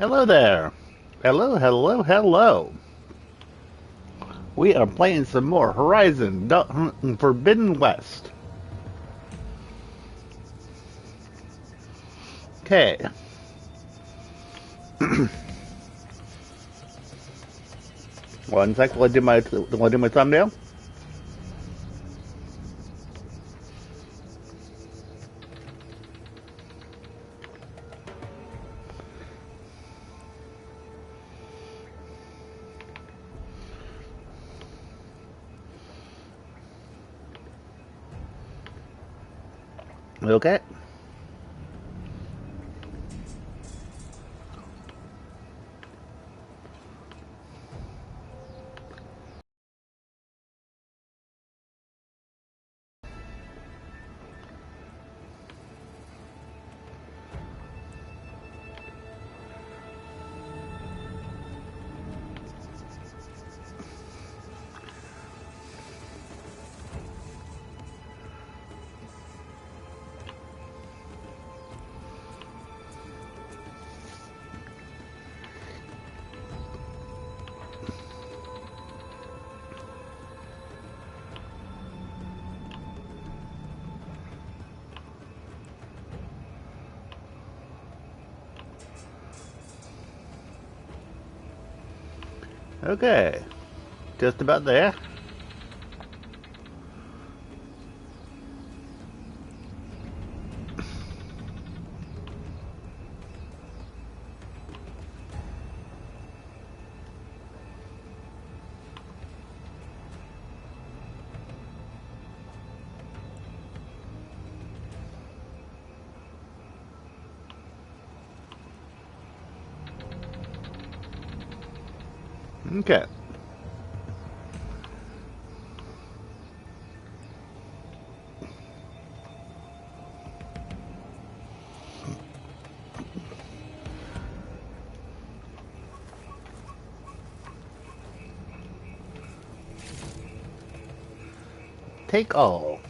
Hello there. Hello, hello, hello. We are playing some more Horizon Forbidden West. Okay. One sec, will I do my thumbnail? Okay. Okay. Just about there. Okay. Take all.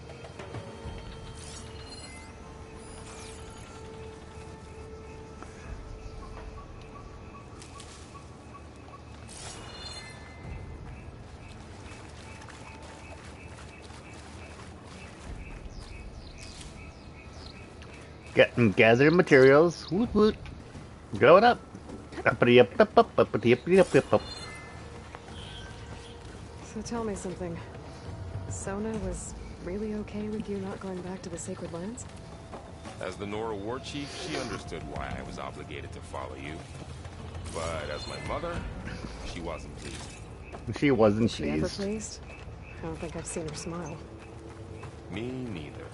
Gather materials. Woot woot. Going up. Uppity up up up uppity uppity up up up. So tell me something. Sona was really okay with you not going back to the Sacred Lands? As the Nora war chief, she understood why I was obligated to follow you. But as my mother, she wasn't pleased. She wasn't Was she ever pleased. pleased? I don't think I've seen her smile. Me neither.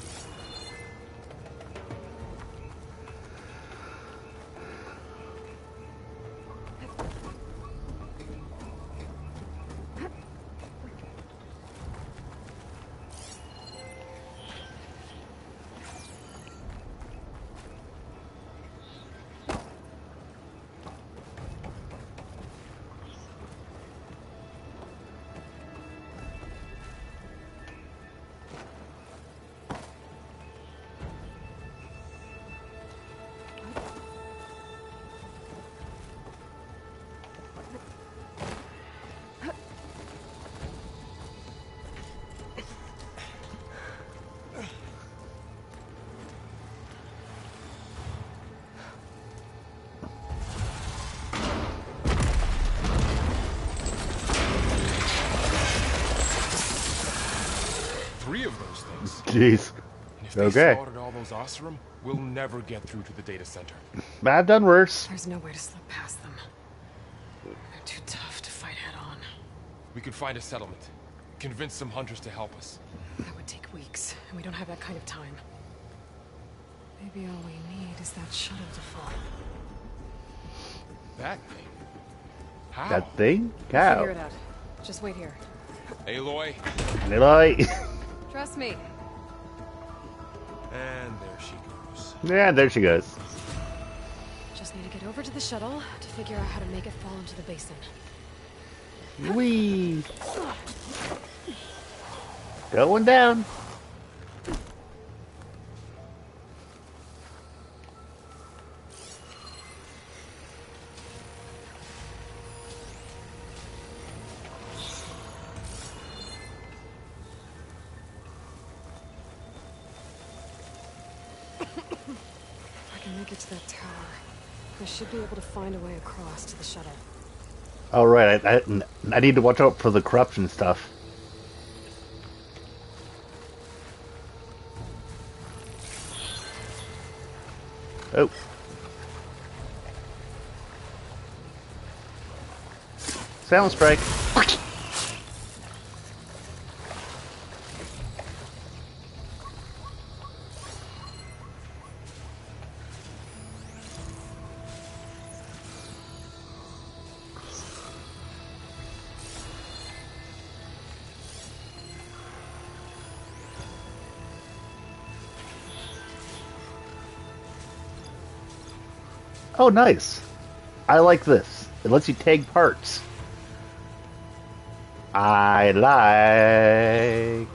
Three of those things. Jeez. And if they Okay. slaughtered all those Oseram, we'll never get through to the data center. I've done worse. There's no way to slip past them. They're too tough to fight head-on. We could find a settlement. Convince some hunters to help us. That would take weeks, and we don't have that kind of time. Maybe all we need is that shuttle to fall. That thing? How? That thing? Figure it Cow. out. Just wait here. Aloy. Aloy. Trust me. And there she goes. Yeah, there she goes. Just need to get over to the shuttle to figure out how to make it fall into the basin. Whee! Going down. get to that tower. I should be able to find a way across to the shuttle. Oh, right. I need to watch out for the corruption stuff. Oh. Sound strike. Oh, nice. I like this. It lets you tag parts. I like.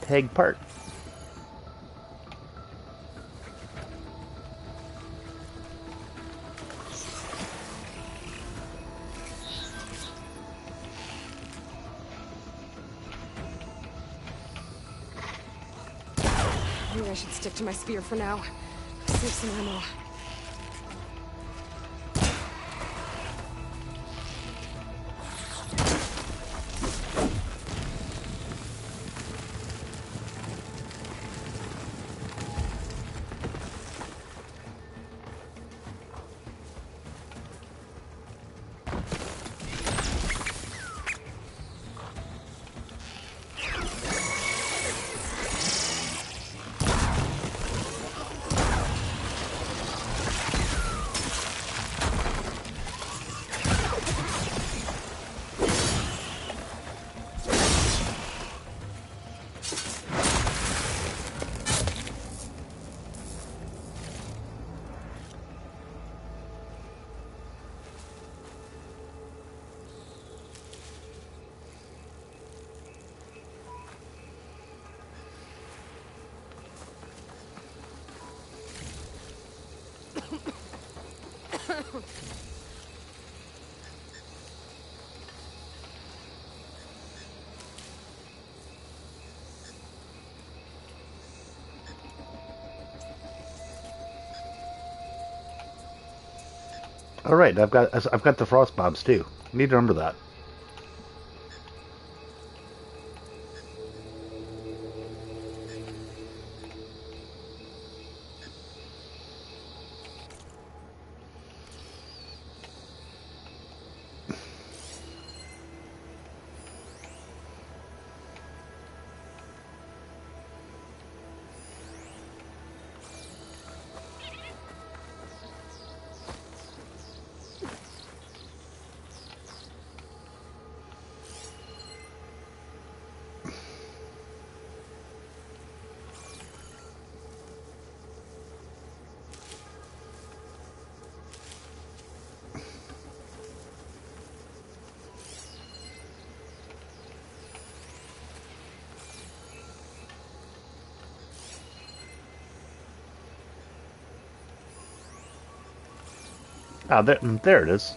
Tag part. Maybe I should stick to my spear for now. Save some ammo. All right, I've got the frost bombs too. Need to remember that. Ah, there it is.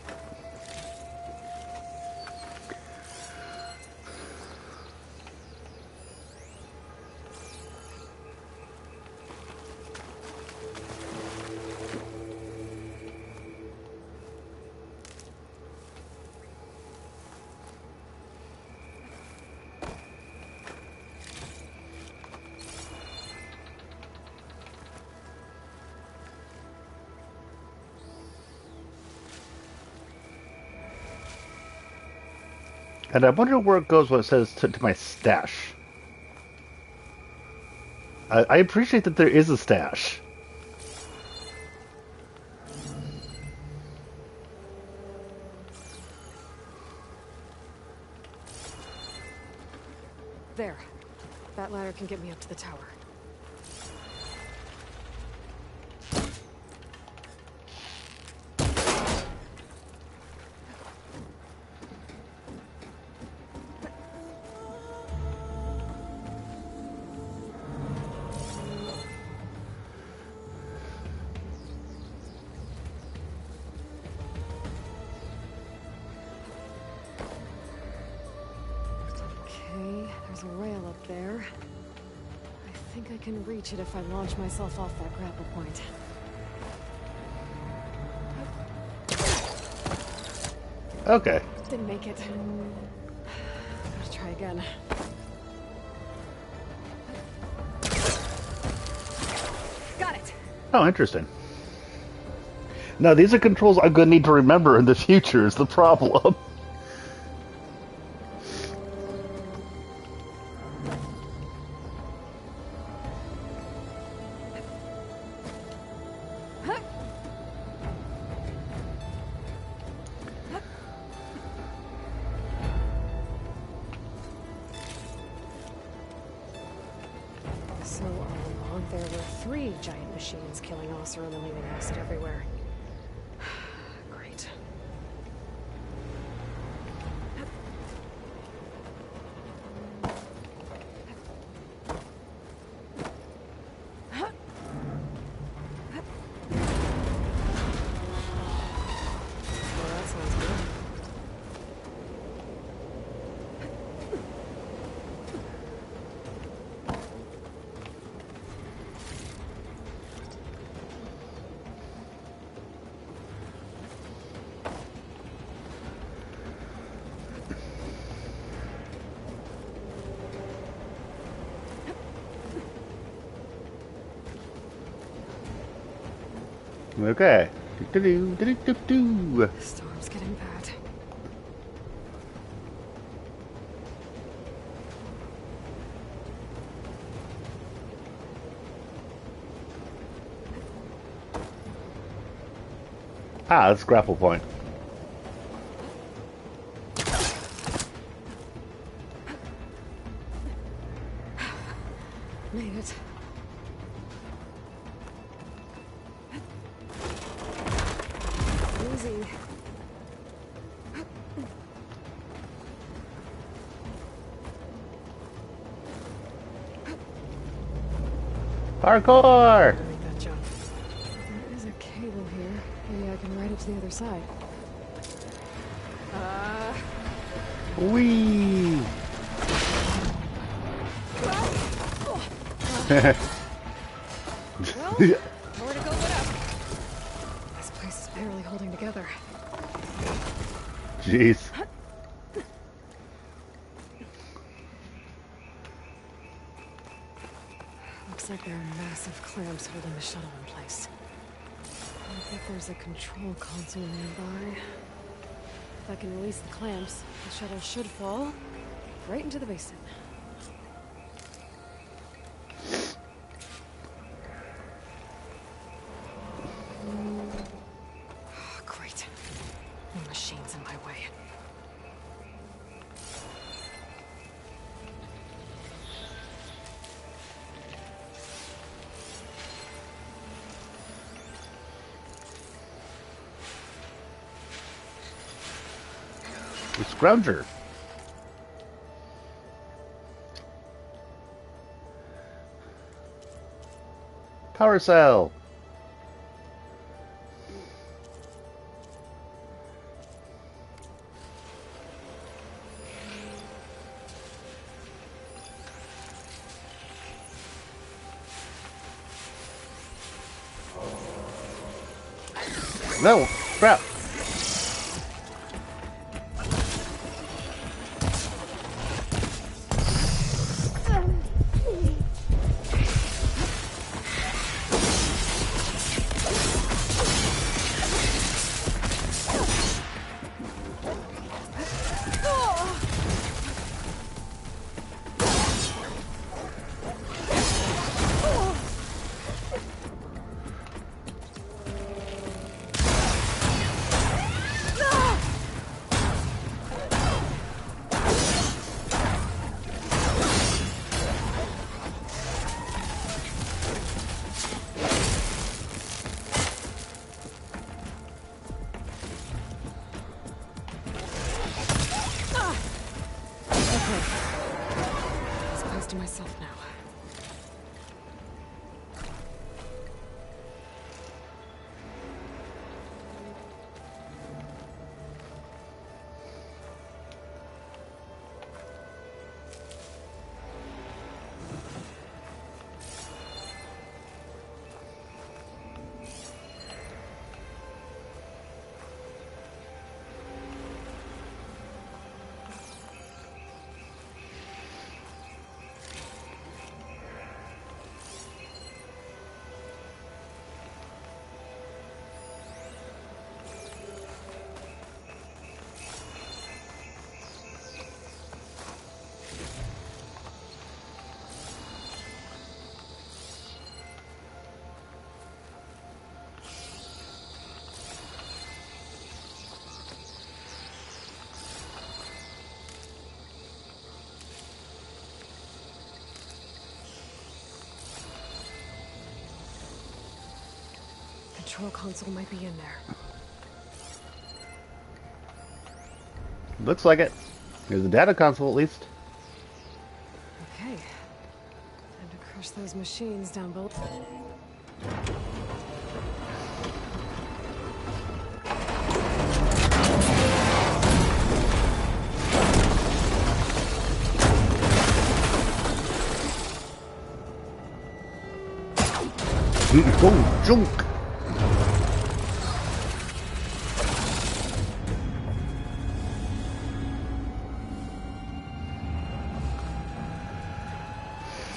And I wonder where it goes when it says to my stash. I appreciate that there is a stash. There. That ladder can get me up to the tower. think I can reach it if I launch myself off that grapple point. Okay. Didn't make it. Gotta try again. Got it. Oh, interesting. Now, these are controls I'm going to need to remember in the future is the problem. So all along, there were 3 giant machines killing Osram and leaving acid everywhere. Great. Well, that sounds good. Okay. Do-do-do-do-do-do. The storm's getting bad. Ah, that's grapple point. Made it. Easy. Parkour! To make that jump. There is a cable here. Maybe I can ride it to the other side. Whee! Well, nowhere to go but up. This place is barely holding together. Jeez. Looks like there are massive clamps holding the shuttle in place. I think there's a control console nearby. If I can release the clamps, the shuttle should fall right into the basin. Oh, great. No machines in my way. The scrounger. Power cell. No, crap. This place to myself now. control console might be in there. Looks like it. There's a data console at least. Okay. Time to crush those machines down below. Oh, junk!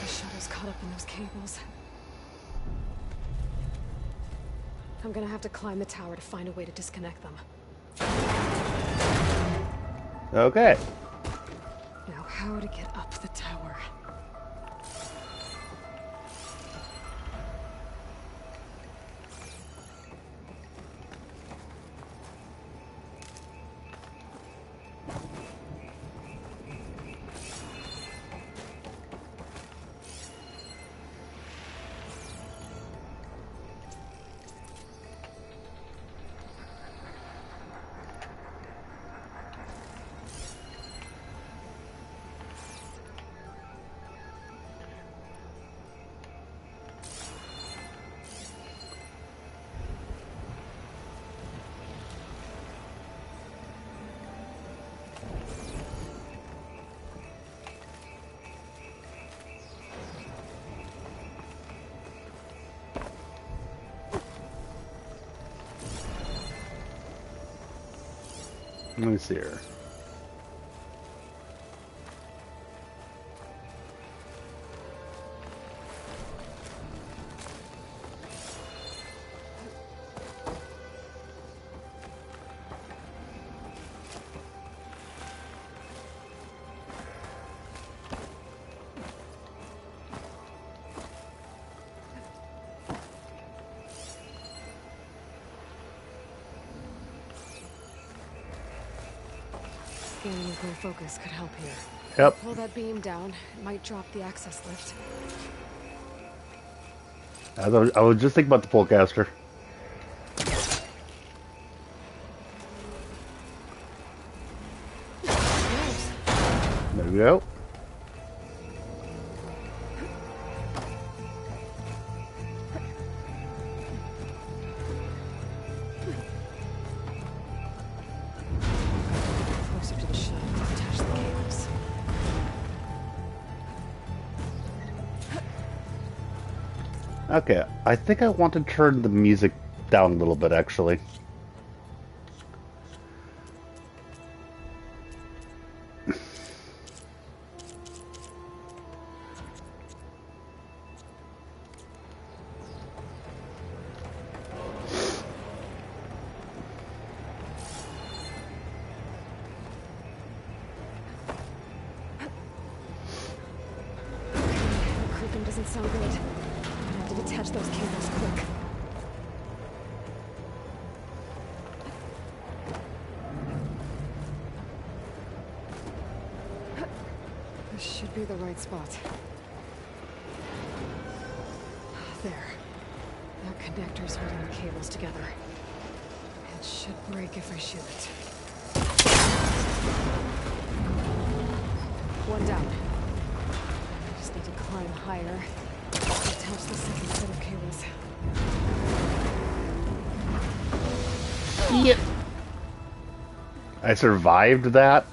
The shuttle's caught up in those cables. I'm gonna have to climb the tower to find a way to disconnect them. Okay. Now, how to get up the tower? Let me see here. Scanning with my focus could help here. Yep. Pull that beam down. It might drop the access lift. I was just thinking about the Polecaster. Yes. There we go. Closer to the shuttle to attach the cables. Okay, I think I want to turn the music down a little bit, actually. Creaking doesn't sound good. I'm gonna have to detach those cables quick. This should be the right spot. There. That connector's holding the cables together. It should break if I shoot it. One down. I just need to climb higher. Attach the second set of cables. Yep. I survived that.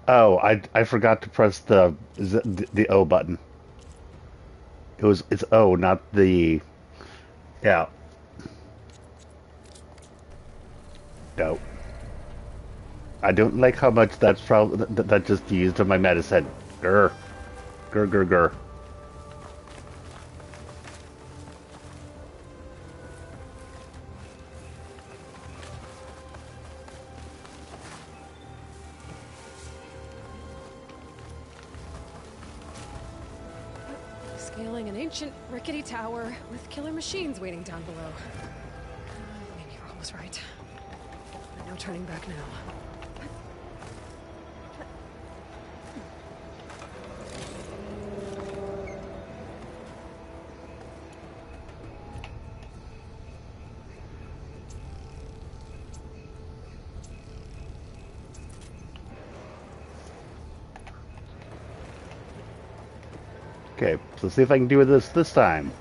Oh, I forgot to press the O button. It's O, not the yeah. No. I don't like how much that's probably that just used on my medicine. Grr, grr, grr, grr. scaling an ancient, rickety tower with killer machines waiting down below. Maybe Rob was right. No turning back now. Okay, so see if I can do this time.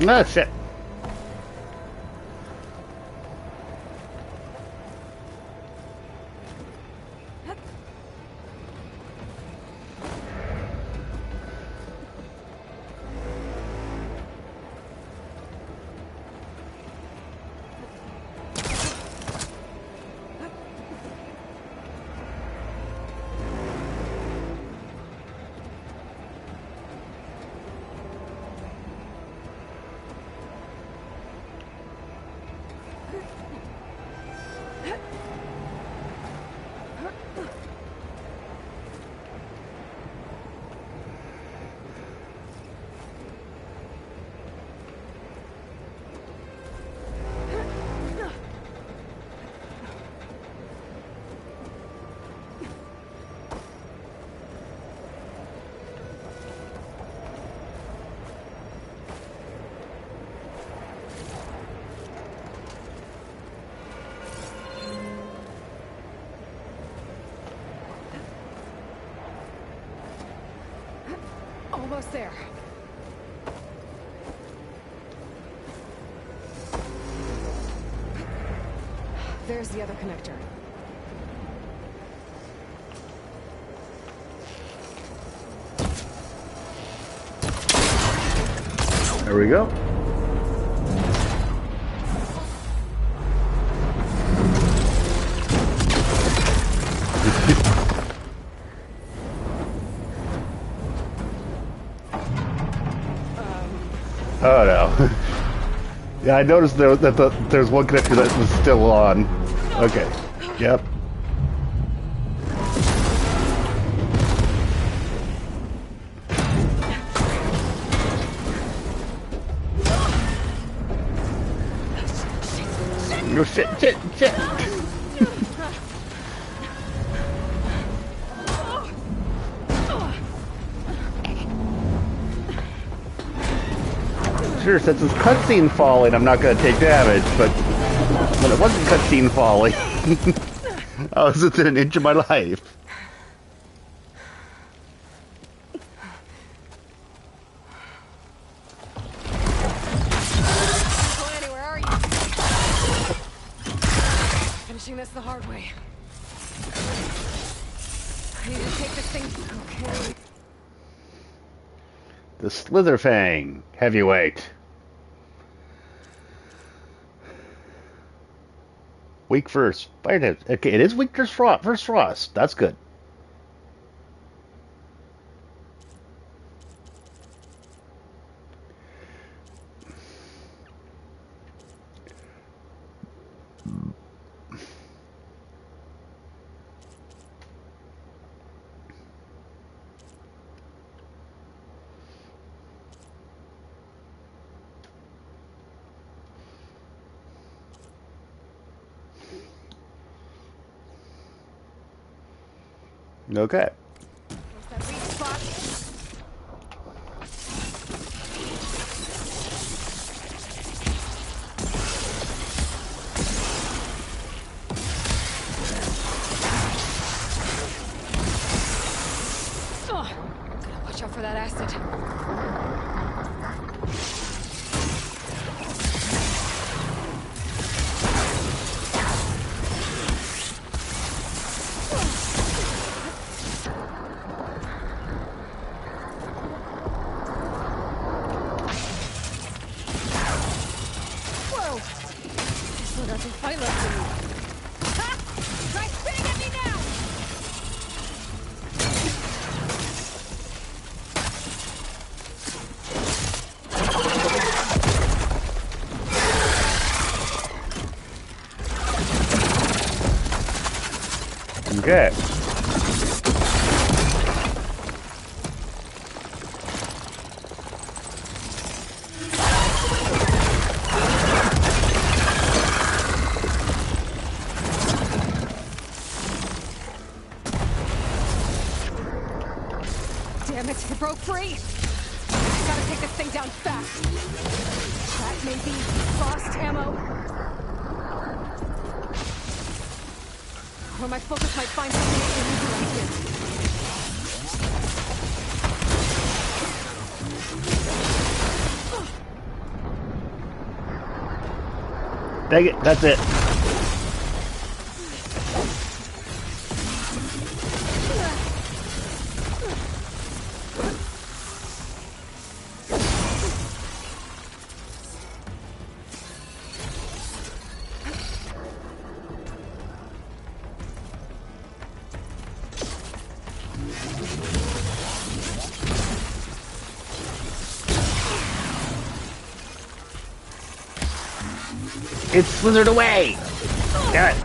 Ah, shit. Almost there. There's the other connector. There we go. Oh no. Yeah, I noticed there's one connector that was still on. Okay. Yep. Oh shit. Sure, since it's cutscene falling, I'm not going to take damage, but when it wasn't cutscene falling, I was within an inch of my life. Glenny, where are you? Finishing this the hard way. I need to take this thing. Okay. The Slitherfang heavyweight. Weak first. Okay, it is weak first frost. That's good. Okay. Where's that weak spot? Gotta watch out for that acid. some fight left in me. Ha! Try spitting at me now! Okay. Damn it, it broke free! I gotta take this thing down fast. That may be frost ammo. Or my focus might find something illegal right here. Dang it, that's it. It slithered away! Damn it.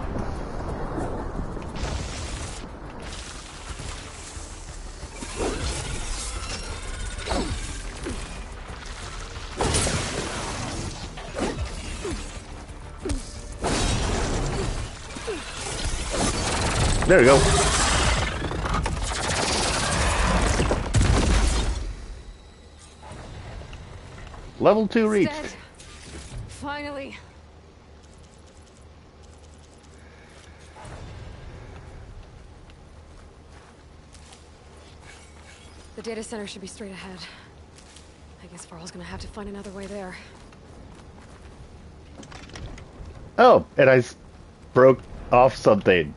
There we go. Level 2 reached. Dead. Finally. The data center should be straight ahead. I guess Varl's gonna have to find another way there. Oh, and I broke off something.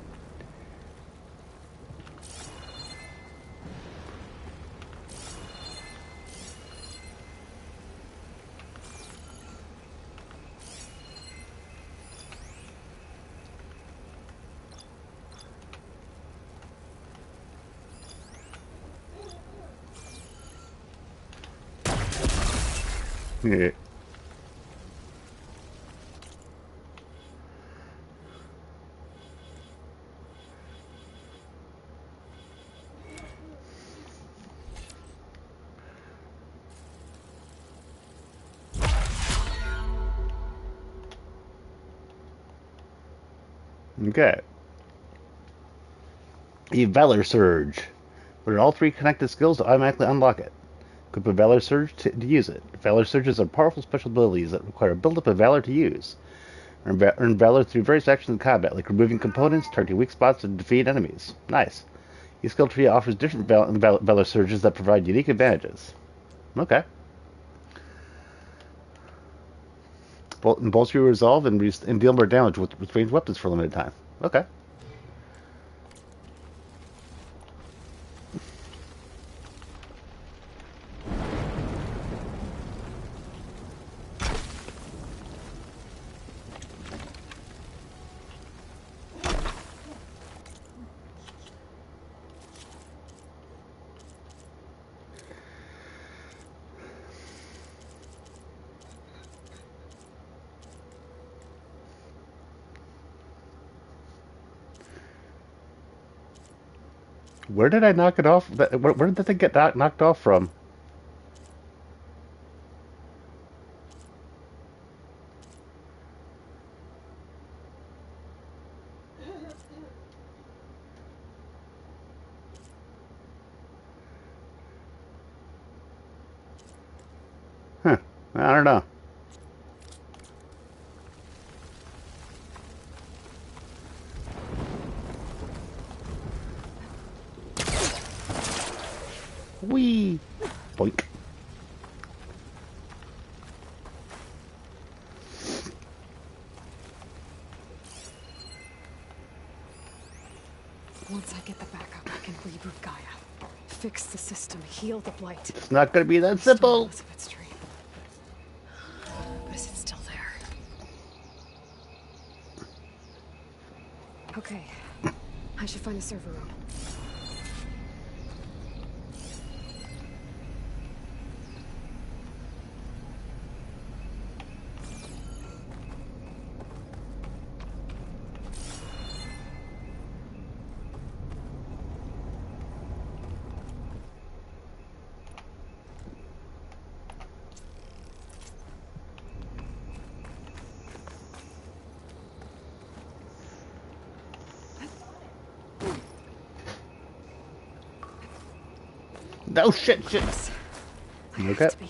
Yeah. Okay. A Valor Surge. What are all three connected skills to automatically unlock it? Equip a Valor Surge to use it. Valor Surges are powerful special abilities that require a buildup of Valor to use. Earn Valor through various actions in combat, like removing components, targeting weak spots, and defeating enemies. Nice. Each skill tree offers different Valor Surges that provide unique advantages. Okay. Bolster your resolve and deal more damage with ranged weapons for a limited time. Okay. Where did I knock it off? Where did that thing get knocked off from? Huh. I don't know. Whee! Boink. Once I get the backup, I can reboot Gaia. Fix the system, heal the blight. It's not going to be that simple. Elizabeth's dream. But is it still there? Okay. I should find the server room. No shit. Yes. I Okay. have to be.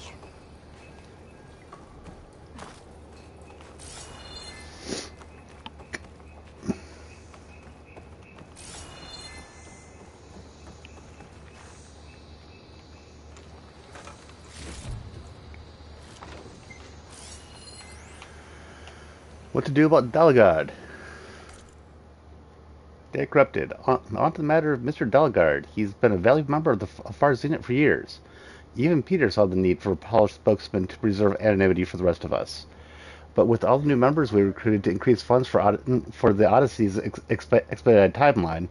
What to do about Dalgard? Stay corrupted. On to the matter of Mr. Dalgard. He's been a valued member of the FAR's unit for years. Even Peter saw the need for a polished spokesman to preserve anonymity for the rest of us. But with all the new members we recruited to increase funds for the Odyssey's expedited timeline,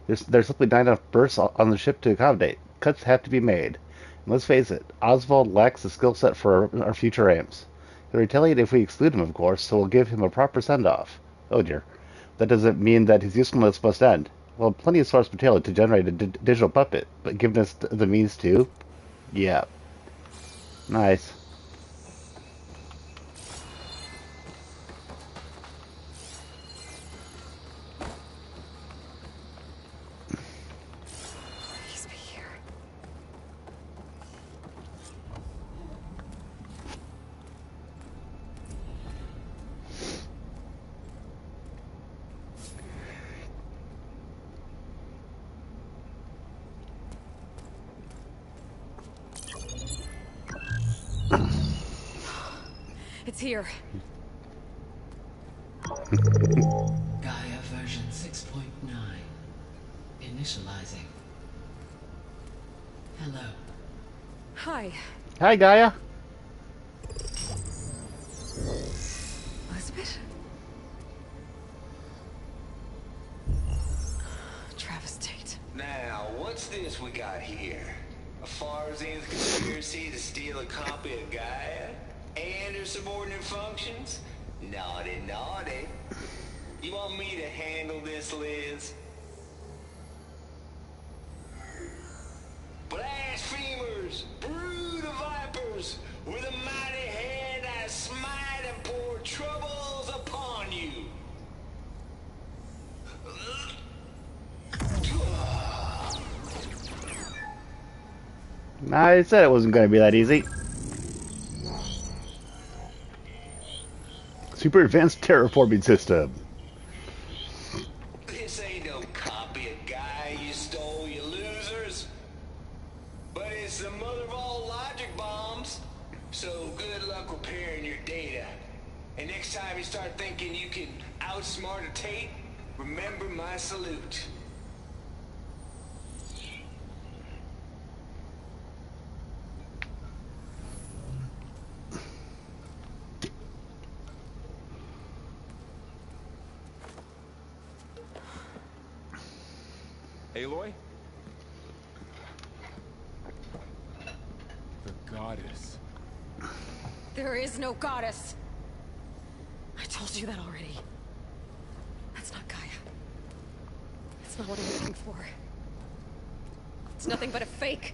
there's simply not enough berths on the ship to accommodate. Cuts have to be made. And let's face it, Oswald lacks the skill set for our future aims. He'll retaliate if we exclude him, of course, so we'll give him a proper send-off. Oh dear. That doesn't mean that his usefulness must end. Well, plenty of source material to generate a digital puppet, but giving us the means to? Yeah. Nice. Please be here. It's here. Gaia version 6.9. Initializing. Hello. Hi, Hi, Gaia. Elizabeth? Travis Tate. Now, what's this we got here? A Farzian's conspiracy to steal a copy of Gaia? And her subordinate functions? Naughty, naughty. You want me to handle this, Liz? Blasphemers! Brood of vipers! With a mighty hand I smite and pour troubles upon you! I said it wasn't going to be that easy. Super advanced terraforming system. This ain't no copy of Gaia you stole, you losers. But it's the mother of all logic bombs. So good luck repairing your data. And next time you start thinking you can outsmart a Tate, remember my salute. Aloy? The goddess. There is no goddess. I told you that already. That's not Gaia. That's not what I'm looking for. It's nothing but a fake.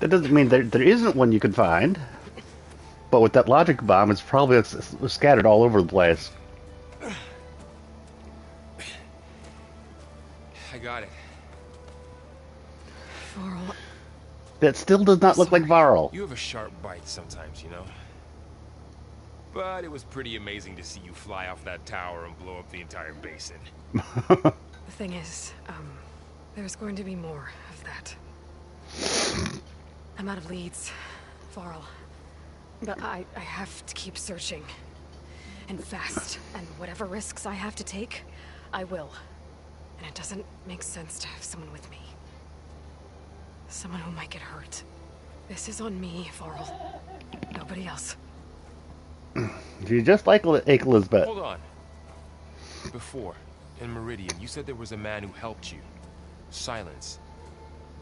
That doesn't mean there isn't one you can find. But with that logic bomb, it's probably scattered all over the place. I got it. Varl. That still does not look like Varl. You have a sharp bite sometimes, you know? But it was pretty amazing to see you fly off that tower and blow up the entire basin. The thing is, there's going to be more of that. I'm out of leads, Varl. But I have to keep searching. and fast. And whatever risks I have to take, I will. And it doesn't make sense to have someone with me. Someone who might get hurt. This is on me, Varl. Nobody else. She's just like Elizabeth. Hold on. Before, in Meridian, you said there was a man who helped you. Silence.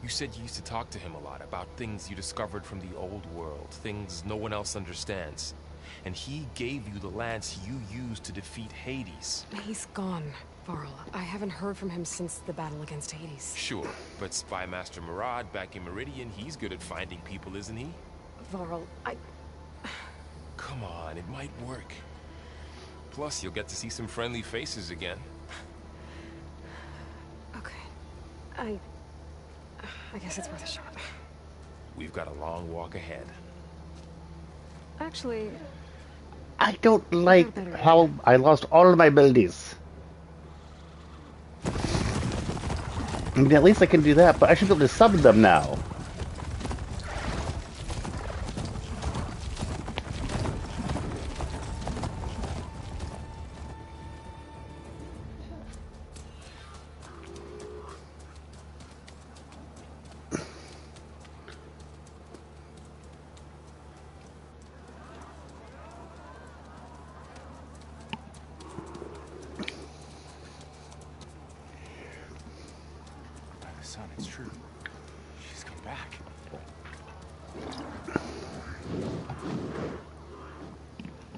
You said you used to talk to him a lot about things you discovered from the old world, things no one else understands. And he gave you the lance you used to defeat Hades. He's gone, Varl. I haven't heard from him since the battle against Hades. Sure, but Spy Master Murad back in Meridian, he's good at finding people, isn't he? Varl, Come on, it might work. Plus, you'll get to see some friendly faces again. Okay. I guess it's worth a shot. We've got a long walk ahead. Actually, I don't like how I lost all of my abilities. I mean, at least I can do that, but I should be able to summon them now. Son, it's true. She's come back.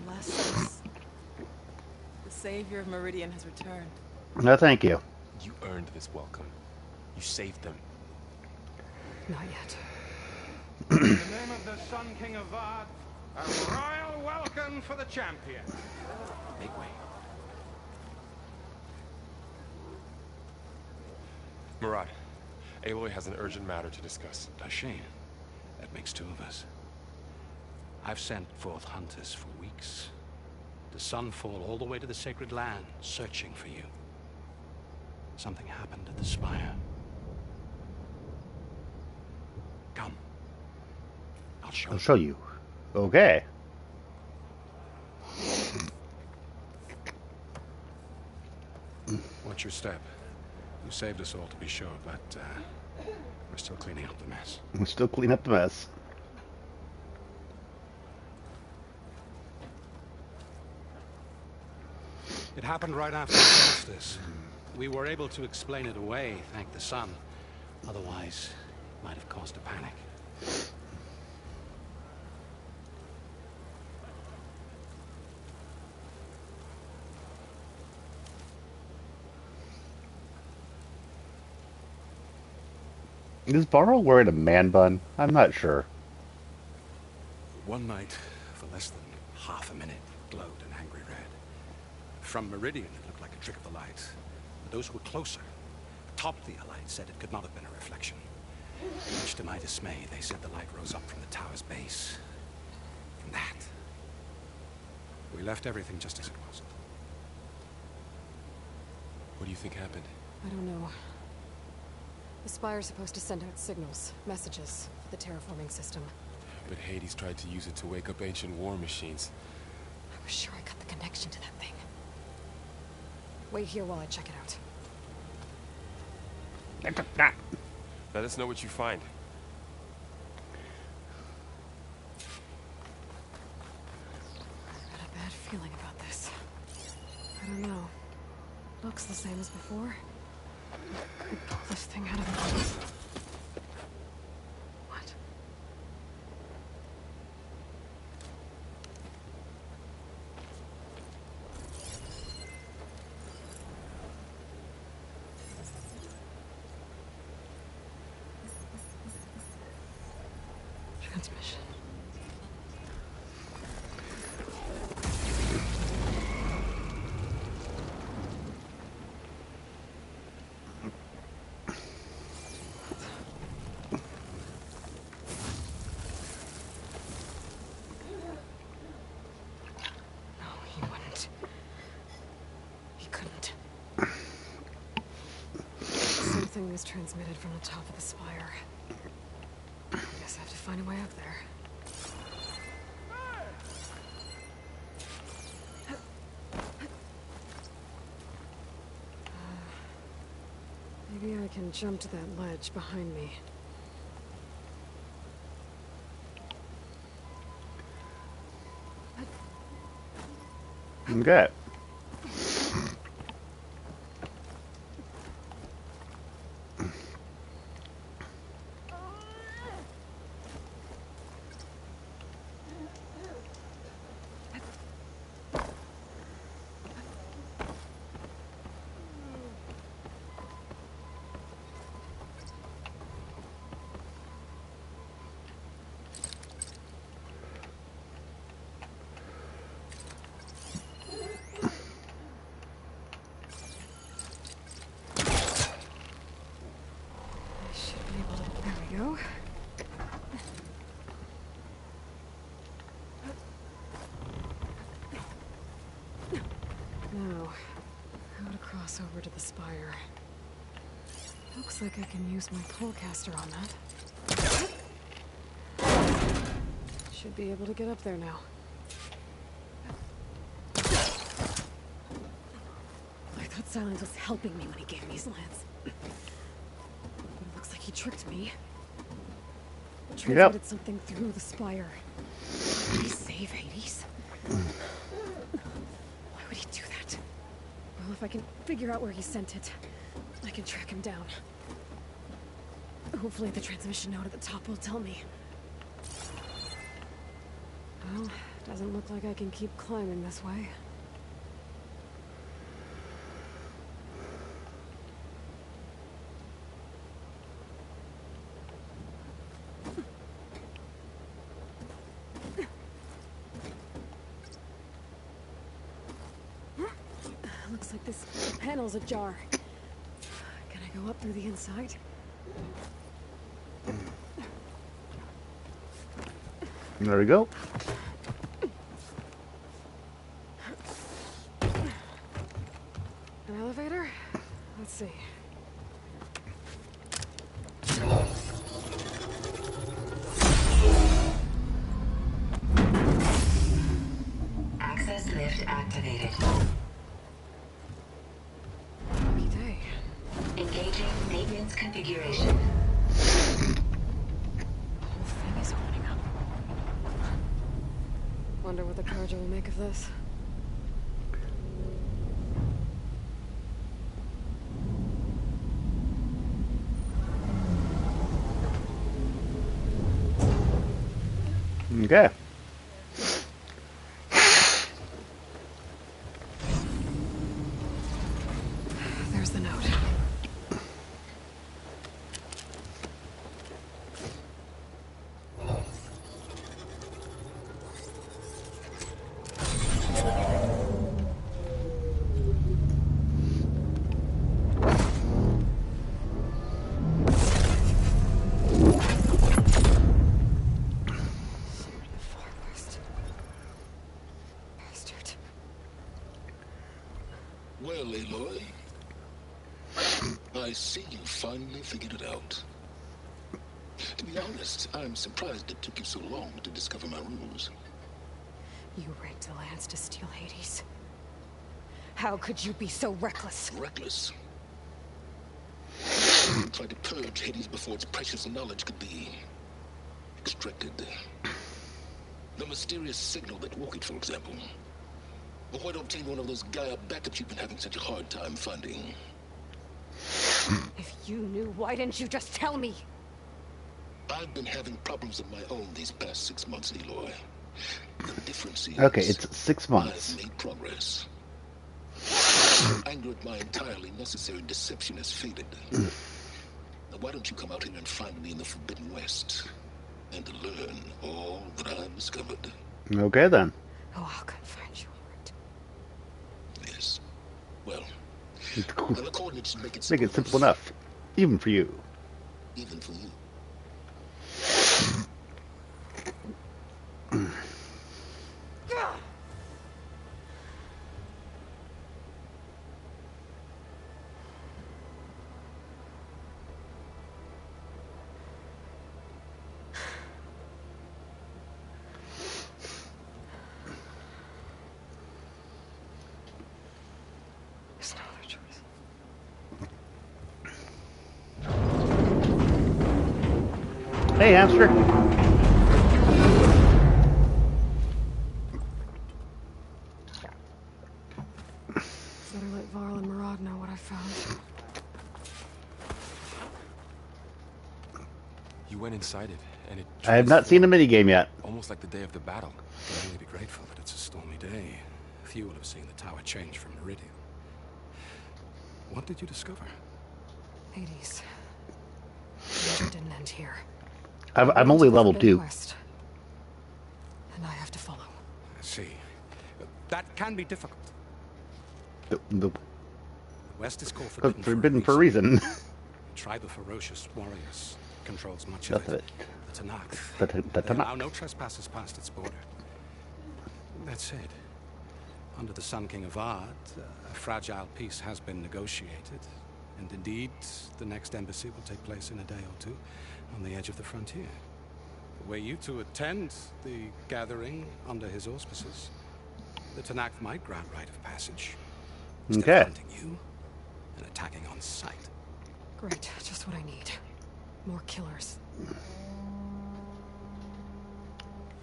Bless the savior of Meridian has returned. No, thank you. You earned this welcome. You saved them. not yet. In the name of the Sun King of Vard, a royal welcome for the champion. Make way. Murad, Aloy has an urgent matter to discuss. A shame. That makes two of us. I've sent forth hunters for weeks. To Sunfall all the way to the Sacred Land, searching for you. Something happened at the Spire. Come. I'll show you. Okay. Watch your step. You saved us all, to be sure, but we're still cleaning up the mess. We'll still clean up the mess. It happened right after the solstice. We were able to explain it away, thank the sun. Otherwise, it might have caused a panic. Is Barrow wearing a man bun? I'm not sure. One night, for less than half a minute, glowed an angry red. From Meridian, it looked like a trick of the light. But those who were closer, atop the light, said it could not have been a reflection. Much to my dismay, they said the light rose up from the tower's base. From that, we left everything just as it was. What do you think happened? I don't know. The Spire's supposed to send out signals, messages, for the terraforming system. But Hades tried to use it to wake up ancient war machines. I was sure I got the connection to that thing. Wait here while I check it out. Let us know what you find. I got a bad feeling about this. I don't know. Looks the same as before. Pull this thing out of the box. What? Transmission. Something was transmitted from the top of the spire. I guess I have to find a way up there. can jump to that ledge behind me. Okay. I should be able to... There we go. Now, how to cross over to the spire. Looks like I can use my polecaster on that. Should be able to get up there now. I thought Silence was helping me when he gave me his lance. But it looks like he tricked me. Transmitted something through the spire. Did he save Hades? Why would he do that? Well, if I can figure out where he sent it, I can track him down. Hopefully the transmission node at the top will tell me. Well, doesn't look like I can keep climbing this way. Looks like this panel's ajar. Can I go up through the inside? There we go. An elevator? Let's see. Access lift activated. Lucky day. Engaging maintenance configuration. The whole thing is opening up. Wonder what the Carja will make of this. Okay. There's the note. Well, Aloy, I see you finally figured it out. To be honest, I'm surprised it took you so long to discover my ruse. You rigged the lance to steal Hades. How could you be so reckless? Reckless? Tried to purge Hades before its precious knowledge could be extracted. The mysterious signal that woke it, for example. But why don't obtain one of those Gaia backups you've been having such a hard time finding? If you knew, why didn't you just tell me? I've been having problems of my own these past 6 months, Aloy. The difference is... Okay, it's 6 months. I've made progress. Anger at my entirely necessary deception has faded. Now why don't you come out here and find me in the Forbidden West and learn all that I've discovered? Okay, then. Oh, I'll come find you, alright. Yes. Well, Cool. the coordinates make it Make it simple enough. Even for you. Even for you. There's no other choice. Hey, hamster. Better let Varl and Murad know what I found. You went inside it, and it I have not seen a minigame yet. almost like the day of the battle. You can only be grateful that it's a stormy day. Few will have seen the tower change from Meridian. What did you discover? Hades. Danger didn't end here. I'm only level 2. West, and I have to follow. I see. That can be difficult. The The West is called forbidden for a reason. A tribe of ferocious warriors controls much of it. The Tanakh. They allow no trespassers past its border. That said, under the Sun King of Ard, a fragile peace has been negotiated. And indeed, the next embassy will take place in a day or two on the edge of the frontier. Were you to attend the gathering under his auspices, the Tanakh might grant right of passage. Instead of hunting you and attacking on sight. Great, just what I need. More killers.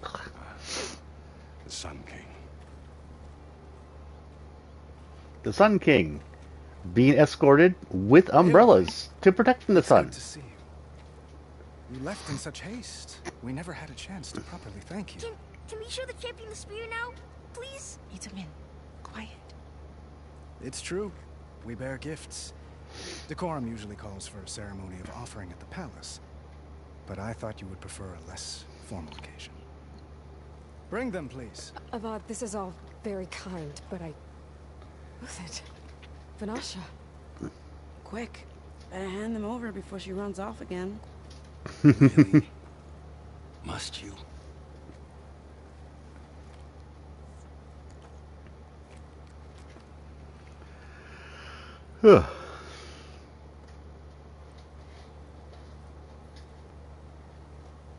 The Sun King. The Sun King being escorted with umbrellas to protect from the sun. Good to see you. You left in such haste. We never had a chance to properly thank you. Can we show the champion the spear now? Please? Itamin, quiet. It's true. We bear gifts. Decorum usually calls for a ceremony of offering at the palace. But I thought you would prefer a less formal occasion. Bring them, please. Avad, this is all very kind, but I... Who's it? Vanasha. Quick. Better hand them over before she runs off again. Really? Must you?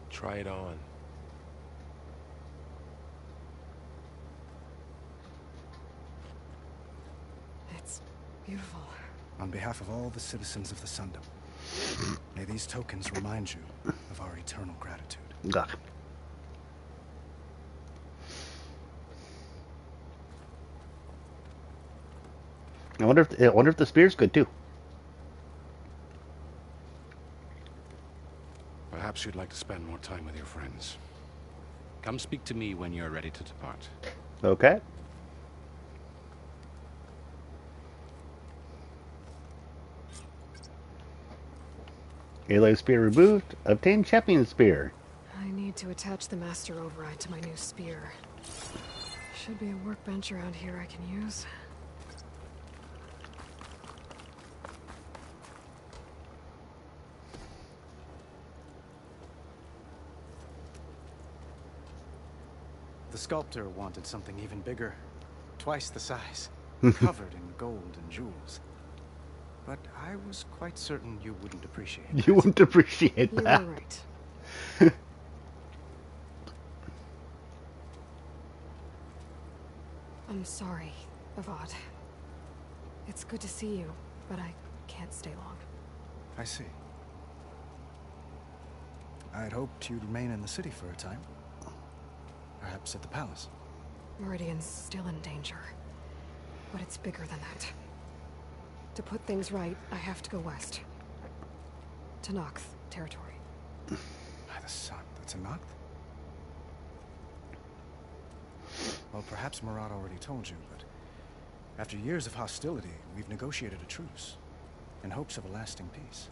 Try it on. It's beautiful. On behalf of all the citizens of the Sundom, may these tokens remind you of our eternal gratitude. Ugh. I wonder if the spear's good too. Perhaps you'd like to spend more time with your friends. Come speak to me when you're ready to depart. Okay. Aloy spear removed. Obtain champion spear. I need to attach the master override to my new spear. Should be a workbench around here I can use. The sculptor wanted something even bigger. Twice the size. Covered in gold and jewels. But I was quite certain you wouldn't appreciate it. You wouldn't appreciate that. You were right. I'm sorry, Avad. It's good to see you, but I can't stay long. I see. I'd hoped you'd remain in the city for a time. Perhaps at the palace. Meridian's still in danger. But it's bigger than that. To put things right, I have to go west. To Nox territory. By the sun, that's a Nox? Well, perhaps Murad already told you, but after years of hostility, we've negotiated a truce in hopes of a lasting peace.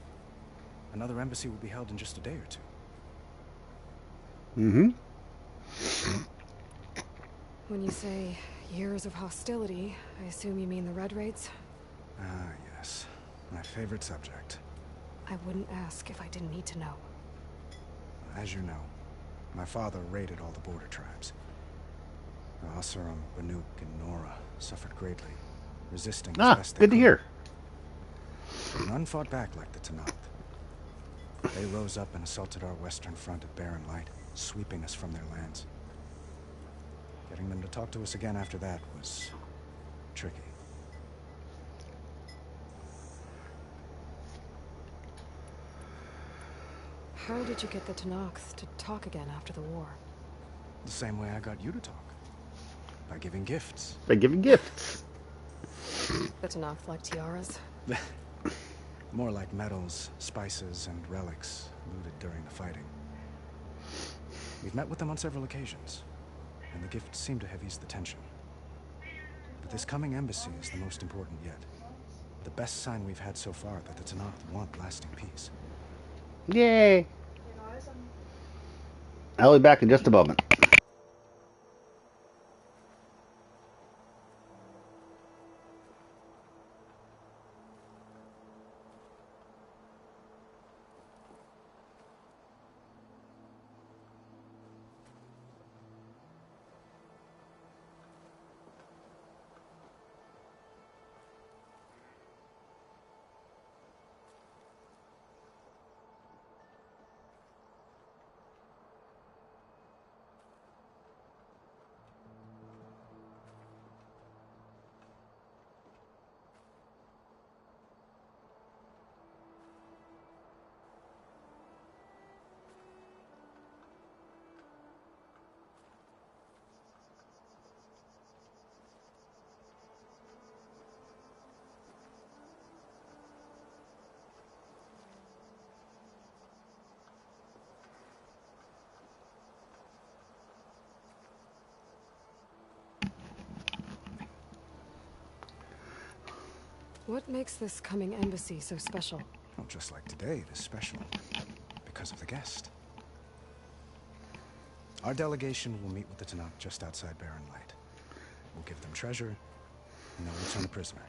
Another embassy will be held in just a day or two. Mm-hmm. When you say years of hostility, I assume you mean the Red Raids? Ah, yes. My favorite subject. I wouldn't ask if I didn't need to know. As you know, my father raided all the border tribes. Asuram, Banuk, and Nora suffered greatly, resisting as best they good to could. hear. None fought back like the Tanakh. They rose up and assaulted our western front at Barren Light, sweeping us from their lands. Getting them to talk to us again after that was tricky. How did you get the Tenakth to talk again after the war? The same way I got you to talk. By giving gifts. By giving gifts. The Tenakth like tiaras? More like medals, spices, and relics looted during the fighting. We've met with them on several occasions, and the gifts seem to have eased the tension. But this coming embassy is the most important yet. The best sign we've had so far that the Tenakth want lasting peace. Yay! I'll be back in just a moment. What makes this coming embassy so special? Well, just like today, it is special because of the guest. Our delegation will meet with the Tenakth just outside Barren Light. We'll give them treasure, and they'll return a prisoner.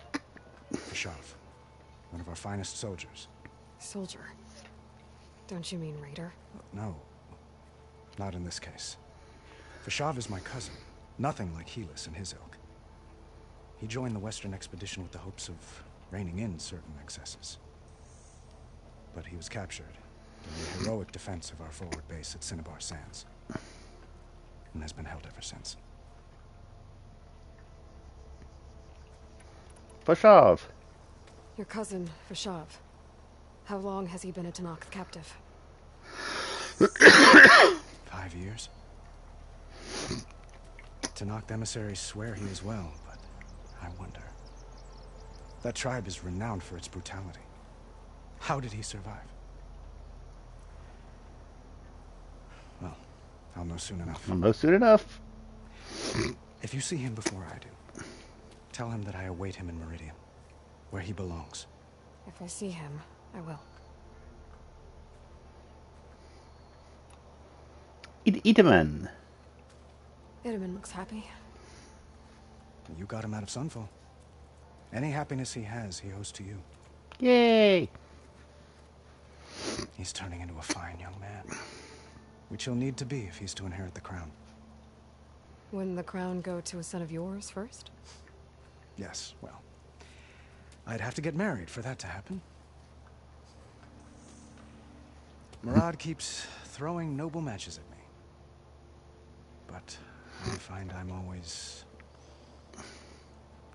Fashav, one of our finest soldiers. Soldier? Don't you mean raider? No, not in this case. Fashav is my cousin, nothing like Helis and his ilk. He joined the Western expedition with the hopes of reining in certain excesses. But he was captured during the heroic defense of our forward base at Cinnabar Sands, and has been held ever since. Fashav. Your cousin, Fashav. How long has he been a Tenakth captive? 5 years. Tenakth emissaries swear he is well, but I wonder. That tribe is renowned for its brutality. How did he survive? Well, I'll know soon enough. I'll know soon enough. If you see him before I do, tell him that I await him in Meridian, where he belongs. If I see him, I will. Itaman. Itaman looks happy. You got him out of Sunfall. Any happiness he has, he owes to you. Yay! He's turning into a fine young man, which he'll need to be if he's to inherit the crown. Wouldn't the crown go to a son of yours first? Yes, well, I'd have to get married for that to happen. Murad keeps throwing noble matches at me, but I find I'm always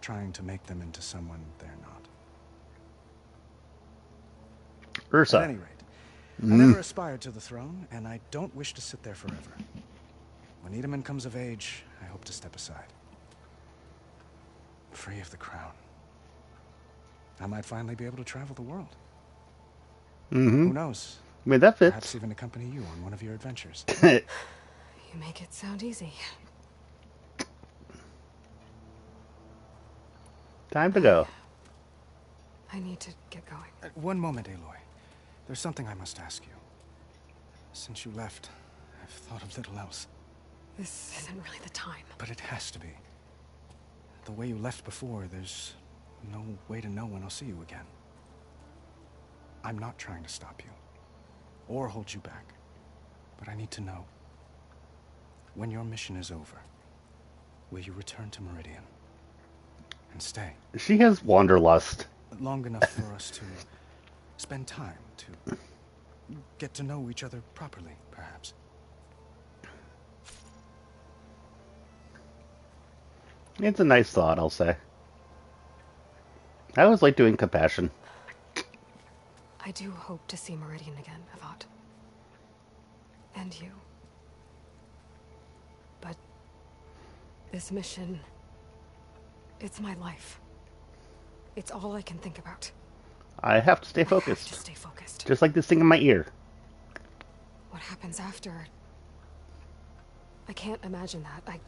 trying to make them into someone they're not. Ursa. At any rate, I never aspired to the throne, and I don't wish to sit there forever. When Itaman comes of age, I hope to step aside. Free of the crown. I might finally be able to travel the world. Mm-hmm. Who knows? I mean, that fits. Perhaps even accompany you on one of your adventures. You make it sound easy. Time to go. I need to get going. One moment, Aloy. There's something I must ask you. Since you left, I've thought of little else. This isn't really the time. But it has to be. The way you left before, there's no way to know when I'll see you again. I'm not trying to stop you, or hold you back. But I need to know. When your mission is over, will you return to Meridian? And stay? She has wanderlust. Long enough for us to spend time, to get to know each other properly, perhaps. It's a nice thought, I'll say. I always like doing compassion. I do hope to see Meridian again, Avad. And you. But this mission, it's my life. It's all I can think about. I have to stay I focused. have to stay focused. Just like this thing in my ear. What happens after? I can't imagine that.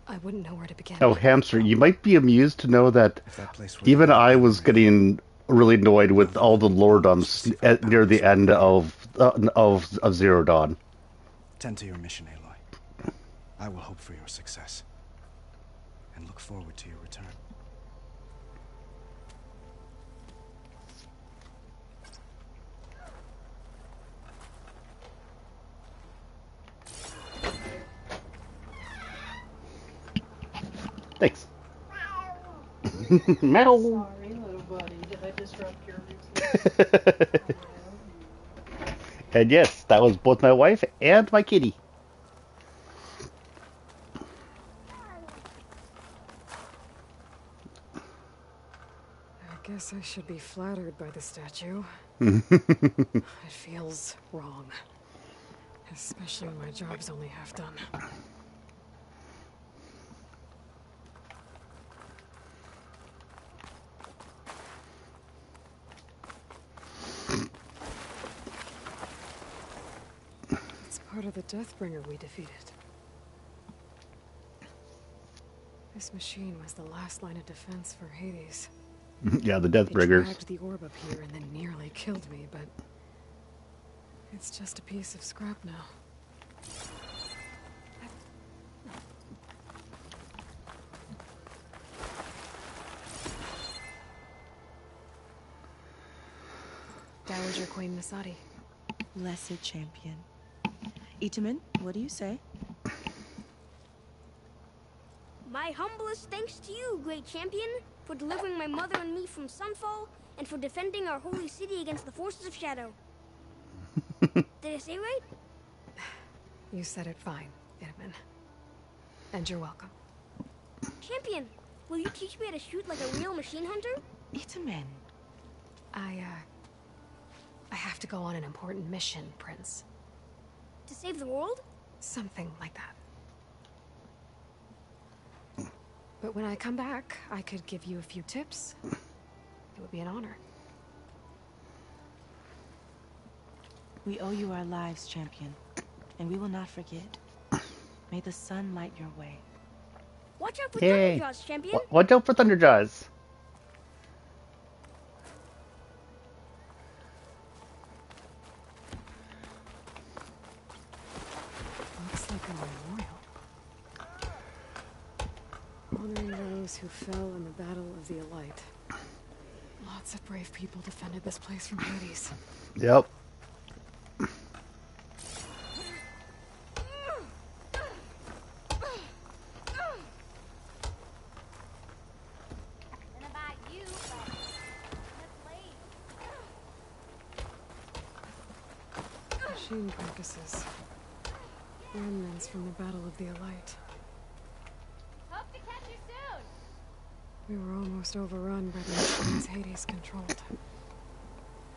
I wouldn't know where to begin. Oh, Hamster, you might be amused to know that That place even I was getting really annoyed with all the lore dumps near the end of Zero Dawn. Tend to your mission, Aloy. I will hope for your success. And look forward to your return. Thanks. Meow. Sorry, little buddy. Did I disrupt your routine? And yes, that was both my wife and my kitty. I guess I should be flattered by the statue. It feels wrong. Especially when my job's only half done. It's part of the Deathbringer we defeated. This machine was the last line of defense for Hades. Yeah, the It Deathbringers. dragged the orb up here and then nearly killed me, but it's just a piece of scrap now. Dowager Queen Nasadi. Blessed champion. Itamen, what do you say? My humblest thanks to you, great champion, for delivering my mother and me from Sunfall, and for defending our holy city against the forces of Shadow. Did I say right? You said it fine, Itamen. And you're welcome. Champion, will you teach me how to shoot like a real machine hunter? Itamen. I have to go on an important mission, Prince. To save the world? Something like that. But when I come back, I could give you a few tips. It would be an honor. We owe you our lives, champion, and we will not forget. May the sun light your way. Watch out for Yay. Thunderjaws, champion. Watch out for Thunderjaws. Looks like a memorial. Honoring those who fell in the Battle of the Elite. Lots of brave people defended this place from Hades. Yep. Machine carcasses. Remnants from the Battle of the Elite. Hope to catch you soon. We were almost overrun by the machines Hades controlled.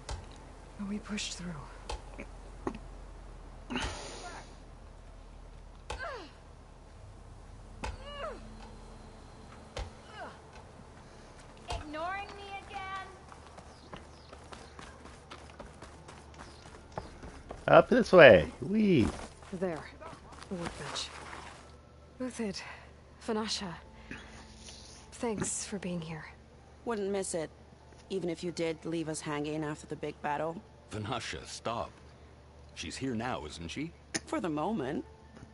But we pushed through. Ignoring me again? Up this way. Wee. There. The workbench. Uthid. Vanasha. Thanks for being here. Wouldn't miss it. Even if you did leave us hanging after the big battle. Vanasha, stop. She's here now, isn't she? For the moment.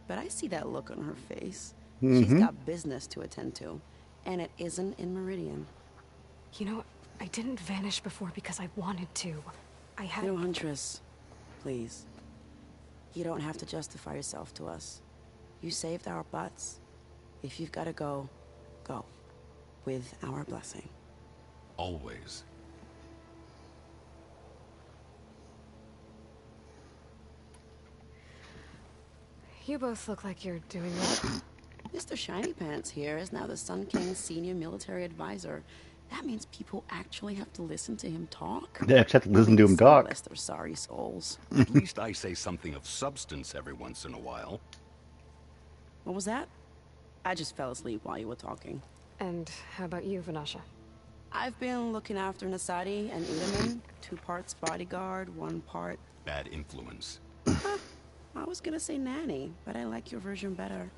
But I see that look on her face. Mm-hmm. She's got business to attend to. And it isn't in Meridian. You know, I didn't vanish before because I wanted to. I had... You know, Huntress, please. You don't have to justify yourself to us. You saved our butts. If you've got to go, go. With our blessing. Always. You both look like you're doing well. Mr. Shiny Pants here is now the Sun King's senior military advisor, That means people actually have to listen to him talk. They actually have to listen to him So talk. bless their sorry souls. At least I say something of substance every once in a while. What was that? I just fell asleep while you were talking. And how about you, Vanasha? I've been looking after Nasadi and Itaman. 2 parts bodyguard, 1 part... Bad influence. I was gonna say nanny, but I like your version better.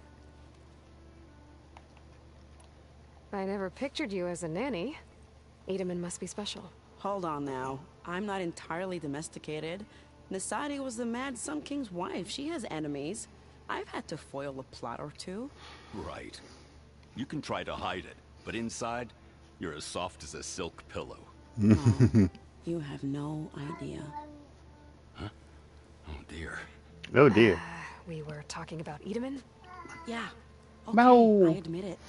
I never pictured you as a nanny. Edaman must be special. Hold on now. I'm not entirely domesticated. Nasadi was the Mad Sun King's wife. She has enemies. I've had to foil a plot or 2. Right. You can try to hide it, but inside, you're as soft as a silk pillow. Oh, you have no idea. Huh? Oh dear. Oh dear. We were talking about Edaman? Yeah. Okay, No. I admit it.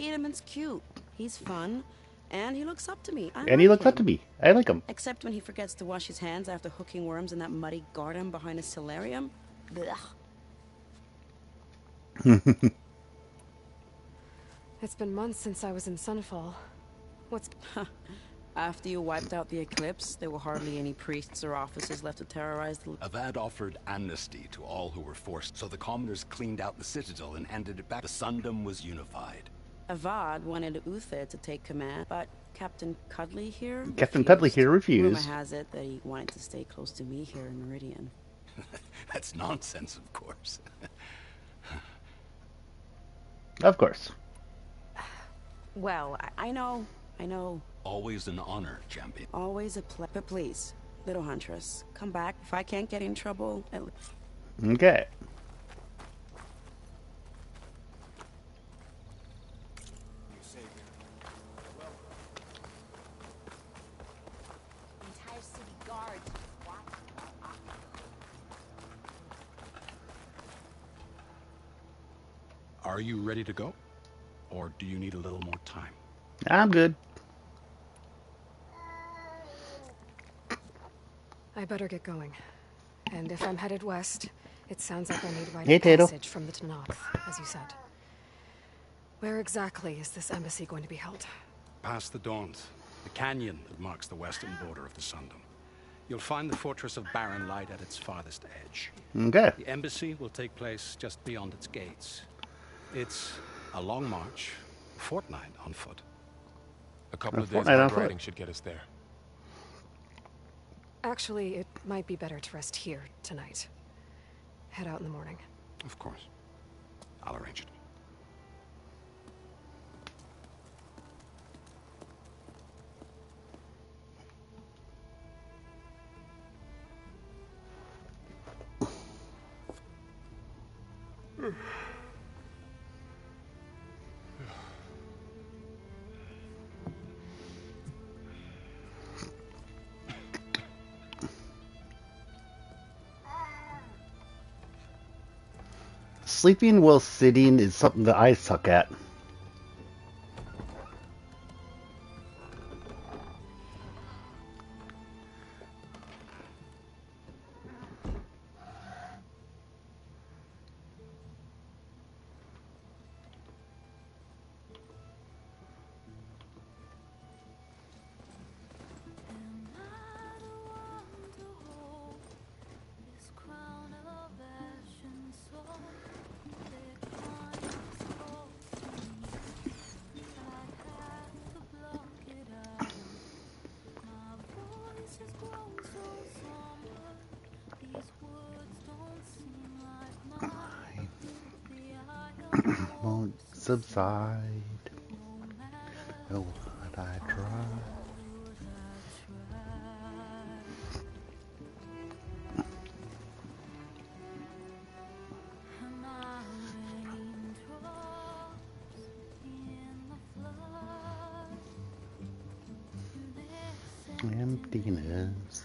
Edaman's cute. He's fun. And he looks up to me. And he looks up to me. I like him. Except when he forgets to wash his hands after hooking worms in that muddy garden behind his solarium. Blech. It's been months since I was in Sunfall. What's... After you wiped out the eclipse, there were hardly any priests or officers left to terrorize the... Avad offered amnesty to all who were forced, so the commoners cleaned out the citadel and handed it back. The Sundom was unified. Avad wanted Uther to take command, but Captain Cuddly here Captain Cuddly here Rumor refused. has it that he wanted to stay close to me here in Meridian. That's nonsense, of course. Of course. Well, I know. Always an honor, champion. Always a pleasure. But please, little huntress, come back. If I can't get in trouble, at least... Okay. Entire city guards. Are you ready to go? Or do you need a little more time? I'm good. I better get going. And if I'm headed west, it sounds like I need rite Hey, of Tato. passage from the Tanakh, as you said. Where exactly is this embassy going to be held? Past the Daunt, the canyon that marks the western border of the Sundom. You'll find the fortress of Barren Light at its farthest edge. Okay. The embassy will take place just beyond its gates. It's a long march, a fortnight on foot. A couple of days fortnight on of foot. riding should get us there. Actually, it might be better to rest here tonight. Head out in the morning. Of course. I'll arrange it. Sleeping while sitting is something that I suck at. Won't subside. No, what I try. Emptiness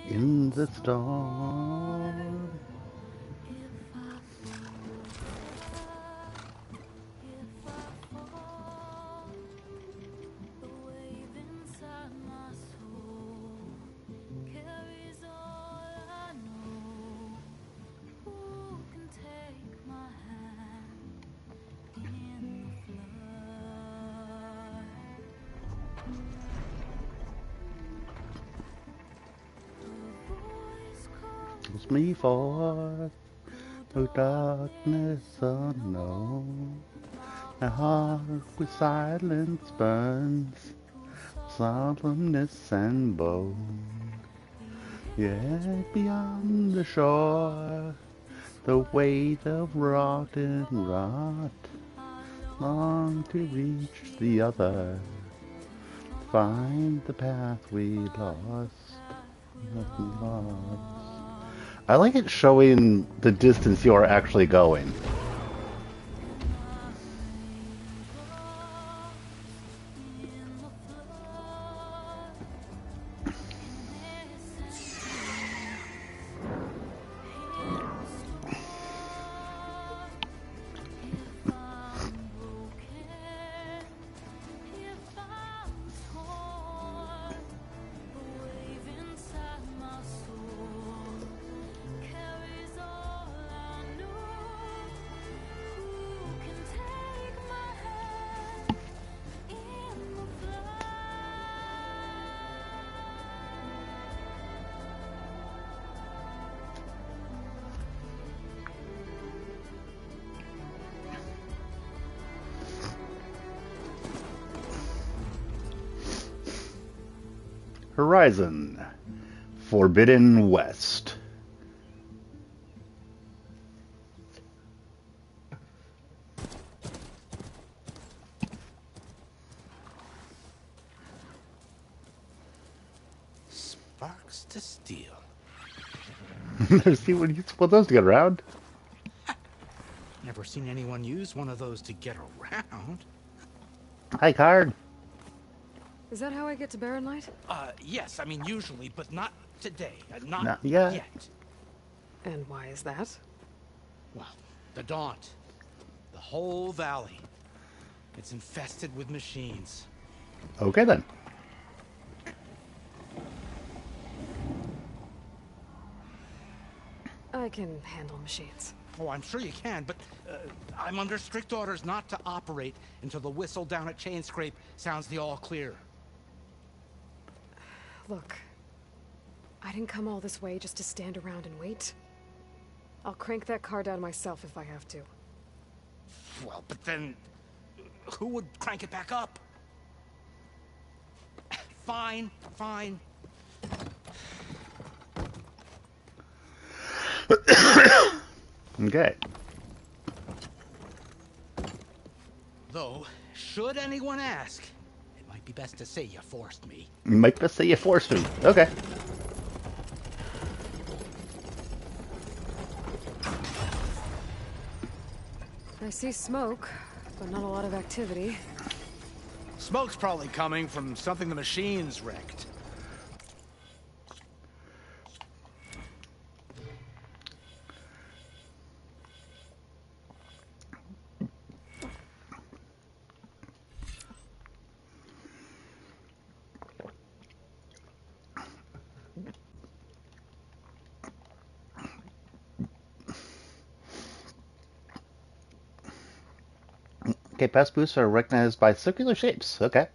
in the storm. me forth through darkness unknown. My heart with silence burns, solemnness and bone. Yet beyond the shore, the weight of rotten rot, long to reach the other, find the path we lost. I like it showing the distance you are actually going. Horizon, Forbidden West. Sparks to steel. See when you put those to get around. Never seen anyone use one of those to get around. Hi, Card. Is that how I get to Barren Light? Yes, I mean usually, but not today. Not yet. yet. And why is that? Well, the Daunt. The whole valley. It's infested with machines. Okay, then. I can handle machines. Oh, I'm sure you can, but I'm under strict orders not to operate until the whistle down at Chain Scrape sounds the all clear. Look, I didn't come all this way just to stand around and wait. I'll crank that car down myself if I have to. Well, but then who would crank it back up? Fine, fine. Okay. Though, should anyone ask, it might be best to say you forced me. Might best say you forced me. Okay. I see smoke, but not a lot of activity. Smoke's probably coming from something the machines wrecked. Okay, past boosts are recognized by circular shapes. Okay.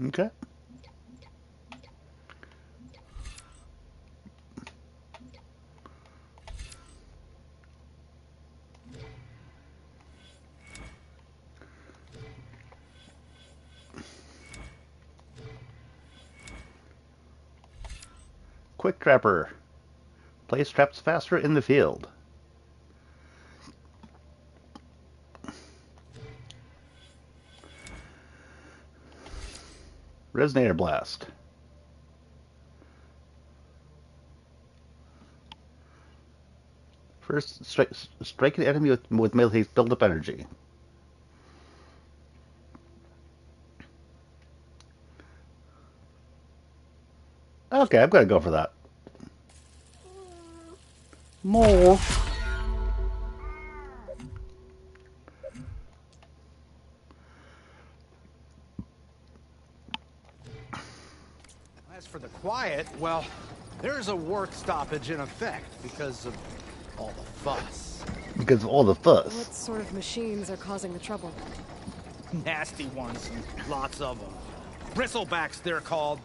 Okay. Quick Trapper. Place traps faster in the field. Resonator Blast. First, strike an enemy with melee haste, build up energy. Okay, I'm gonna go for that. More. As for the quiet, well, there's a work stoppage in effect because of all the fuss? Because of all the fuss. What sort of machines are causing the trouble? Nasty ones, and lots of them. Bristlebacks, they're called.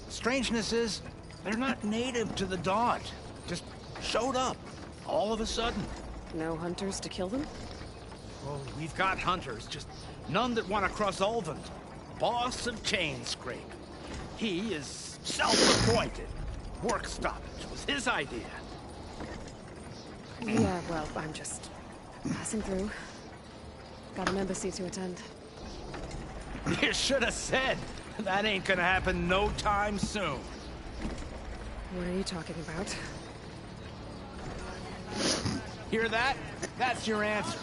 Strangeness is, they're not native to the Dawn. Just showed up, all of a sudden. No hunters to kill them? Oh, we've got hunters, just none that want to cross Ulvund. Boss of Chainscrape. He is self-appointed. Work stoppage was his idea. Yeah, well, I'm just passing through. Got an embassy to attend. You should have said. That ain't gonna happen no time soon. What are you talking about? Hear that? That's your answer.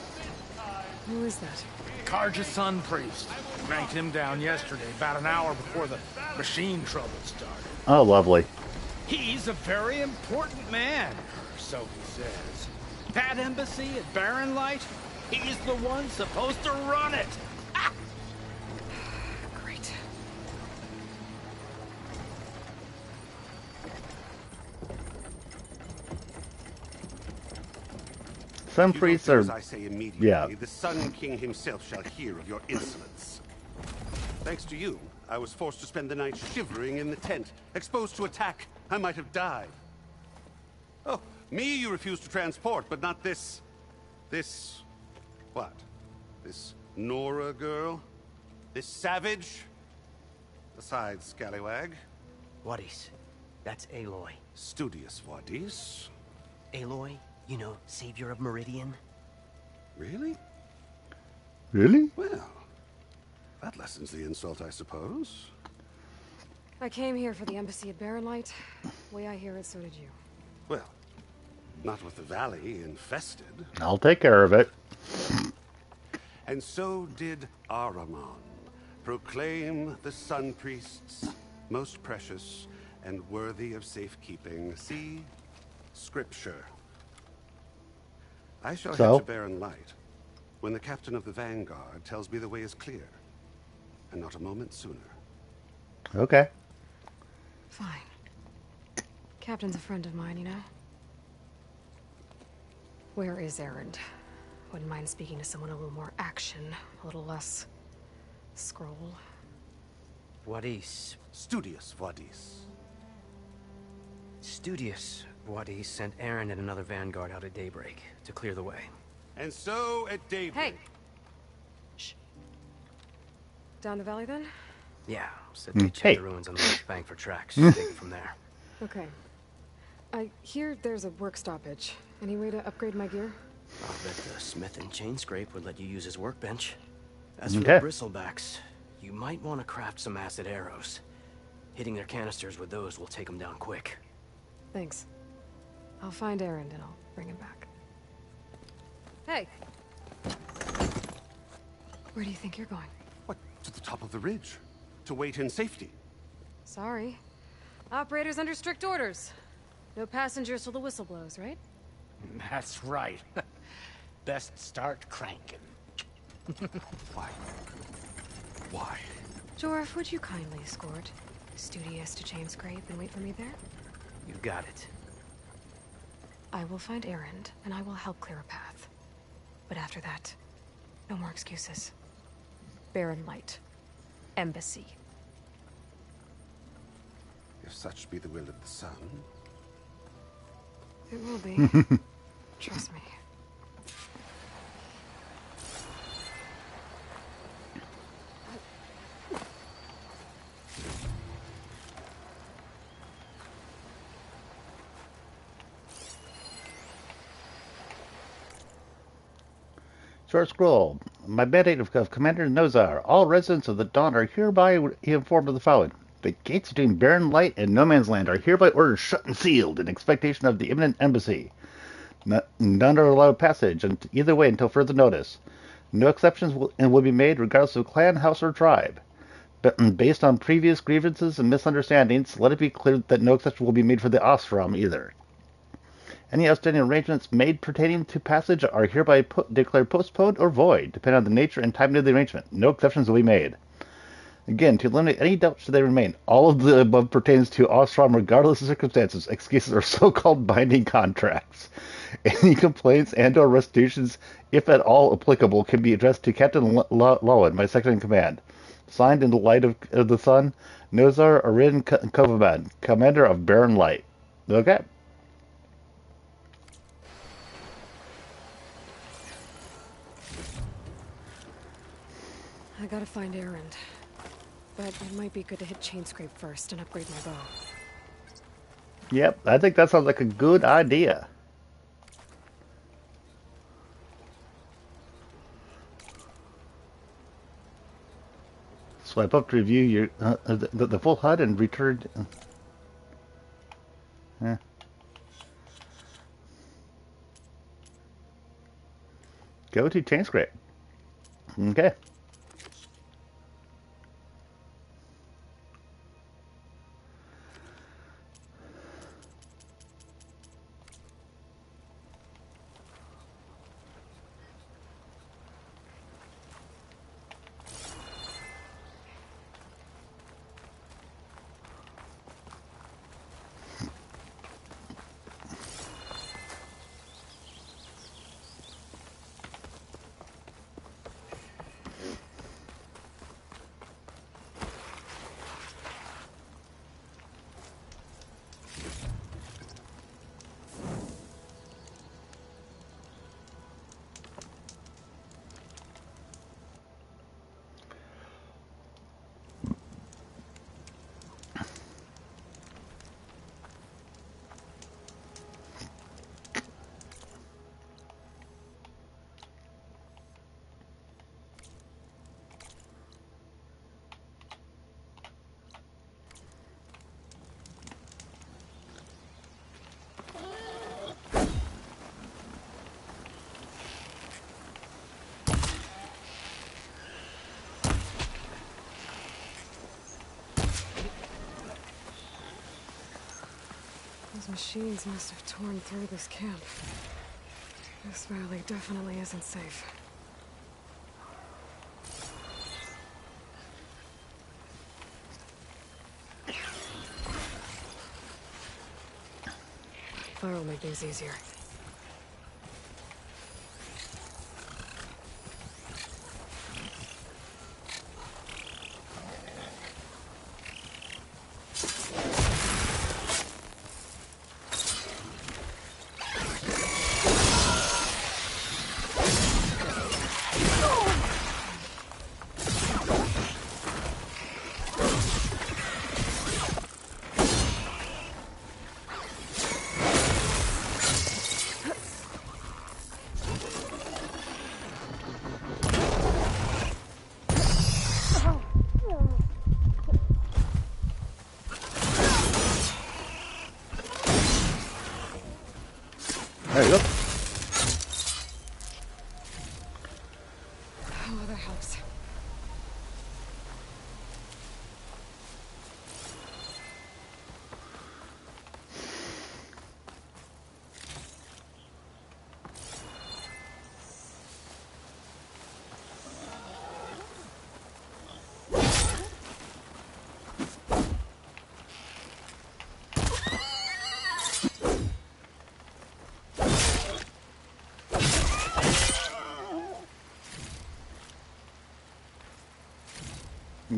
Who is that? Karja Sun Priest. Cranked him down yesterday, about an hour before the machine trouble started. Oh, lovely. He's a very important man, or so he says. That embassy at Barren Light, he's the one supposed to run it. Great. Some priests are... As I say immediately, Yeah. the Sun King himself shall hear of your insolence. Thanks to you, I was forced to spend the night shivering in the tent, exposed to attack. I might have died. Oh, me you refuse to transport, but not this... What? This Nora girl? This savage? Besides, scallywag. Wadis. That's Aloy. Studious Wadis. Aloy, you know, savior of Meridian. Really? Really? Well, that lessens the insult, I suppose. I came here for the embassy at Barren Light. Way I hear it, so did you. Well, not with the valley infested. I'll take care of it. And so did Ahriman. Proclaim the Sun Priests most precious and worthy of safekeeping. See? Scripture. I shall head to Barren Light when the captain of the Vanguard tells me the way is clear. And not a moment sooner. Okay. Fine. Captain's a friend of mine, you know? Where is Erend? Wouldn't mind speaking to someone a little more action, a little less scroll. Wadis. Studious Wadis. Studious Wadis sent Aaron and another vanguard out at daybreak to clear the way. And so at daybreak... Hey! Shh. Down the valley, then? Yeah, said they checked the ruins on the west bank for tracks. Take it from there. Okay. I hear there's a work stoppage. Any way to upgrade my gear? I'll bet the smith and Chainscrape would let you use his workbench. As for the bristlebacks, you might want to craft some acid arrows. Hitting their canisters with those will take them down quick. Thanks. I'll find Erend and I'll bring him back. Hey! Where do you think you're going? What? To the top of the ridge. To wait in safety. Sorry. Operator's under strict orders. No passengers till the whistle blows, right? That's right. Best start cranking. Why? Why? Jorf, would you kindly escort Studious to Chainscrape and wait for me there? You got it. I will find Erend, and I will help clear a path. But after that, no more excuses. Barren Light. Embassy. If such be the will of the sun. It will be. Trust me. Short scroll. My mandate of Commander Nozar. All residents of the Dawn are hereby informed of the following. The gates between Barren Light and No Man's Land are hereby ordered shut and sealed in expectation of the imminent embassy. None are allowed passage either way until further notice. No exceptions will be made regardless of clan, house, or tribe. But based on previous grievances and misunderstandings, let it be clear that no exception will be made for the Ostrom either. Any outstanding arrangements made pertaining to passage are hereby declared postponed or void, depending on the nature and timing of the arrangement. No exceptions will be made. Again, to eliminate any doubt should they remain, all of the above pertains to Ostrom regardless of circumstances. Excuses are so-called binding contracts. Any complaints and/or restitutions, if at all applicable, can be addressed to Captain Lowen, my second in command. Signed in the light of the sun, Nozar Arin Kovaman, commander of Barren Light. Okay. I gotta find Erend. But it might be good to hit Chainscrape first and upgrade my bow. Yep, I think that sounds like a good idea. Swipe up to review your the full HUD and return. Yeah. Go to Chainscrape. Okay. Those machines must have torn through this camp. This valley definitely isn't safe. Fire will make things easier. There you go. Oh, that helps.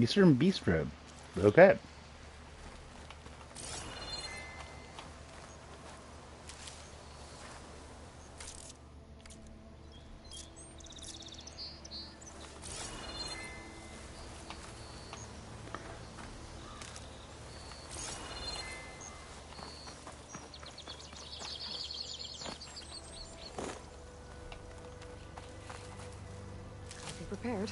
Eastern Beast Road. Okay. Be prepared.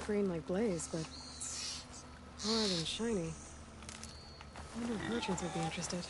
green like glaze, but it's hard and shiny. I wonder if merchants would be interested.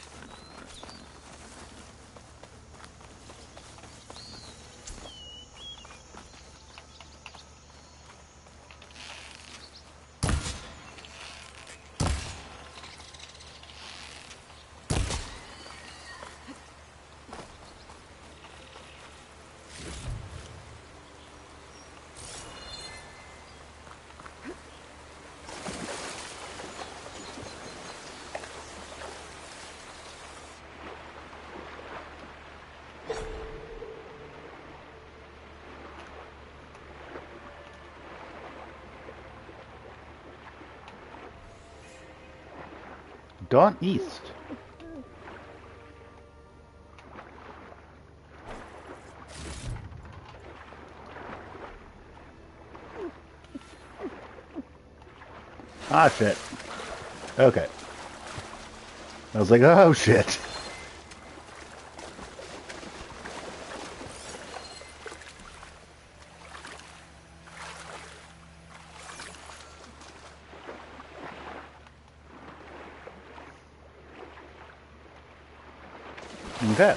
Dawn East. Ah, shit. Okay. I was like, oh, shit. Okay.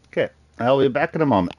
Okay. I'll be back in a moment.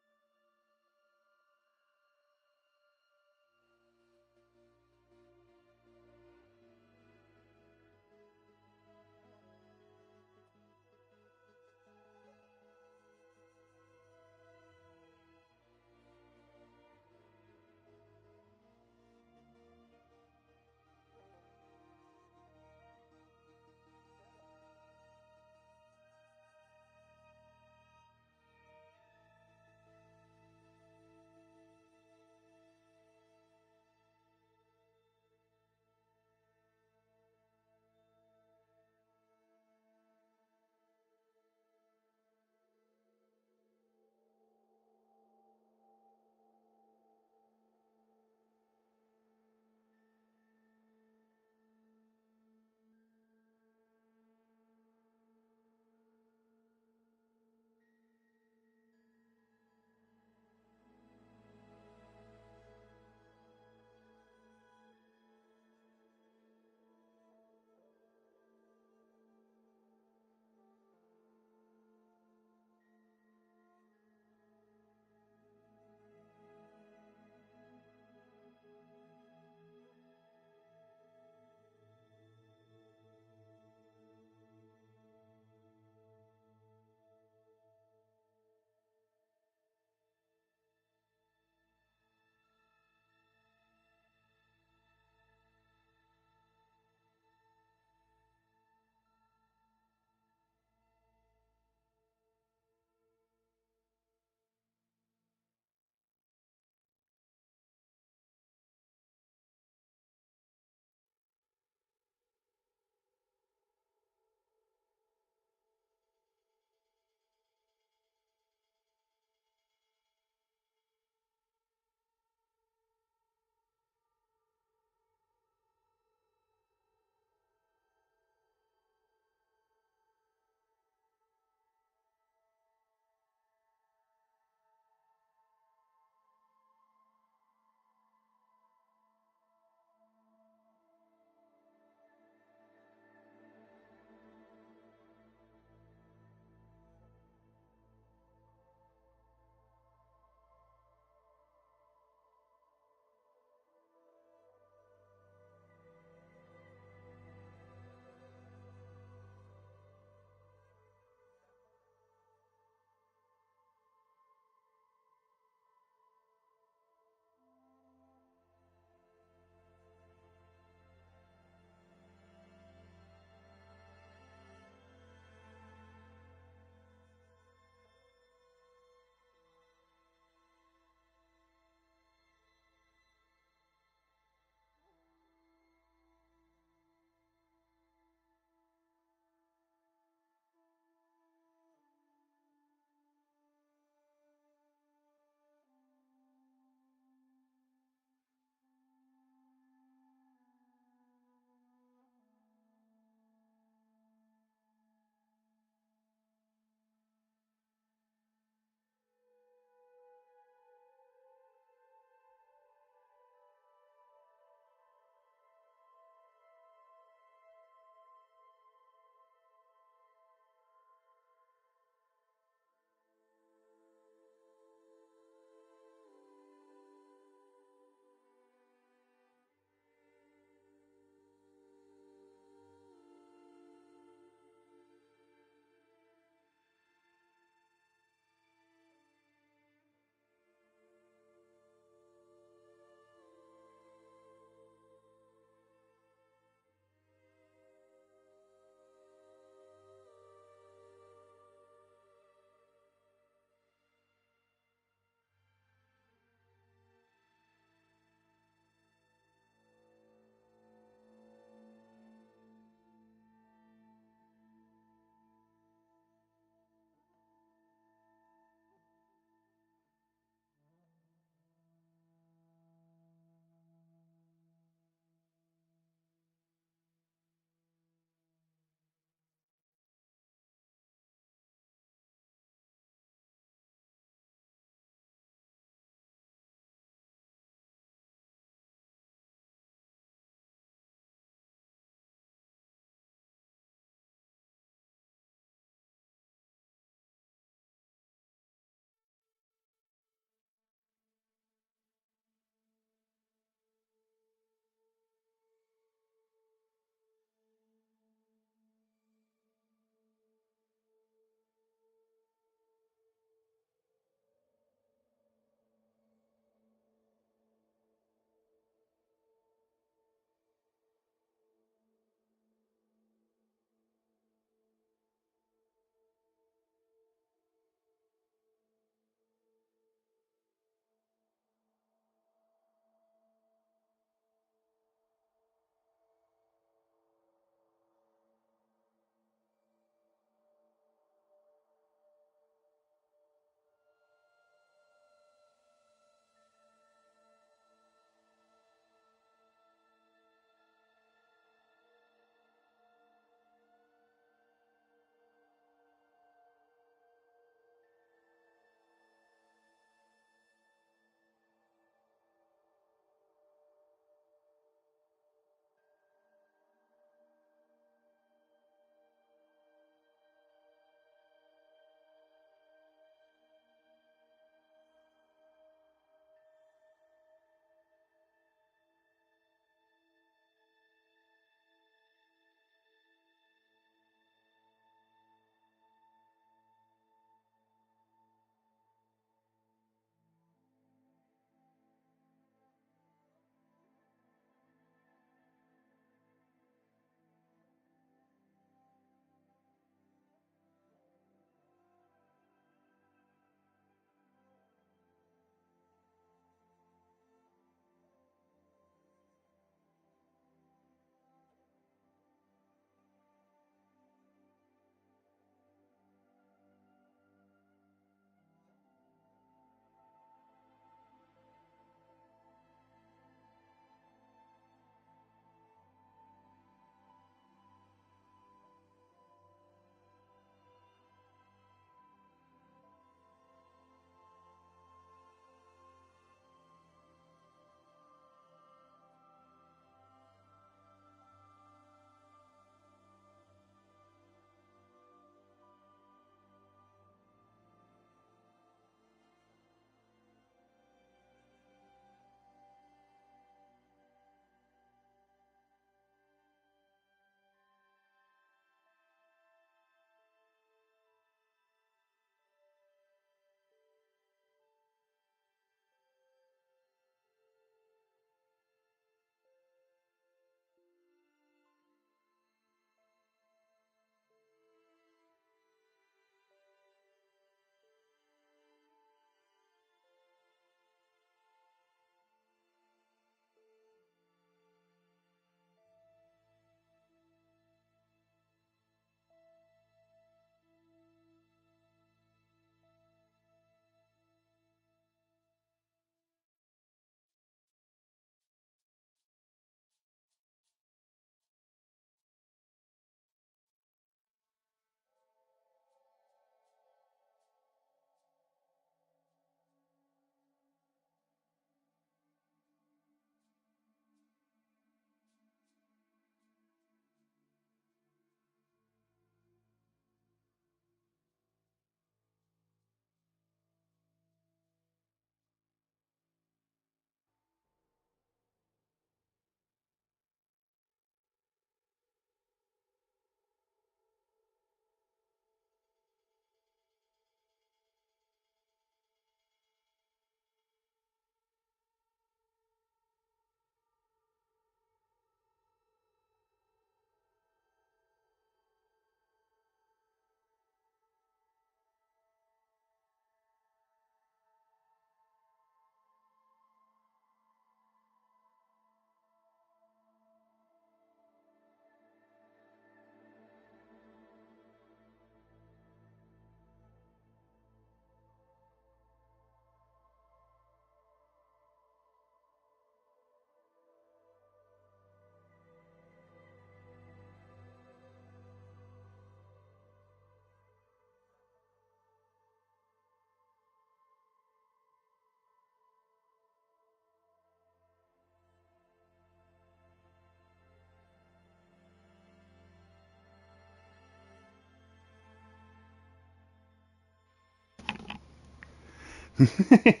Hey,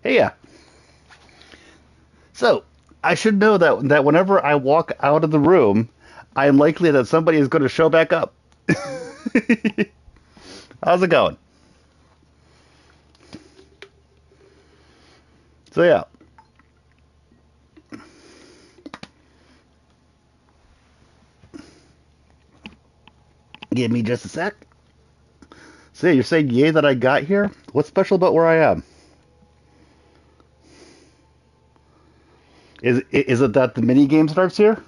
yeah. So, I should know that whenever I walk out of the room, I am likely that somebody is going to show back up. How's it going? So, yeah. Give me just a sec. So, yeah, you're saying yay that I got here? What's special about where I am? Is it that the mini game starts here?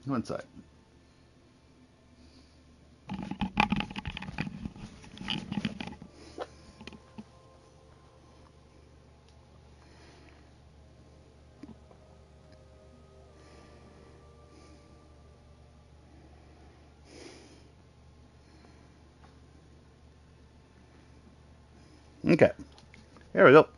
One sec. Okay. Here we go.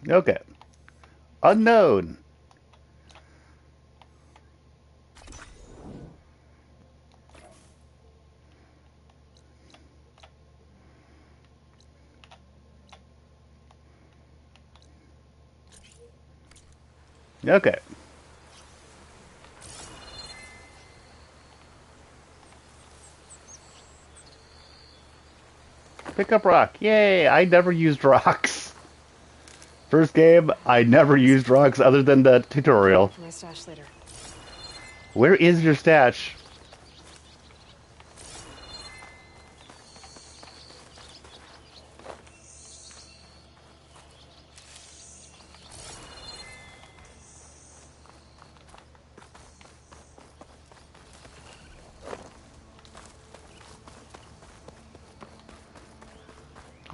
Okay. Unknown. Okay. Pick up rock. Yay! I never used rocks. First game, I never used rocks other than the tutorial. For my stash later. Where is your stash?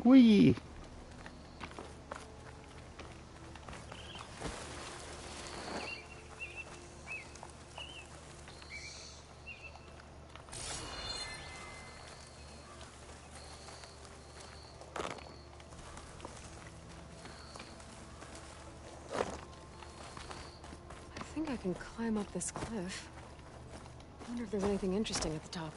Whee! I think I can climb up this cliff. I wonder if there's anything interesting at the top.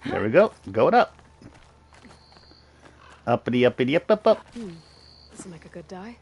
There we go. Going up. Uppity, uppity, up, up, up. This will make a good die.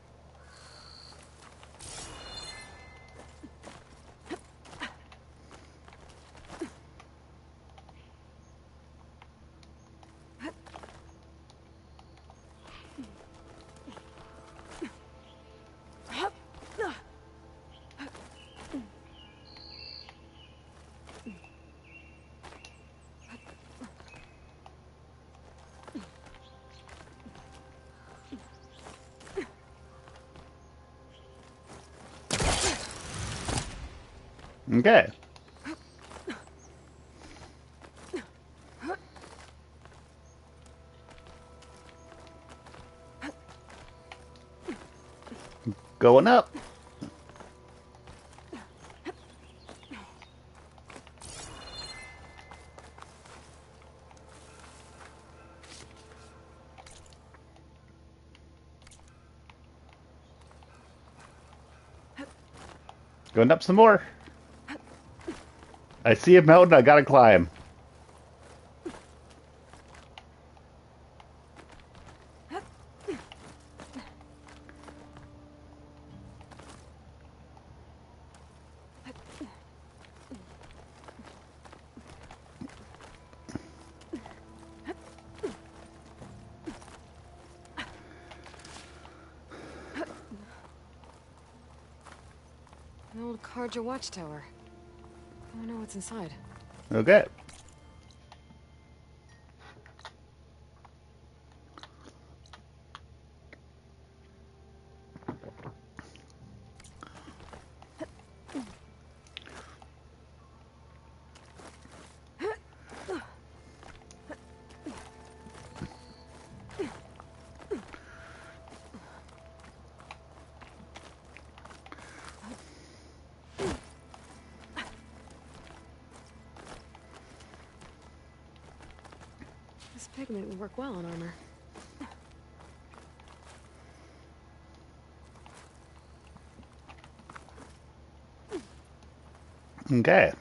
Okay. Going up. Going up some more. I see a mountain I gotta climb. An old Karja watchtower. I know what's inside. Okay. This pigment would work well on armor. Okay.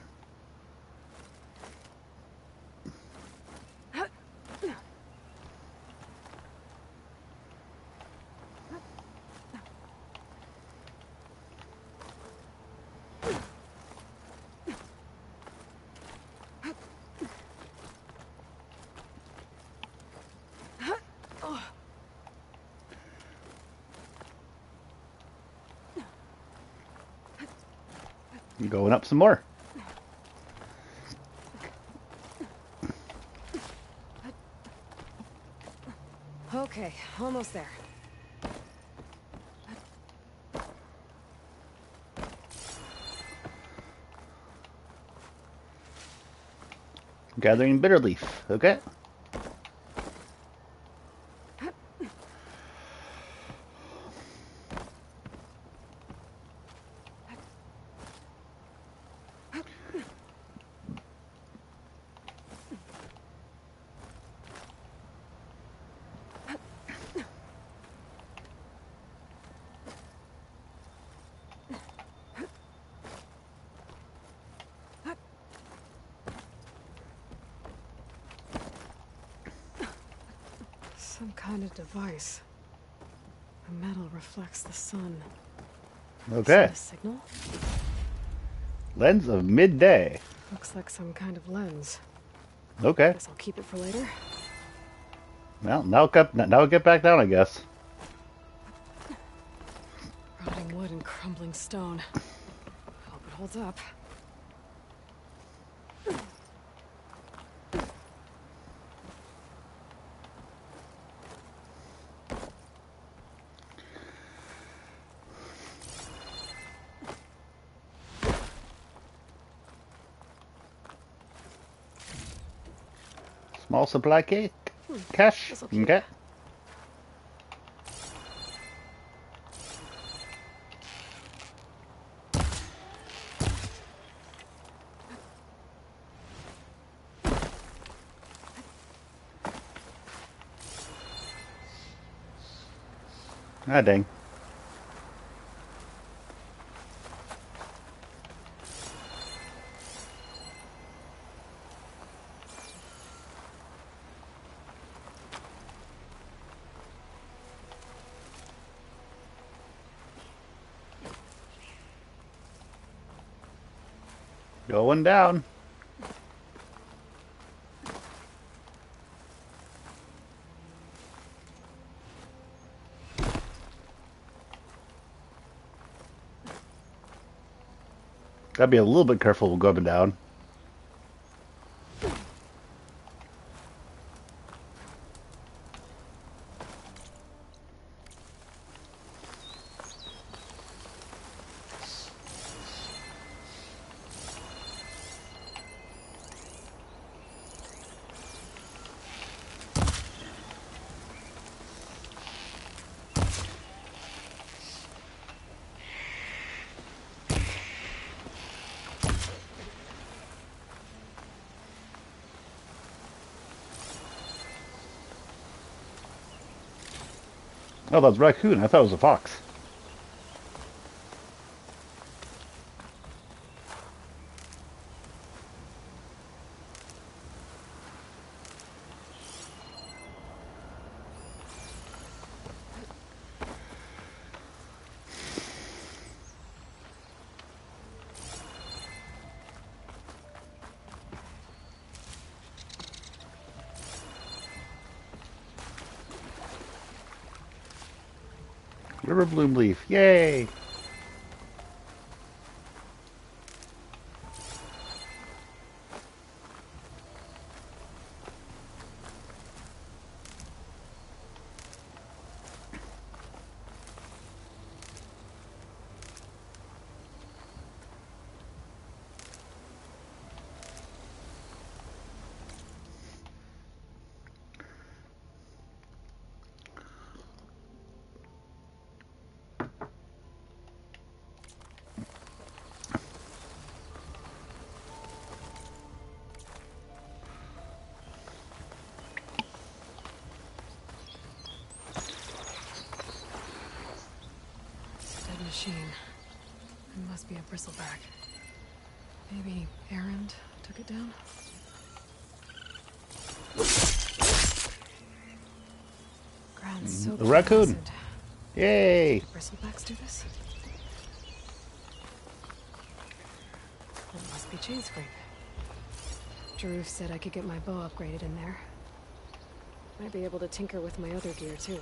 Going up some more. Okay, almost there. Gathering bitter leaf. Okay. Some kind of device. The metal reflects the sun. Okay. Is that a signal? Lens of midday. Looks like some kind of lens. Okay. Guess I'll keep it for later. Well, now get back down, I guess. Rotting wood and crumbling stone. Hope it holds up. Small supply cake. Cash. Okay. Ah, dang. Going down. Gotta be a little bit careful going down. Oh, that's raccoon. I thought it was a fox. River bloom leaf. Yay! machine. It must be a bristleback. Maybe Errand took it down? Ground soaked A in raccoon. acid. Yay! Do bristlebacks do this? It must be chain scrape. Jaruf said I could get my bow upgraded in there. Might be able to tinker with my other gear too.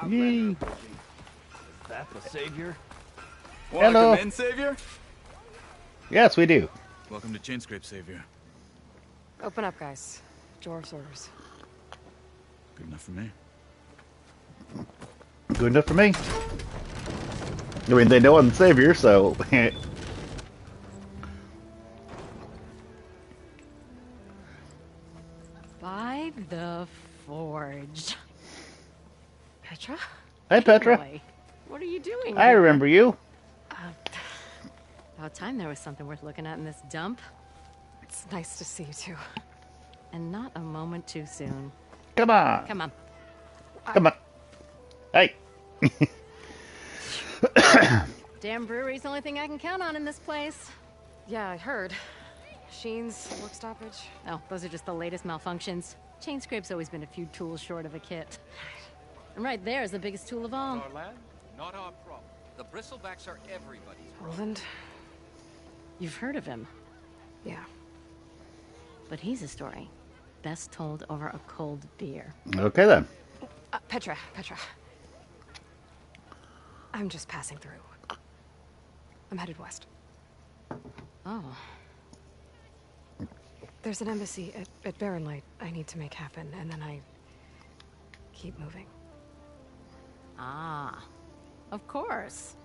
Yay! Is that the Savior? Hello. Welcome in, Savior. Yes, we do. Welcome to Chainscrape, Savior. Open up, guys. Jor's orders. Good enough for me. Good enough for me. I mean, they know I'm the Savior, so... By the Forge. Petra? Hi, Petra. Boy, what are you doing? I remember you. About time there was something worth looking at in this dump. It's nice to see you too. And not a moment too soon. Come on. Come on. Come on. Hey. Damn brewery's the only thing I can count on in this place. Yeah, I heard. Machines, work stoppage. Oh, those are just the latest malfunctions. Chainscrape's always been a few tools short of a kit. And right there is the biggest tool of all. Our land, not our problem. The bristlebacks are everybody's problem. Roland? You've heard of him. Yeah. But he's a story best told over a cold beer. Okay, then. Petra. I'm just passing through. I'm headed west. Oh. There's an embassy at Barren Light I need to make happen, and then I keep moving. Ah. Of course.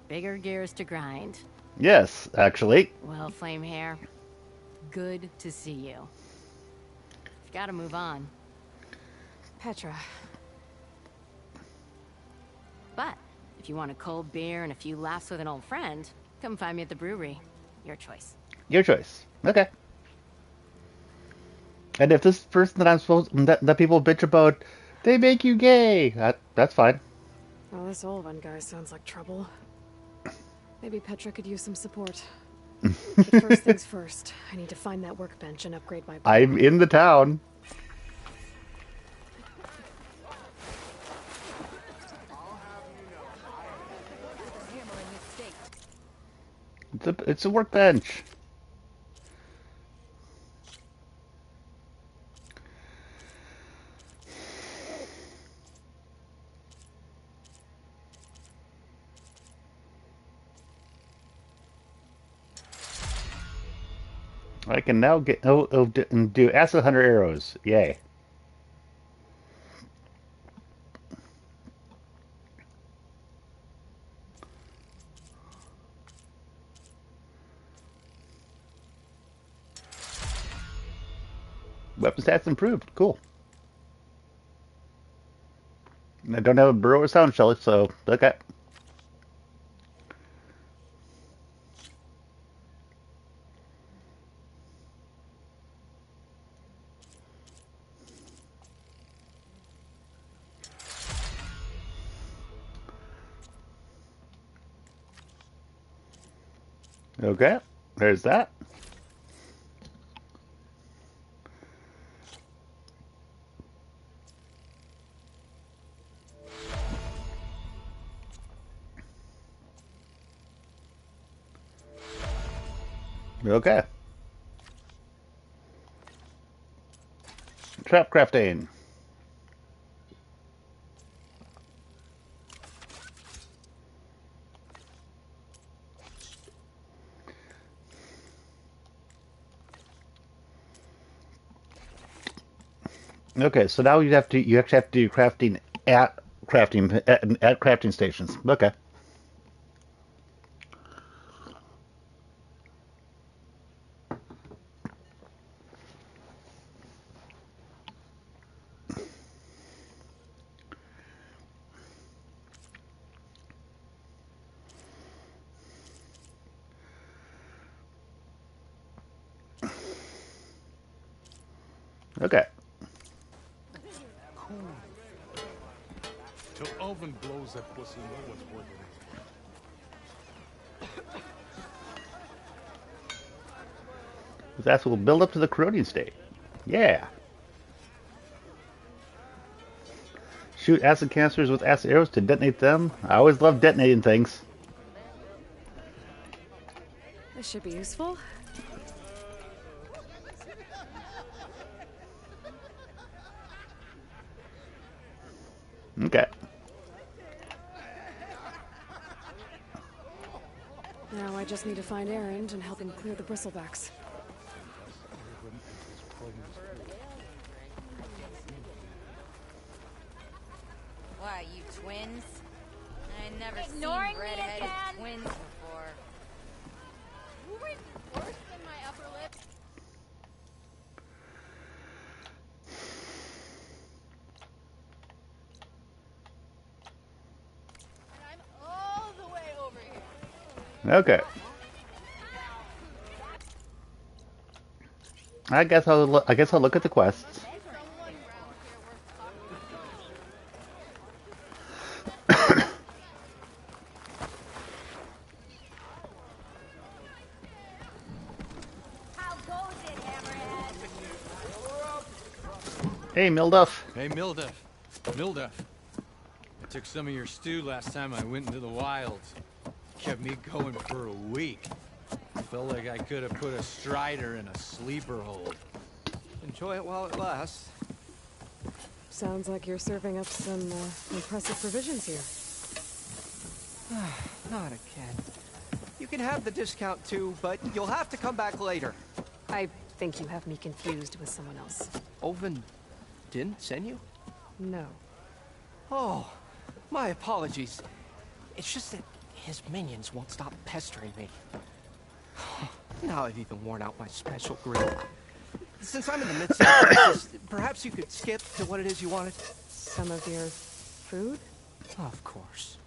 Bigger gears to grind. Yes, actually. Well, Flame Hair, good to see you. You've got to move on. Petra. But if you want a cold beer and a few laughs with an old friend, come find me at the brewery. Your choice. Your choice. Okay. And if this person that I'm supposed that people bitch about, they make you gay. That's fine. Well, this Olvan guy sounds like trouble. Maybe Petra could use some support. But first things first, I need to find that workbench and upgrade my bow. I'm in the town. It's a workbench. I can now get do acid hunter arrows. Yay. Weapon stats improved. Cool. And I don't have a burrow or sound shell, so okay. Okay, there's that. Okay. Trap crafting. Okay, so now you actually have to do crafting at crafting stations. Okay. Okay. Cool. Till Alvin blows that pussy, no one's working. This ass will build up to the corroding state. Yeah. Shoot acid canisters with acid arrows to detonate them. I always love detonating things. This should be useful. Okay. Now I just need to find Erend and help him clear the bristlebacks. Why, you twins? I never Ignoring seen me red-headed again? twins before. You were worse than my upper lip. And I'm all the way over here. Okay. I guess I'll look at the quests. Hey, Milduff. Hey, Milduff. Milduff. I took some of your stew last time I went into the wilds. Kept me going for a week. Felt like I could have put a strider in a sleeper hold. Enjoy it while it lasts. Sounds like you're serving up some impressive provisions here. Not again. You can have the discount too, but you'll have to come back later. I think you have me confused with someone else. Oven didn't send you? No. Oh, my apologies. It's just that his minions won't stop pestering me. Now I've even worn out my special grill. Since I'm in the midst of the crisis, perhaps you could skip to what it is you wanted? Some of your food? Of course.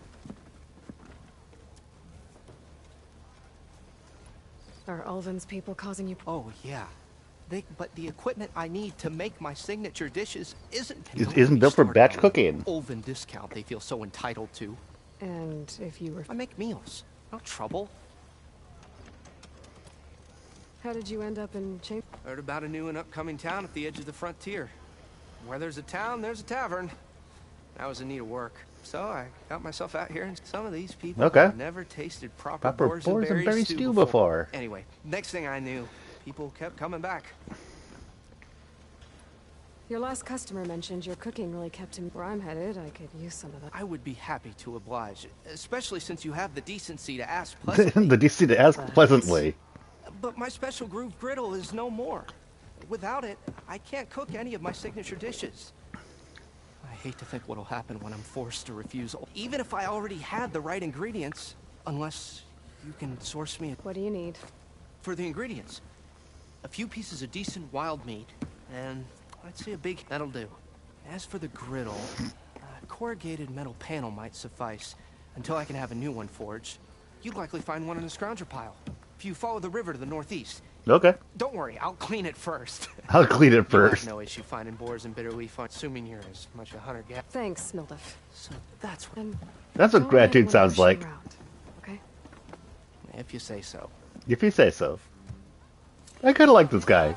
Are Ulvin's people causing you... Oh, yeah. But the equipment I need to make my signature dishes Isn't built for batch cooking. Ulvin discount they feel so entitled to. And if you were... I make meals, not trouble. How did you end up in Chain... Heard about a new and upcoming town at the edge of the frontier. Where there's a town, there's a tavern. I was in need of work, so I got myself out here, and some of these people have never tasted proper boars and berry stew before. Anyway, next thing I knew, people kept coming back. Your last customer mentioned your cooking really kept him where I'm headed. I could use some of that. I would be happy to oblige, especially since you have the decency to ask pleasantly. The decency to ask pleasantly. But my special groove griddle is no more. Without it, I can't cook any of my signature dishes. I hate to think what'll happen when I'm forced to refuse, even if I already had the right ingredients, unless you can source me. What do you need? For the ingredients, a few pieces of decent wild meat, and I'd say a big... That'll do. As for the griddle, a corrugated metal panel might suffice until I can have a new one forged. You'd likely find one in the scrounger pile. If you follow the river to the northeast. Okay. Don't worry, I'll clean it first. I'll clean it first. No issue finding boars and bitter leaf, assuming you're as much a hunter-gatherer. Thanks, Milduff. So that's what... That's what gratitude sounds like. Okay? If you say so. If you say so. I kind of like this guy.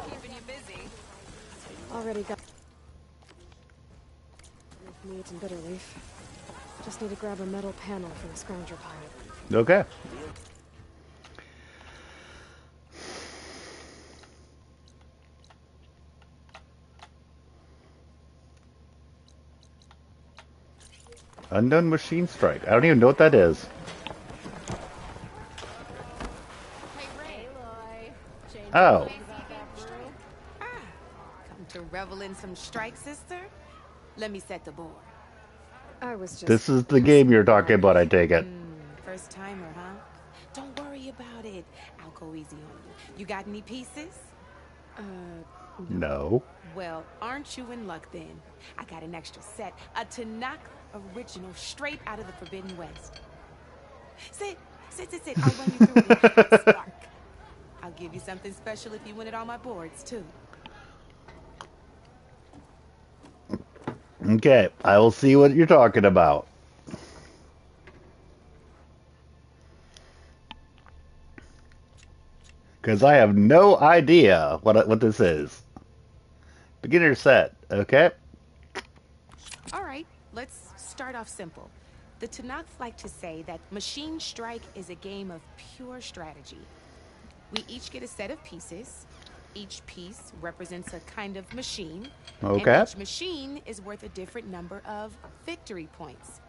Already got meat and bitter leaf. Just need to grab a metal panel for the scrounger pile. Okay. Unknown machine strike. I don't even know what that is. Oh. Come to revel in some strike, sister? Let me set the board. I was just... This is the game you're talking about, I take it. First timer, huh? Don't worry about it. I'll go easy on you. You got any pieces? No. Well, aren't you in luck then? I got an extra set, a Tanakh original straight out of the Forbidden West. Sit. I'll run you through it in a hot spark. I'll give you something special if you win at all my boards, too. Okay, I will see what you're talking about. Because I have no idea what this is. Beginner set, okay? All right, let's start off simple. The Tanakh like to say that Machine Strike is a game of pure strategy. We each get a set of pieces. Each piece represents a kind of machine. Okay. And each machine is worth a different number of victory points.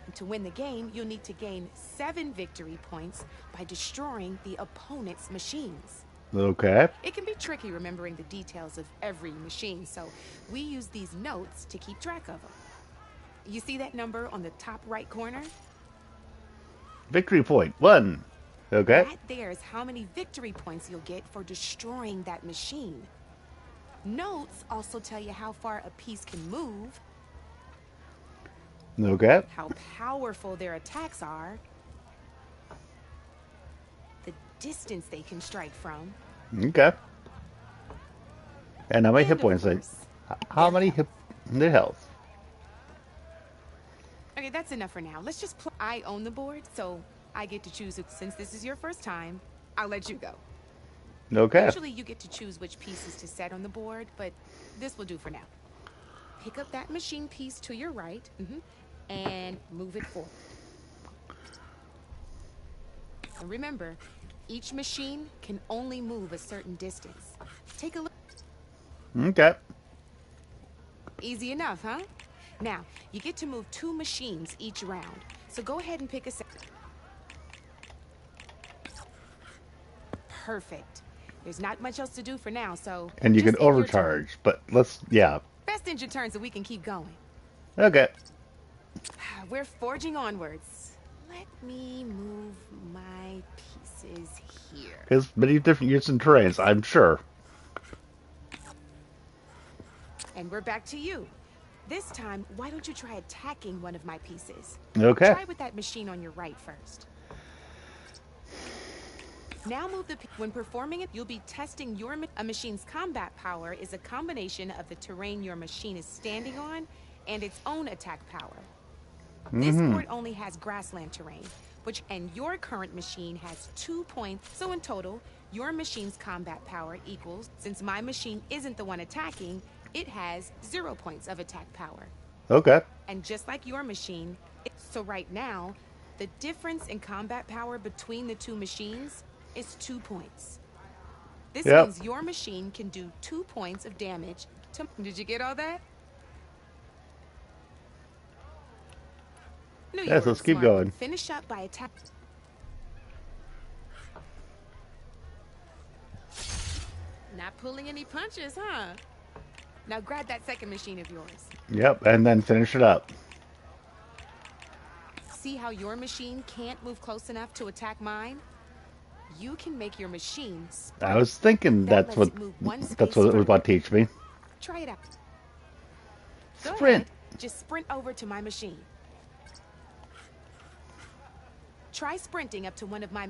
And to win the game, you'll need to gain 7 victory points by destroying the opponent's machines. Okay. It can be tricky remembering the details of every machine, so we use these notes to keep track of them. You see that number on the top right corner? Victory point 1. Okay. That there is how many victory points you'll get for destroying that machine. Notes also tell you how far a piece can move, Okay. how powerful their attacks are, the distance they can strike from. Okay. And how many And hit of points? course, How many hit their health? Okay, that's enough for now. Let's just play. I own the board, so I get to choose it. Since this is your first time, I'll let you go. Okay. Usually you get to choose which pieces to set on the board, but this will do for now. Pick up that machine piece to your right, and move it forward. And remember, each machine can only move a certain distance. Take a look. Okay. Easy enough, huh? Now, you get to move 2 machines each round. So go ahead and pick a set. Perfect. There's not much else to do for now, so... And you just can end your turn. overcharge, but yeah. Best end your turn so we can keep going. Okay. We're forging onwards. Let me move my pieces here. There's many different uses and terrains, I'm sure. And we're back to you. This time, why don't you try attacking one of my pieces? Okay. Try with that machine on your right first. Now move the... When performing it, you'll be testing a machine's combat power is a combination of the terrain your machine is standing on and its own attack power. This board only has grassland terrain, and your current machine has 2 points. So in total, your machine's combat power equals, since my machine isn't the one attacking, it has 0 points of attack power. Okay. And just like your machine, so right now, the difference in combat power between the 2 machines is 2 points. This means your machine can do 2 points of damage to... Did you get all that? Yes, let's keep going. Finish up by attack. Not pulling any punches, huh? Now grab that second machine of yours. Yep, and then finish it up. See how your machine can't move close enough to attack mine? You can make your machine sprint. I was thinking that's what it was about to teach me. Try it out. Go Sprint. ahead. Just sprint over to my machine. Try sprinting up to one of my...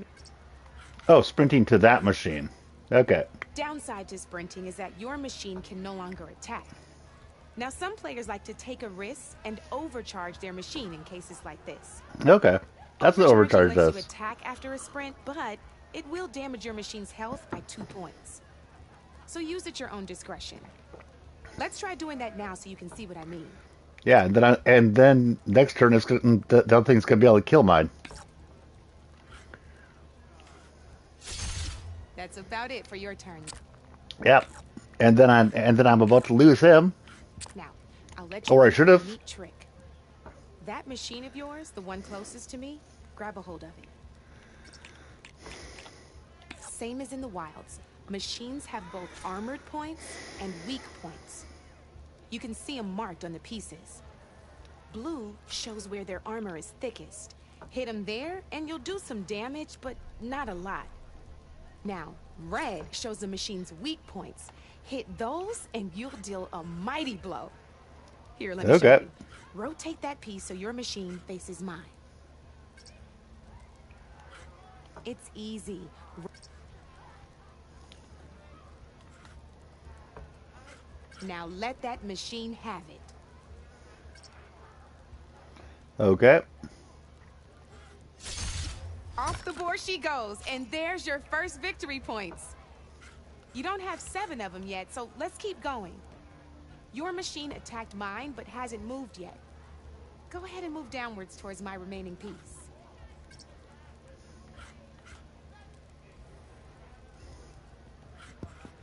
Oh, sprinting to that machine. Okay. Downside to sprinting is that your machine can no longer attack. Now, some players like to take a risk and overcharge their machine in cases like this. Okay. That's what overcharge lets does. you attack after a sprint, but it will damage your machine's health by 2 points. So use at your own discretion. Let's try doing that now so you can see what I mean. Yeah, and then next turn is the other thing's gonna be able to kill mine. That's about it for your turn. Yep. And then I'm about to lose him. Now, I'll let you. Or I should have. Neat trick. That machine of yours, the one closest to me, grab a hold of it. Same as in the wilds, machines have both armored points and weak points. You can see them marked on the pieces. Blue shows where their armor is thickest. Hit them there, and you'll do some damage, but not a lot. Now, red shows the machine's weak points. Hit those, and you'll deal a mighty blow. Here, let me show you. Rotate that piece so your machine faces mine. It's easy. Now let that machine have it. Okay. Off the board she goes, and there's your first victory points. You don't have 7 of them yet, so let's keep going. Your machine attacked mine, but hasn't moved yet. Go ahead and move downwards towards my remaining piece.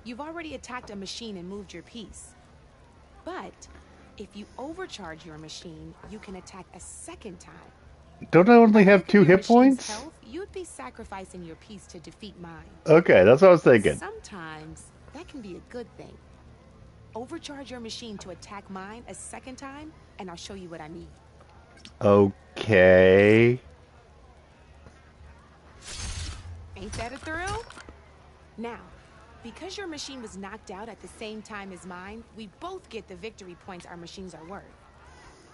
You've already attacked a machine and moved your piece. But if you overcharge your machine, you can attack a second time. Don't I only have 2 hit points? Health, you'd be sacrificing your piece to defeat mine. Okay, that's what I was thinking. Sometimes that can be a good thing. Overcharge your machine to attack mine a second time, and I'll show you what I mean. Okay. Ain't that a thrill? Now, because your machine was knocked out at the same time as mine, we both get the victory points our machines are worth.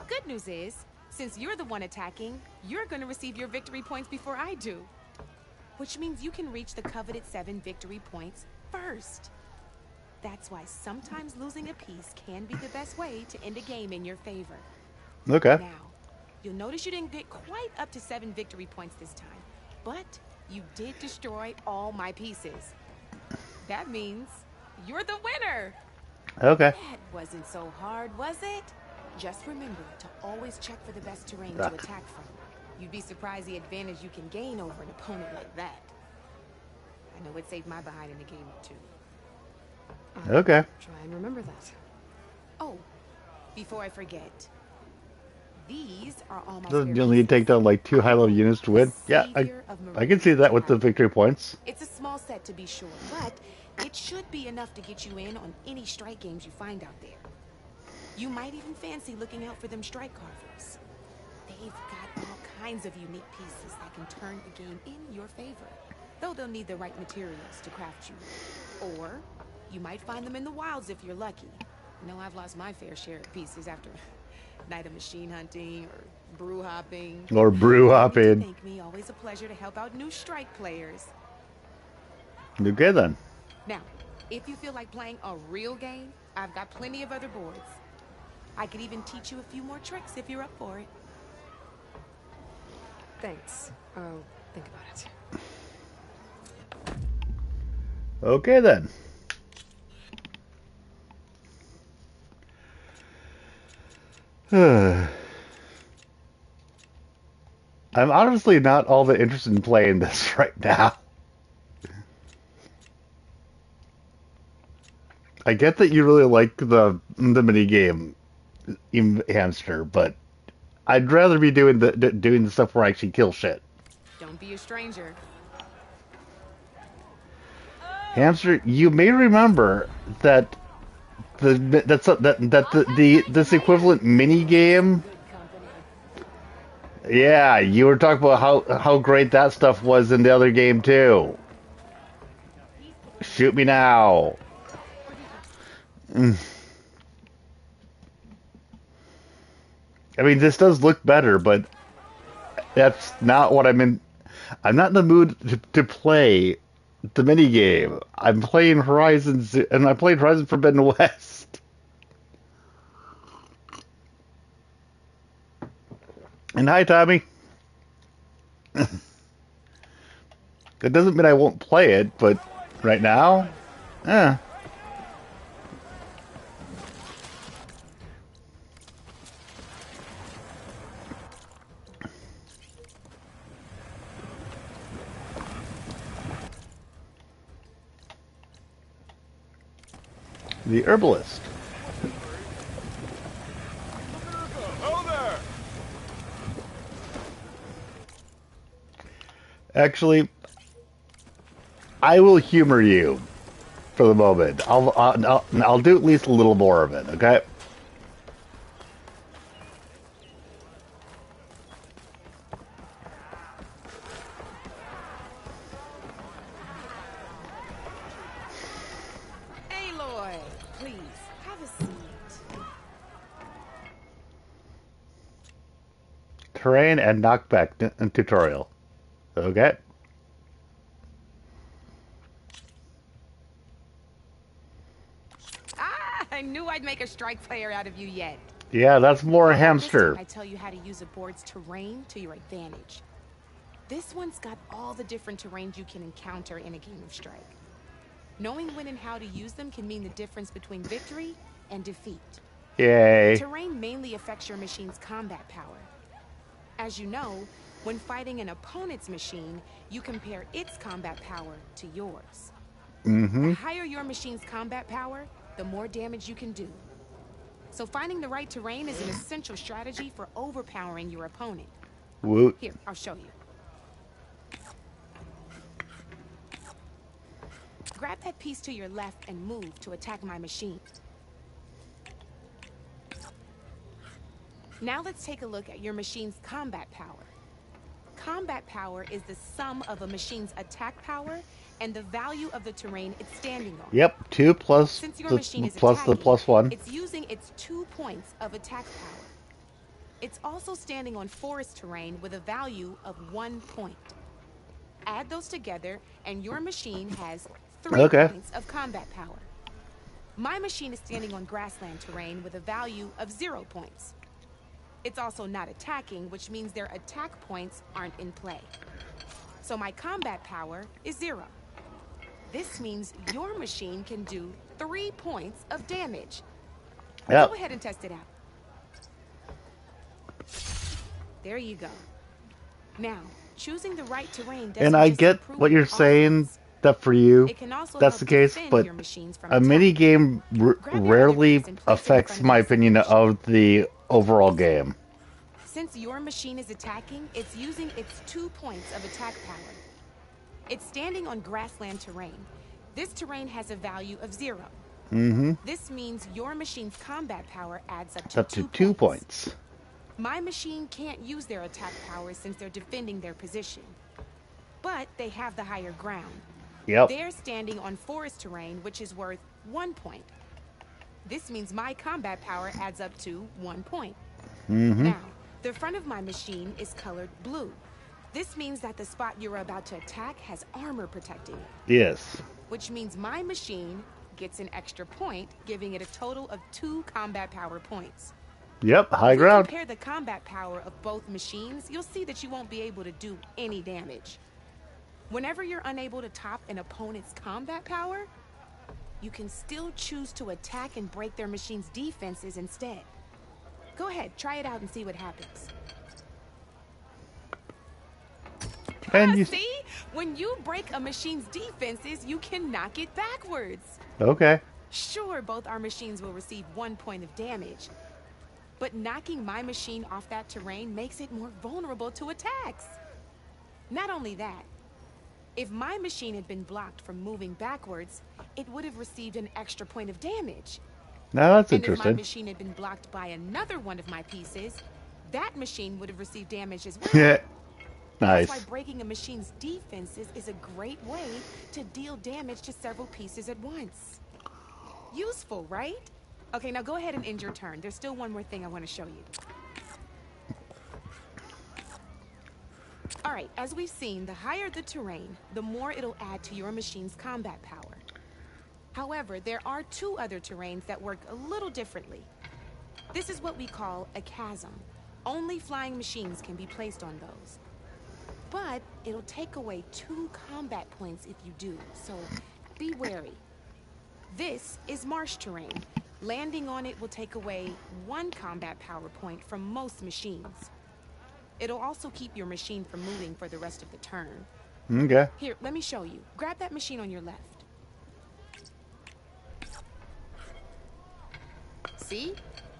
Good news is, since you're the one attacking, you're gonna receive your victory points before I do. Which means you can reach the coveted 7 victory points first. That's why sometimes losing a piece can be the best way to end a game in your favor. Okay. Now, you'll notice you didn't get quite up to 7 victory points this time, but you did destroy all my pieces. That means you're the winner. Okay. That wasn't so hard, was it? Just remember to always check for the best terrain to attack from. You'd be surprised the advantage you can gain over an opponent like that. I know it saved my behind in a game or 2. Okay. Try and remember that. Oh, before I forget, these are all my Doesn't you need to take down like 2 high-level units to win? Yeah, I can see that with the victory points. It's a small set to be sure, but it should be enough to get you in on any strike games you find out there. You might even fancy looking out for them strike carvers. They've got all kinds of unique pieces that can turn the game in your favor, though they'll need the right materials to craft you. Or you might find them in the wilds if you're lucky. You know, I've lost my fair share of pieces after night of machine hunting or brew hopping. Or brew hopping. Thank me, always a pleasure to help out new strike players. Okay then. Now, if you feel like playing a real game, I've got plenty of other boards. I could even teach you a few more tricks if you're up for it. Thanks. I'll think about it. Okay then. I'm honestly not all that interested in playing this right now. I get that you really like the mini game, Hamster, but I'd rather be doing the stuff where I actually kill shit. Don't be a stranger. Hamster, you may remember that this equivalent mini game. Yeah, you were talking about how great that stuff was in the other game too. Shoot me now. I mean, this does look better, but that's not what I'm in. I'm not in the mood to play the mini game. I'm playing Horizon, and I played Horizon Forbidden West. And hi, Tommy. That doesn't mean I won't play it, but right now, The Herbalist. Actually, I will humor you for the moment. I'll do at least a little more of it, okay? Aloy, please, have a seat. Terrain and knockback tutorial. Okay. I knew I'd make a strike player out of you yet. Yeah, that's more This hamster. time I tell you how to use a board's terrain to your advantage. This one's got all the different terrains you can encounter in a game of Strike. Knowing when and how to use them can mean the difference between victory and defeat. Yay. Terrain mainly affects your machine's combat power. As you know, when fighting an opponent's machine, you compare its combat power to yours. Mm-hmm. The higher your machine's combat power, the more damage you can do. So finding the right terrain is an essential strategy for overpowering your opponent. Woot. Here, I'll show you. Grab that piece to your left and move to attack my machine. Now let's take a look at your machine's combat power. Combat power is the sum of a machine's attack power and the value of the terrain it's standing on. Yep, 2 plus Since your the machine is plus attacking, the plus 1. it's using its 2 points of attack power. It's also standing on forest terrain with a value of 1 point. Add those together and your machine has 3 points of combat power. My machine is standing on grassland terrain with a value of 0 points. It's also not attacking, which means their attack points aren't in play. So my combat power is 0. This means your machine can do 3 points of damage. Yep. Go ahead and test it out. There you go. Now, choosing the right terrain doesn't And I just get improve what your you're saying, that for you, It can also that's help the case, defend but your machines from a attack. mini game rarely piece and place it in affects front of my your opinion of the overall game. Since your machine is attacking, it's using its 2 points of attack power. It's standing on grassland terrain. This terrain has a value of 0. Mm-hmm. This means your machine's combat power adds up It's to up to 2 2 points. points. My machine can't use their attack power since they're defending their position. But they have the higher ground. Yep. They're standing on forest terrain, which is worth 1 point. This means my combat power adds up to 1 point. Mm-hmm. Now, the front of my machine is colored blue. This means that the spot you're about to attack has armor protecting it. Yes. Which means my machine gets an extra point, giving it a total of 2 combat power points. Yep, high If you ground. compare the combat power of both machines, you'll see that you won't be able to do any damage. Whenever you're unable to top an opponent's combat power, you can still choose to attack and break their machine's defenses instead. Go ahead, try it out and see what happens. And you See? When you break a machine's defenses, you can knock it backwards. Okay. Sure, both our machines will receive 1 point of damage, but knocking my machine off that terrain makes it more vulnerable to attacks. Not only that, if my machine had been blocked from moving backwards, it would have received an extra point of damage. Now that's And if my interesting. machine had been blocked by another one of my pieces, that machine would have received damage as well. Yeah. Nice. That's why breaking a machine's defenses is a great way to deal damage to several pieces at once. Useful, right? Okay, now go ahead and end your turn. There's still one more thing I want to show you. Alright, as we've seen, the higher the terrain, the more it'll add to your machine's combat power. However, there are 2 other terrains that work a little differently. This is what we call a chasm. Only flying machines can be placed on those. But it'll take away 2 combat points if you do, so be wary. This is marsh terrain. Landing on it will take away 1 combat power point from most machines. It'll also keep your machine from moving for the rest of the turn. Okay. Here, let me show you. Grab that machine on your left. See?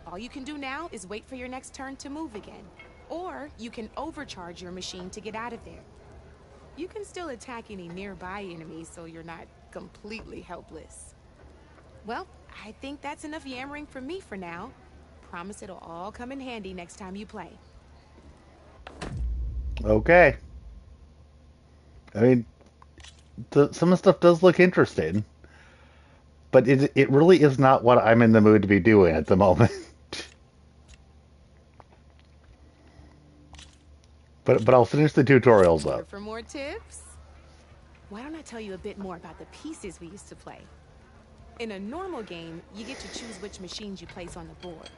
All you can do now is wait for your next turn to move again. Or you can overcharge your machine to get out of there. You can still attack any nearby enemies so you're not completely helpless. Well, I think that's enough yammering from me for now. Promise it'll all come in handy next time you play. Okay. I mean, some of the stuff does look interesting, but it really is not what I'm in the mood to be doing at the moment. But I'll finish the tutorials up. For more tips? Why don't I tell you a bit more about the pieces we used to play? In a normal game, you get to choose which machines you place on the board.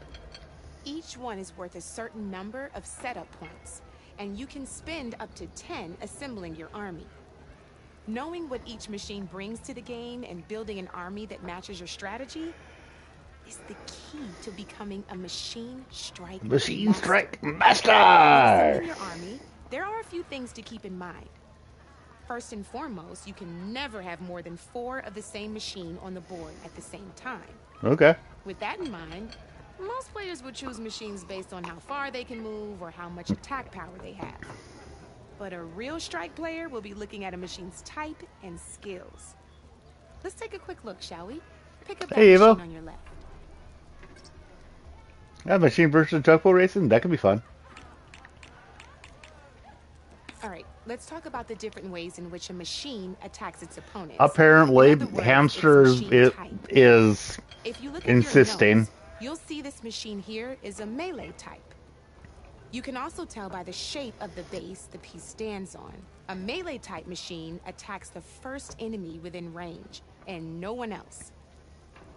Each one is worth a certain number of setup points, and you can spend up to 10 assembling your army. Knowing what each machine brings to the game and building an army that matches your strategy is the key to becoming a machine strike master. When assembling your army, there are a few things to keep in mind. First and foremost, you can never have more than 4 of the same machine on the board at the same time. Okay. With that in mind, most players would choose machines based on how far they can move or how much attack power they have. But a real strike player will be looking at a machine's type and skills. Let's take a quick look, shall we? Pick up that machine on your left. Yeah, machine versus tugboat racing? That could be fun. All right, let's talk about the different ways in which a machine attacks its opponents. Apparently, Hamster is if you look insisting. At your notes, you'll see this machine here is a melee type. You can also tell by the shape of the base the piece stands on. A melee type machine attacks the first enemy within range, and no one else.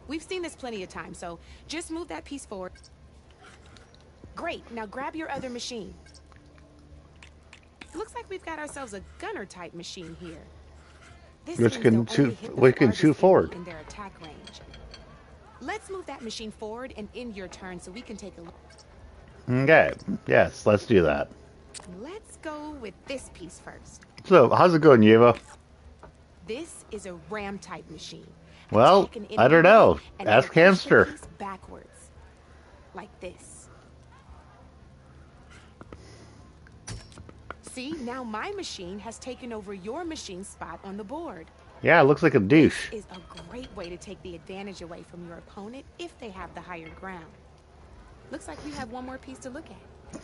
We've seen this plenty of times, so just move that piece forward. Great, now grab your other machine. Looks like we've got ourselves a gunner type machine here. Which can shoot forward. In their attack range. Let's move that machine forward and end your turn so we can take a look. Okay, yes, let's do that. Let's go with this piece first. So, how's it going, Eva? This is a ram type machine. Well, I don't know. Ask Hamster. Backwards, like this. See, now my machine has taken over your machine's spot on the board. Yeah, it looks like a douche. This is a great way to take the advantage away from your opponent if they have the higher ground. Looks like we have one more piece to look at.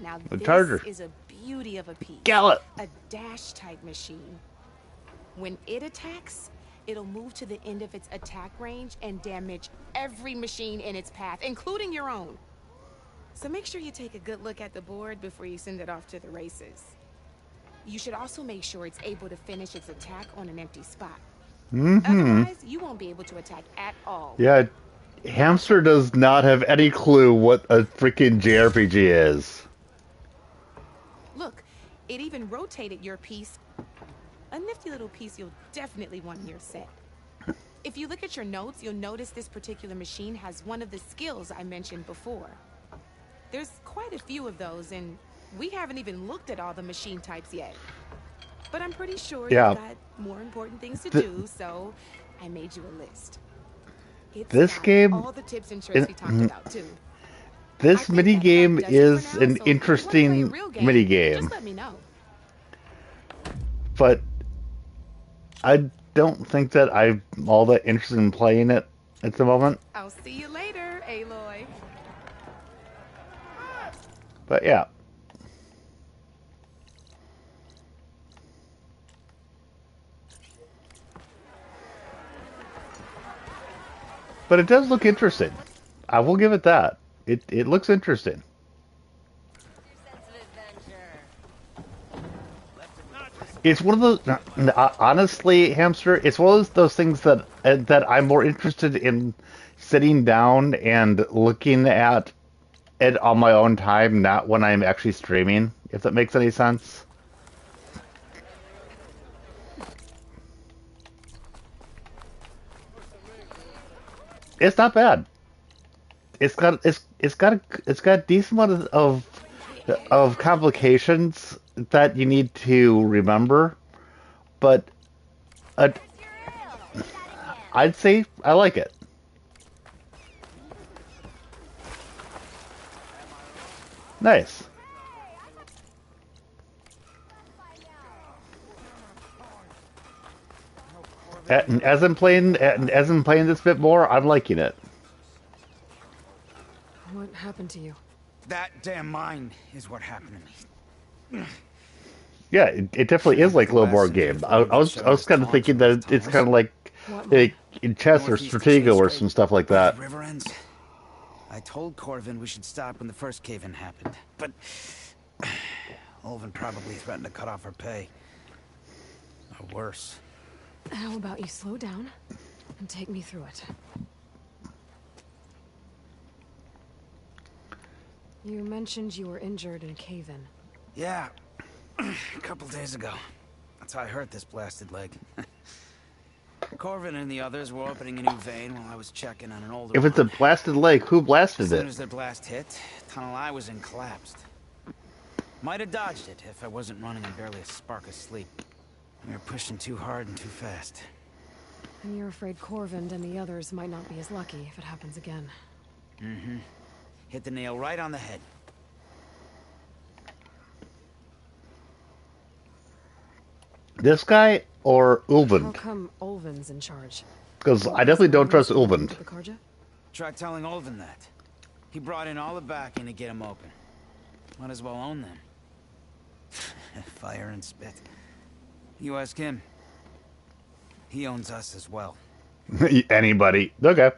Now this is a beauty of a piece. Gallop. A dash type machine. When it attacks, it'll move to the end of its attack range and damage every machine in its path, including your own. So make sure you take a good look at the board before you send it off to the races. You should also make sure it's able to finish its attack on an empty spot. Otherwise, you won't be able to attack at all. Yeah, Hamster does not have any clue what a freaking JRPG is. Look, it even rotated your piece. A nifty little piece you'll definitely want in your set. If you look at your notes, you'll notice this particular machine has one of the skills I mentioned before. There's quite a few of those, and we haven't even looked at all the machine types yet. But I'm pretty sure you've got more important things to do, so I made you a list. It's this game, all the tips and tricks we talked about too. This minigame is an interesting minigame. Just let me know. But I don't think that I'm all that interested in playing it at the moment. I'll see you later, Aloy. But yeah. But it does look interesting. I will give it that. It looks interesting. It's one of those. Honestly, Hamster, it's one of those things that I'm more interested in sitting down and looking at it on my own time, not when I'm actually streaming. If that makes any sense. It's not bad. It's got a decent amount of complications that you need to remember, but I'd say I like it. Nice. As I'm playing this bit more, I'm liking it. What happened to you? That damn mine is what happened to me. Yeah, it definitely is like a little board game. I was kind of thinking that it's kind of like in chess or Stratego or some stuff like that. River ends. I told Corvin we should stop when the first cave-in happened, but Olvin probably threatened to cut off her pay. Or worse. How about you slow down and take me through it? You mentioned you were injured in cave-in. Yeah, a couple days ago. That's how I hurt this blasted leg. Corvin and the others were opening a new vein while I was checking on an older If it's a one. blasted leg, who blasted As soon it? as their blast hit, tunnel I was in collapsed. Might have dodged it if I wasn't running on barely a spark of sleep. We were pushing too hard and too fast. And you're afraid Corvin and the others might not be as lucky if it happens again. Mm-hmm. Hit the nail right on the head. This guy or How Ulvund? come Ulvin's in charge? Because I definitely don't trust Ulvund. Try telling Ulvin that. He brought in all the backing to get him open. Might as well own them. Fire and spit. You ask him. He owns us as well. Anybody. Okay.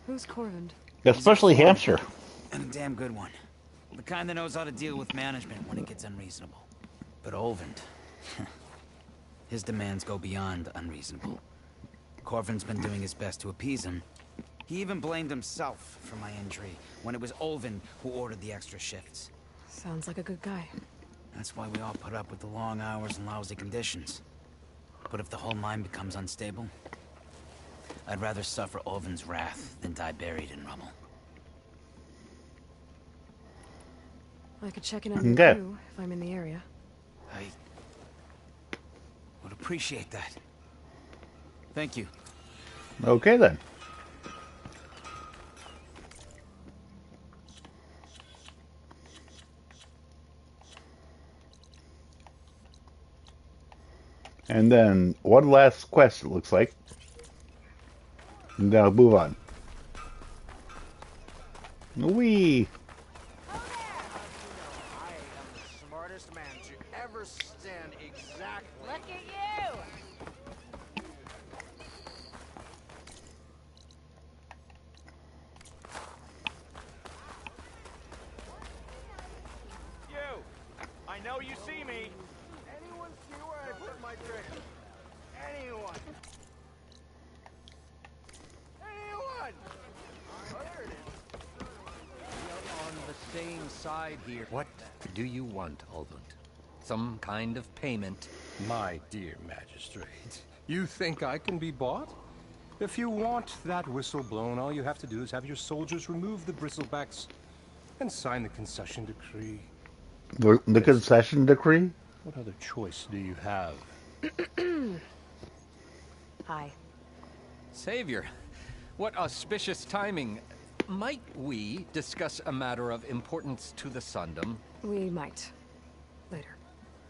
Who's Corvin? Especially Hampshire. And a damn good one. The kind that knows how to deal with management when it gets unreasonable. But Ulvund... his demands go beyond unreasonable. Corvin's been doing his best to appease him. He even blamed himself for my injury when it was Ulvund who ordered the extra shifts. Sounds like a good guy. That's why we all put up with the long hours and lousy conditions. But if the whole mine becomes unstable, I'd rather suffer Ulvund's wrath than die buried in rubble. I could check in on your crew if I'm in the area. I would appreciate that. Thank you. Okay then. And then one last quest, it looks like. And then I'll move on. Whee! Smartest man to ever stand exactly. Look at you! You! I know you see me. Anyone see where I put my drink? Anyone? Anyone? Oh, there it is. We are on the same side here. What do you want, Ulvund? Some kind of payment? My dear magistrate, you think I can be bought? If you want that whistle blown, all you have to do is have your soldiers remove the bristlebacks and sign the concession decree. The concession decree? What other choice do you have? Hi. Savior, what auspicious timing. Might we discuss a matter of importance to the Sundom? We might. Later.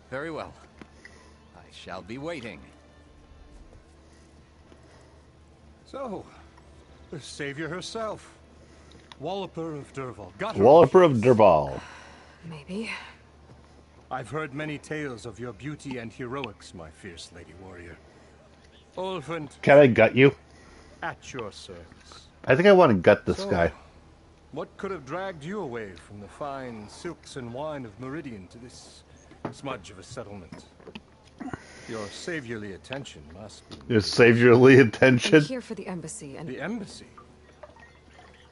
Very well. I shall be waiting. So, the savior herself. Walloper of Derval. Got her. Walloper of Derval. Maybe. I've heard many tales of your beauty and heroics, my fierce lady warrior. Ulvund. Can I gut you? At your service. I think I want to gut this guy. What could have dragged you away from the fine silks and wine of Meridian to this smudge of a settlement? Your saviorly attention must be... Your saviorly attention? I'm here for the embassy and... The embassy?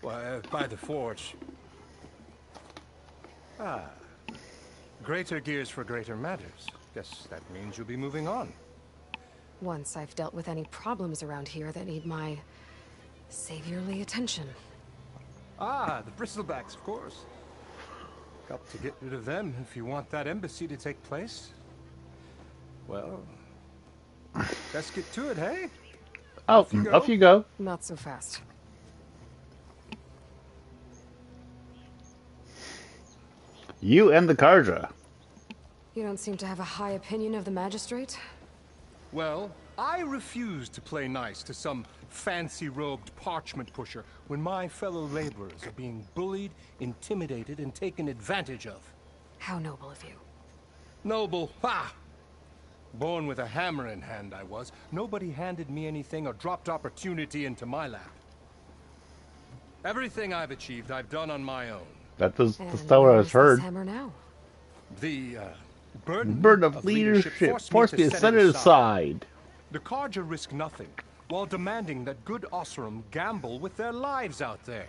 Why, by the forge. Ah. Greater gears for greater matters. Guess that means you'll be moving on. Once I've dealt with any problems around here that need my... saviorly attention. Ah, the bristlebacks, of course. Got to get rid of them if you want that embassy to take place. Well, let's get to it, hey? Oh, off you go. Not so fast. You and the Karja. You don't seem to have a high opinion of the magistrate? Well, I refuse to play nice to some fancy-robed parchment pusher when my fellow laborers are being bullied, intimidated, and taken advantage of. How noble of you. Noble? Ha! Born with a hammer in hand, I was. Nobody handed me anything or dropped opportunity into my lap. Everything I've achieved, I've done on my own. That was the story I was heard. Hammer now? The burden of leadership forced me to set it aside. The Karja risk nothing, while demanding that good Osram gamble with their lives out there.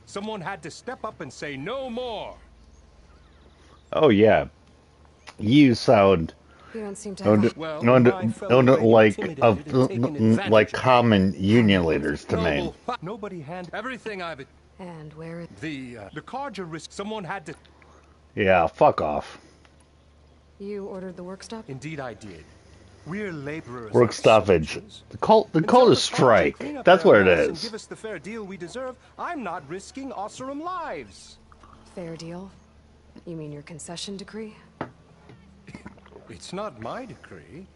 Someone had to step up and say no more. Oh yeah, you sound You don't seem to have like common union leaders to me. Nobody hand everything I've. And where is the Carja risk? Someone had to. Yeah, fuck off. You ordered the work stop? Indeed, I did. We're laborers. Work stoppage. The call is strike. That's what it is. Give us the fair deal we deserve. I'm not risking Oseram lives. Fair deal? You mean your concession decree? It's not my decree.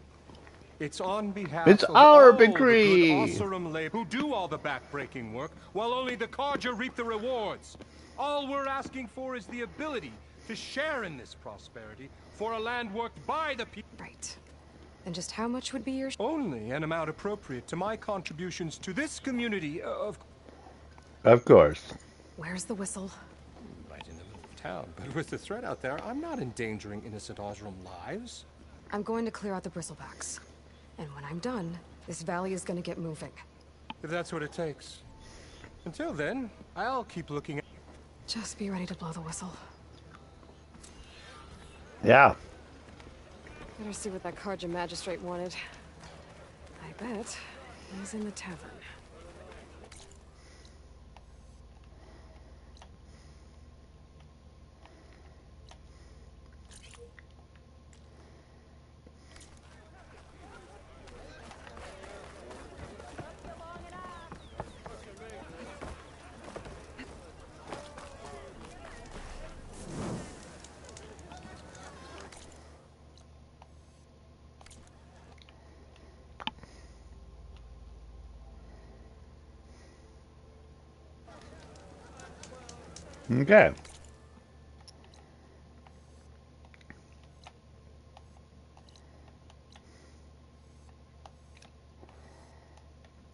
It's on behalf It's of our all decree. the good Oseram labor who do all the backbreaking work, while only the Carja reap the rewards. All we're asking for is the ability to share in this prosperity for a land worked by the people. Right. And just how much would be your... Only an amount appropriate to my contributions to this community of... Of course. Where's the whistle? Right in the middle of town. But with the threat out there, I'm not endangering innocent Oseram lives. I'm going to clear out the bristlebacks. And when I'm done, this valley is going to get moving. If that's what it takes. Until then, I'll keep looking at... Just be ready to blow the whistle. Yeah. Better see what that Carja magistrate wanted. I bet he's in the tavern. Okay.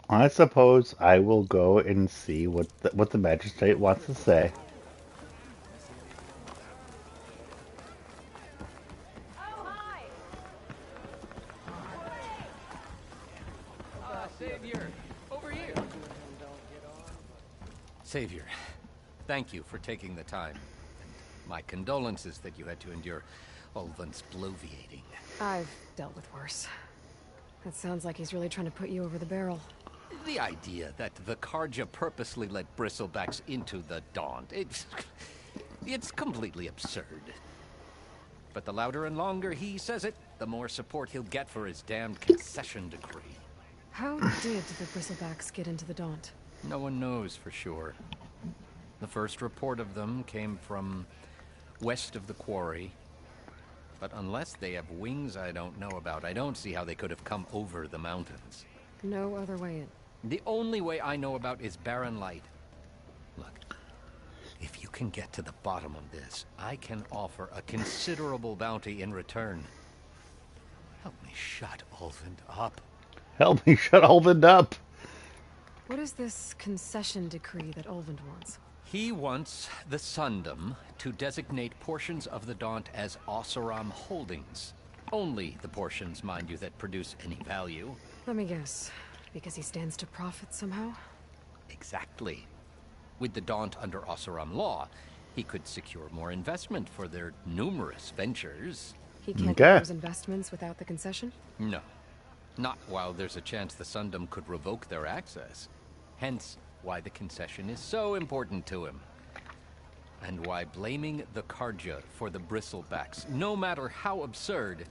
I suppose I will go and see what the magistrate wants to say. Savior, over here. Savior, thank you for taking the time. And my condolences that you had to endure Ulvin's bloviating. I've dealt with worse. It sounds like he's really trying to put you over the barrel. The idea that the Carja purposely let bristlebacks into the Daunt, it's completely absurd. But the louder and longer he says it, the more support he'll get for his damned concession decree. How did the bristlebacks get into the Daunt? No one knows for sure. The first report of them came from west of the quarry. But unless they have wings I don't know about, I don't see how they could have come over the mountains. No other way in. The only way I know about is barren light. Look, if you can get to the bottom of this, I can offer a considerable bounty in return. Help me shut Ulvund up. Help me shut Ulvund up. What is this concession decree that Ulvund wants? He wants the Sundom to designate portions of the Daunt as Oseram holdings. Only the portions, mind you, that produce any value. Let me guess. Because he stands to profit somehow? Exactly. With the Daunt under Oseram law, he could secure more investment for their numerous ventures. He can't get those investments without the concession? No. Not while there's a chance the Sundom could revoke their access. Hence, why the concession is so important to him. And why blaming the Carja for the bristlebacks, no matter how absurd,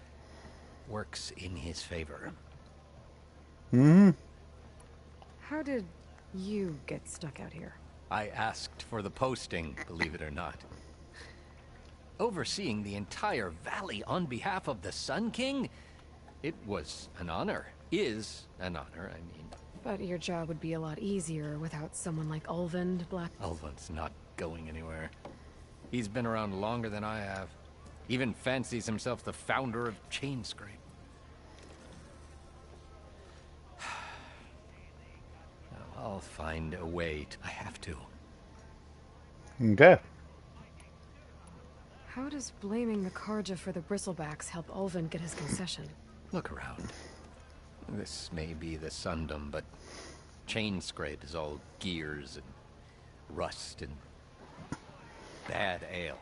works in his favor. Hmm. How did you get stuck out here? I asked for the posting, believe it or not. Overseeing the entire valley on behalf of the Sun King? It was an honor. Is an honor, I mean. But your job would be a lot easier without someone like Ulvund, Black... Ulvund's not going anywhere. He's been around longer than I have. Even fancies himself the founder of Chainscrape. I'll find a way to... I have to. Okay. How does blaming the Carja for the bristlebacks help Ulvund get his concession? Look around. This may be the Sundom, but Chainscrape is all gears and rust, and bad ale.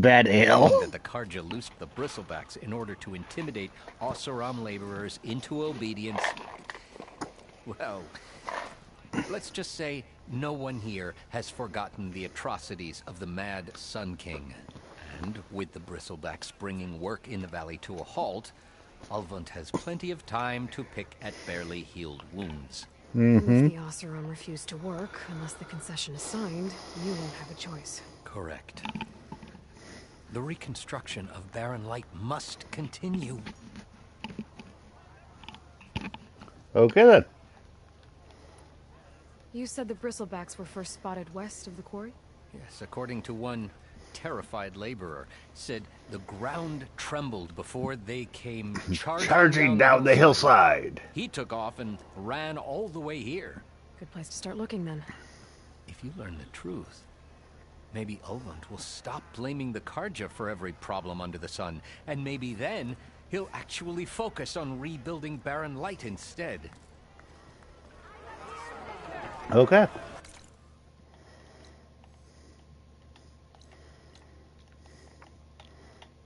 Bad ale. That the Karja loosed the bristlebacks in order to intimidate Oseram laborers into obedience. Well, let's just say no one here has forgotten the atrocities of the Mad Sun King. And with the bristlebacks bringing work in the valley to a halt, Ulvund has plenty of time to pick at barely healed wounds. If the Oseram refuse to work, unless the concession is signed, you won't have a choice. Correct. The reconstruction of Barren Light must continue. Okay then. You said the bristlebacks were first spotted west of the quarry? Yes, according to one terrified laborer, said the ground trembled before they came charging down the hillside. He took off and ran all the way here. Good place to start looking then. If you learn the truth, maybe Ulvund will stop blaming the Karja for every problem under the sun, and maybe then he'll actually focus on rebuilding Barren Light instead. Okay.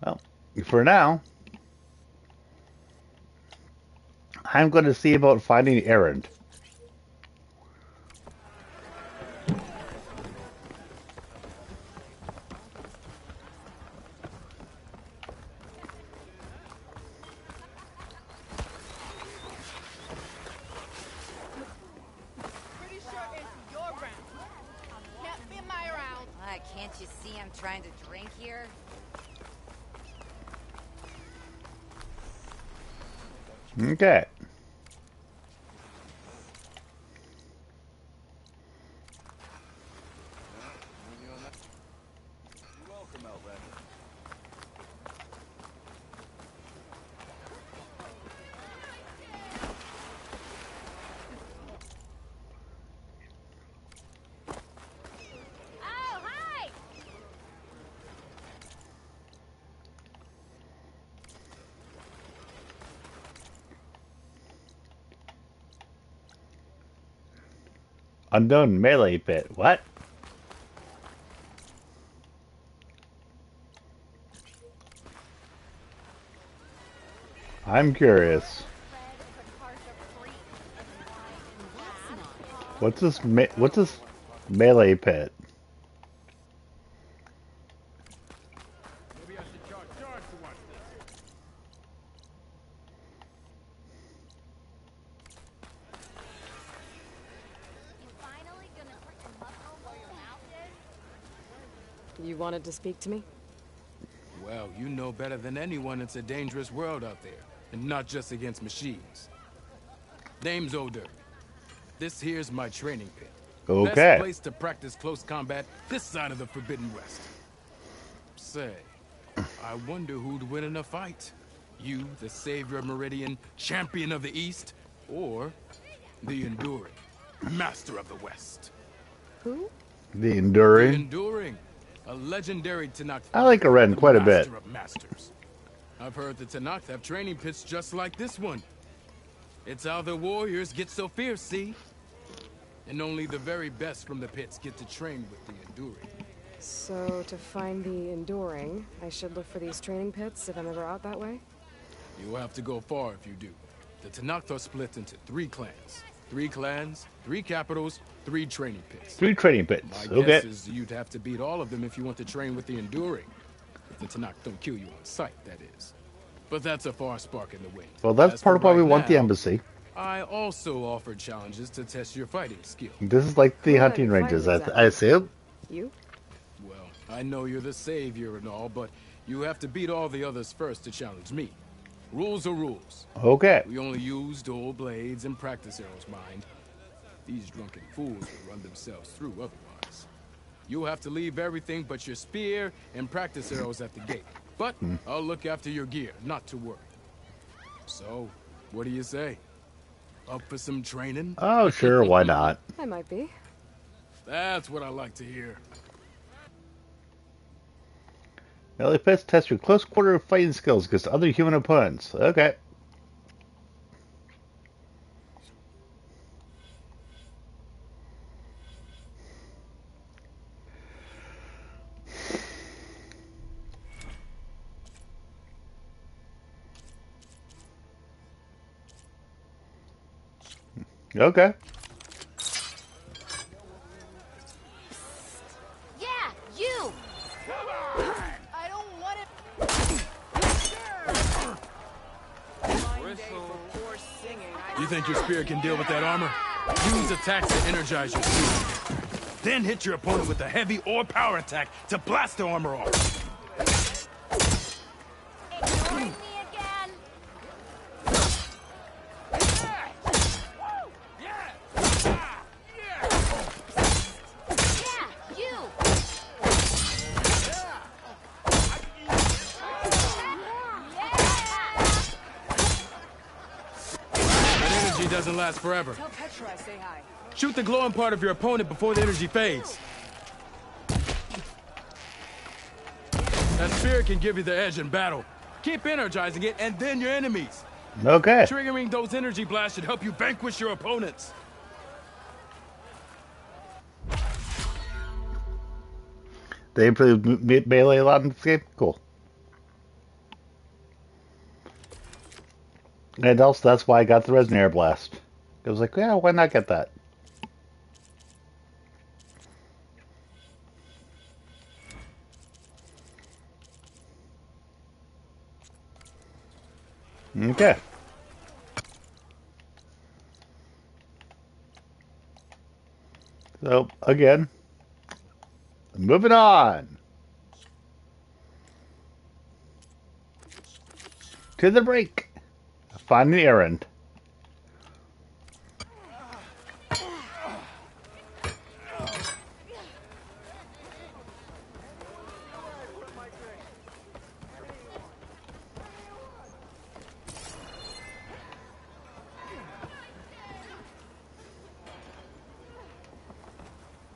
Well, for now, I'm going to see about finding Errand. Can't you see I'm trying to drink here? Okay. Unknown melee pit. What? I'm curious. What's this melee pit? You wanted to speak to me? Well, you know better than anyone it's a dangerous world out there, and not just against machines. Name's Oder. This here's my training pit. Okay. Best place to practice close combat this side of the Forbidden West. Say, I wonder who'd win in a fight. You, the savior of Meridian, champion of the East, or the Enduring, master of the West. Who? The Enduring. The Enduring. A legendary Tenakth. I like Aren quite a bit. Master of masters. I've heard the Tenakth have training pits just like this one. It's how the warriors get so fierce, see? And only the very best from the pits get to train with the Enduring. So, to find the Enduring, I should look for these training pits if I'm ever out that way? You'll have to go far if you do. The Tenakth are split into 3 clans. 3 clans, 3 capitals, 3 training pits. 3 training pits. My guess is you'd have to beat all of them if you want to train with the Enduring. If the Tenakth don't kill you on sight, that is. But that's a far spark in the wind. Well, that's As part for of why we right want the now, embassy. I also offer challenges to test your fighting skill. This is like the hunting ranges, I assume. You? Well, I know you're the savior and all, but you have to beat all the others first to challenge me. Rules are rules. Okay. We only use dual blades and practice arrows, mind. These drunken fools will run themselves through otherwise. You'll have to leave everything but your spear and practice arrows at the gate. But I'll look after your gear, not to worry. So, what do you say? Up for some training? Oh, sure, why not? I might be. That's what I like to hear. Melee pits test your close quarter fighting skills against other human opponents. Okay. Okay. Yeah, you! I don't want it. You think your spear can deal with that armor? Use attacks to energize your spear. Then hit your opponent with a heavy or power attack to blast the armor off. Ignoring me again? Yeah, you! That energy doesn't last forever. Tell Petra I say hi. Shoot the glowing part of your opponent before the energy fades. That spear can give you the edge in battle. Keep energizing it, and then your enemies. Okay. Triggering those energy blasts should help you vanquish your opponents. They improved melee a lot in this game? Cool. And also, that's why I got the Resonator Blast. I was like, yeah, why not get that? Okay. So, again, moving on to the break. Find the errand.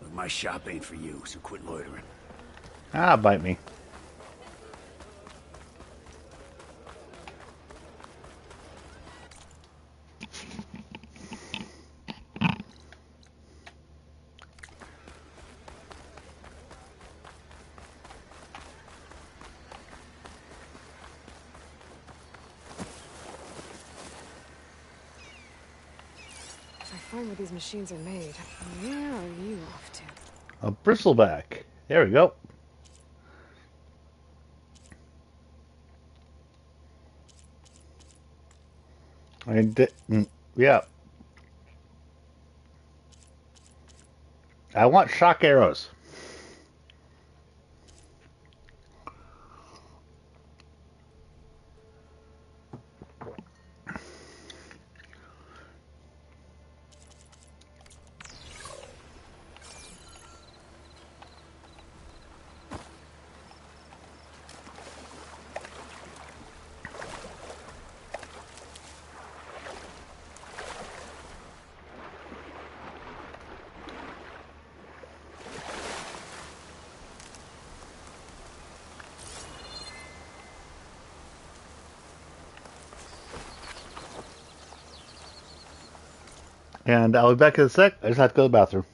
Look, my shop ain't for you, so quit loitering. Ah, bite me. If I find where these machines are made, where are you off to? A bristleback. There we go. I did. Yeah. I want shock arrows. And I'll be back in a sec. I just have to go to the bathroom.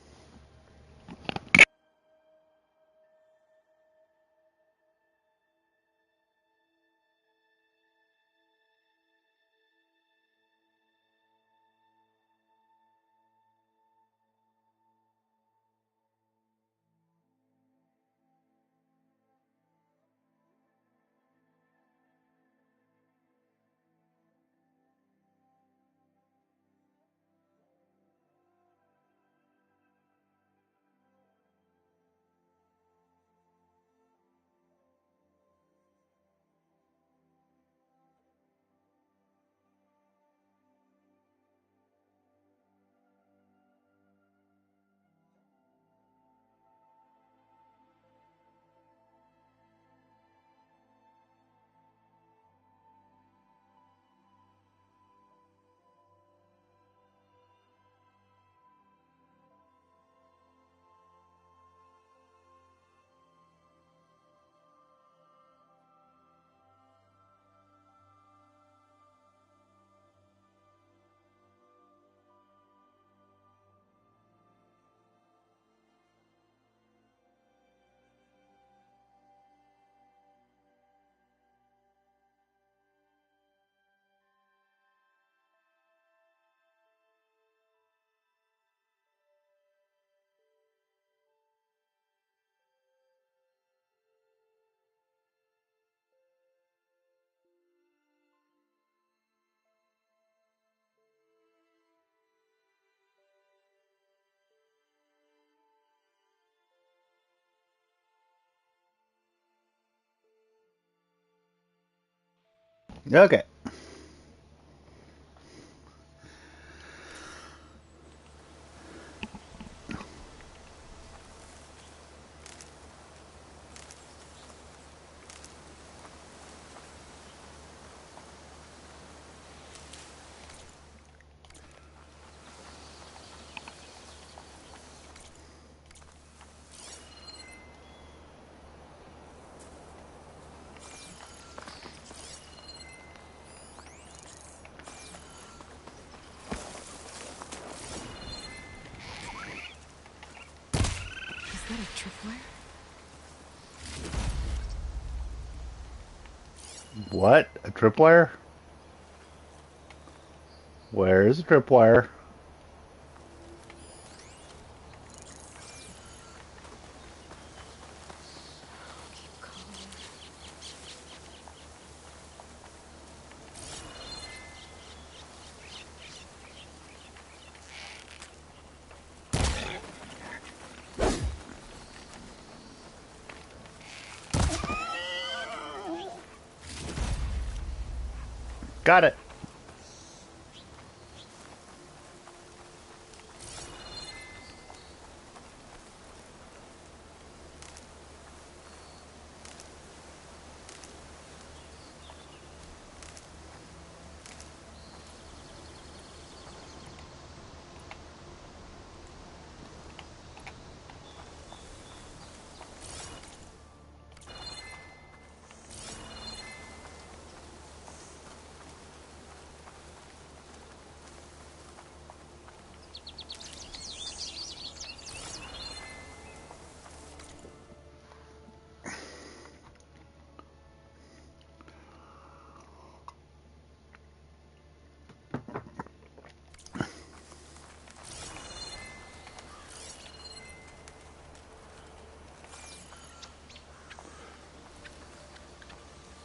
Okay. Is that a tripwire? What? A tripwire? Where is a tripwire? Got it.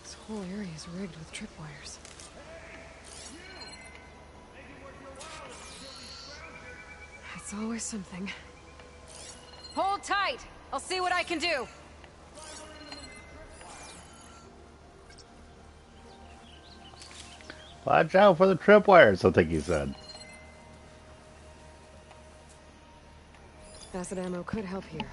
This whole area is rigged with tripwires. It's always something. Hold tight! I'll see what I can do! Watch out for the tripwires, I think he said. Acid ammo could help here.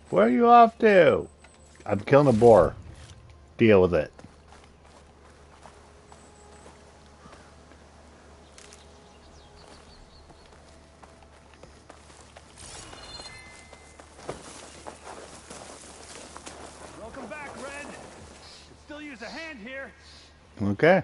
Where are you off to? I'm killing a boar. Deal with it. Welcome back, Red. Could still use a hand here. Okay.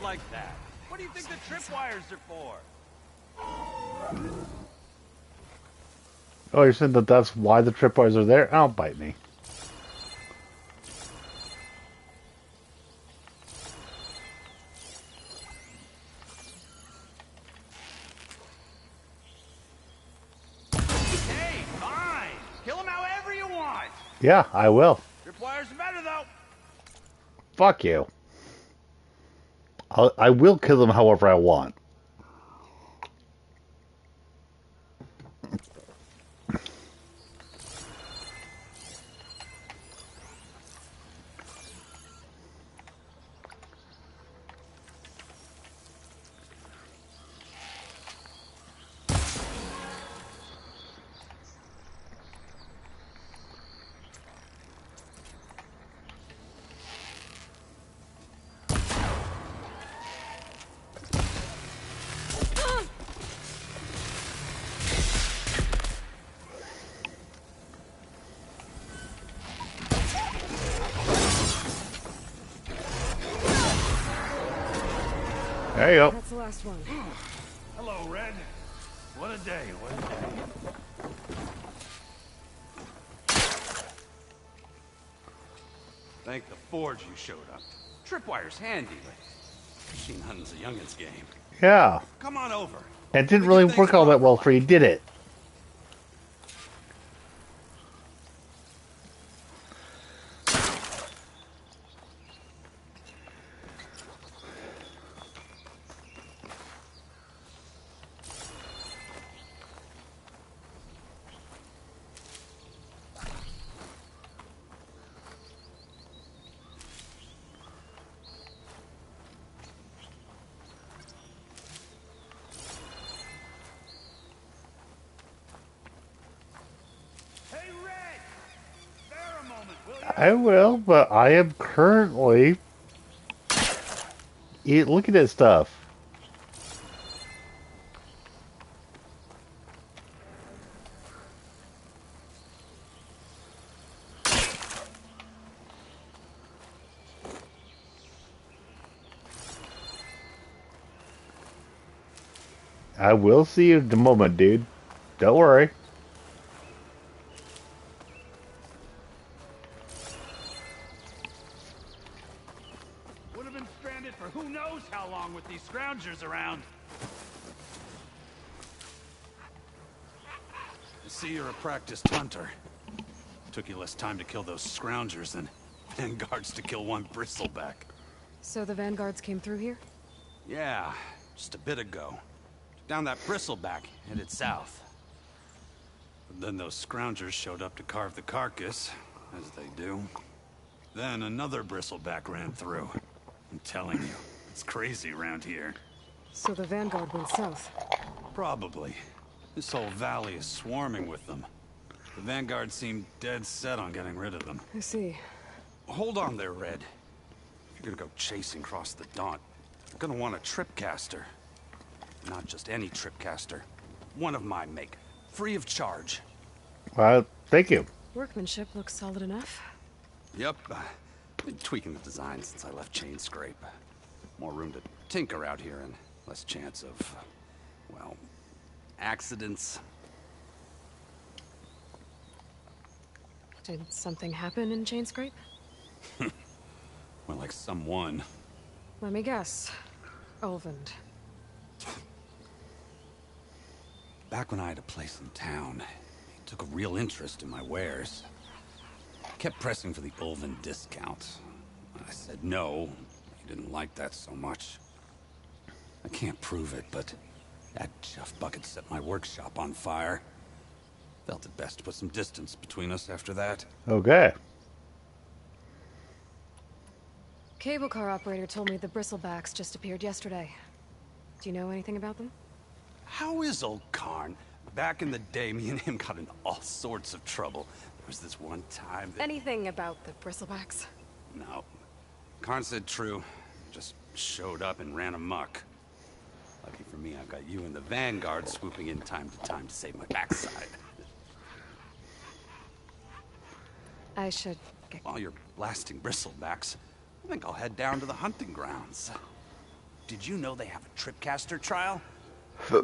like that? What do you think the tripwires are for? Oh, you're saying that that's why the tripwires are there? Oh, bite me. Hey, fine. Kill him however you want. Yeah, I will. Tripwires are better though. Fuck you. I will kill them however I want. There you go. That's the last one. Hello, Red. What a day, what a day. Thank the Forge you showed up. Tripwire's handy, but machine hunting's a youngin's game. Yeah. Come on over. It didn't really work all that well for you, did it? I will, but I am currently looking at stuff. I will see you in a moment, dude. Don't worry. Would have been stranded for who knows how long with these scroungers around. I see you're a practiced hunter. Took you less time to kill those scroungers than vanguards to kill one bristleback. So the vanguards came through here? Yeah, just a bit ago. Down that bristleback, headed south. But then those scroungers showed up to carve the carcass, as they do. Then another bristleback ran through. I'm telling you, it's crazy around here. So the vanguard went south? Probably. This whole valley is swarming with them. The vanguard seemed dead set on getting rid of them. I see. Hold on there, Red. If you're gonna go chasing across the Daunt, you're gonna want a tripcaster. Not just any tripcaster. One of my make. Free of charge. Well, thank you. Workmanship looks solid enough. Yep. Been tweaking the design since I left Chain Scrape. More room to tinker out here and less chance of, well, accidents. Did something happen in Chain Scrape? Well, like someone. Let me guess. Olvend. Back when I had a place in town, he took a real interest in my wares. Kept pressing for the Ulven discount. I said no. He didn't like that so much. I can't prove it, but that chuff bucket set my workshop on fire. Felt it best to put some distance between us after that. Okay. Cable car operator told me the bristlebacks just appeared yesterday. Do you know anything about them? How is old Karn? Back in the day, me and him got into all sorts of trouble. There was this one time that... Anything about the bristlebacks? No. Karn said true. Just showed up and ran amok. Lucky for me, I've got you and the Vanguard swooping in time to save my backside. I should get... While you're blasting bristlebacks, I think I'll head down to the hunting grounds. Did you know they have a tripcaster trial?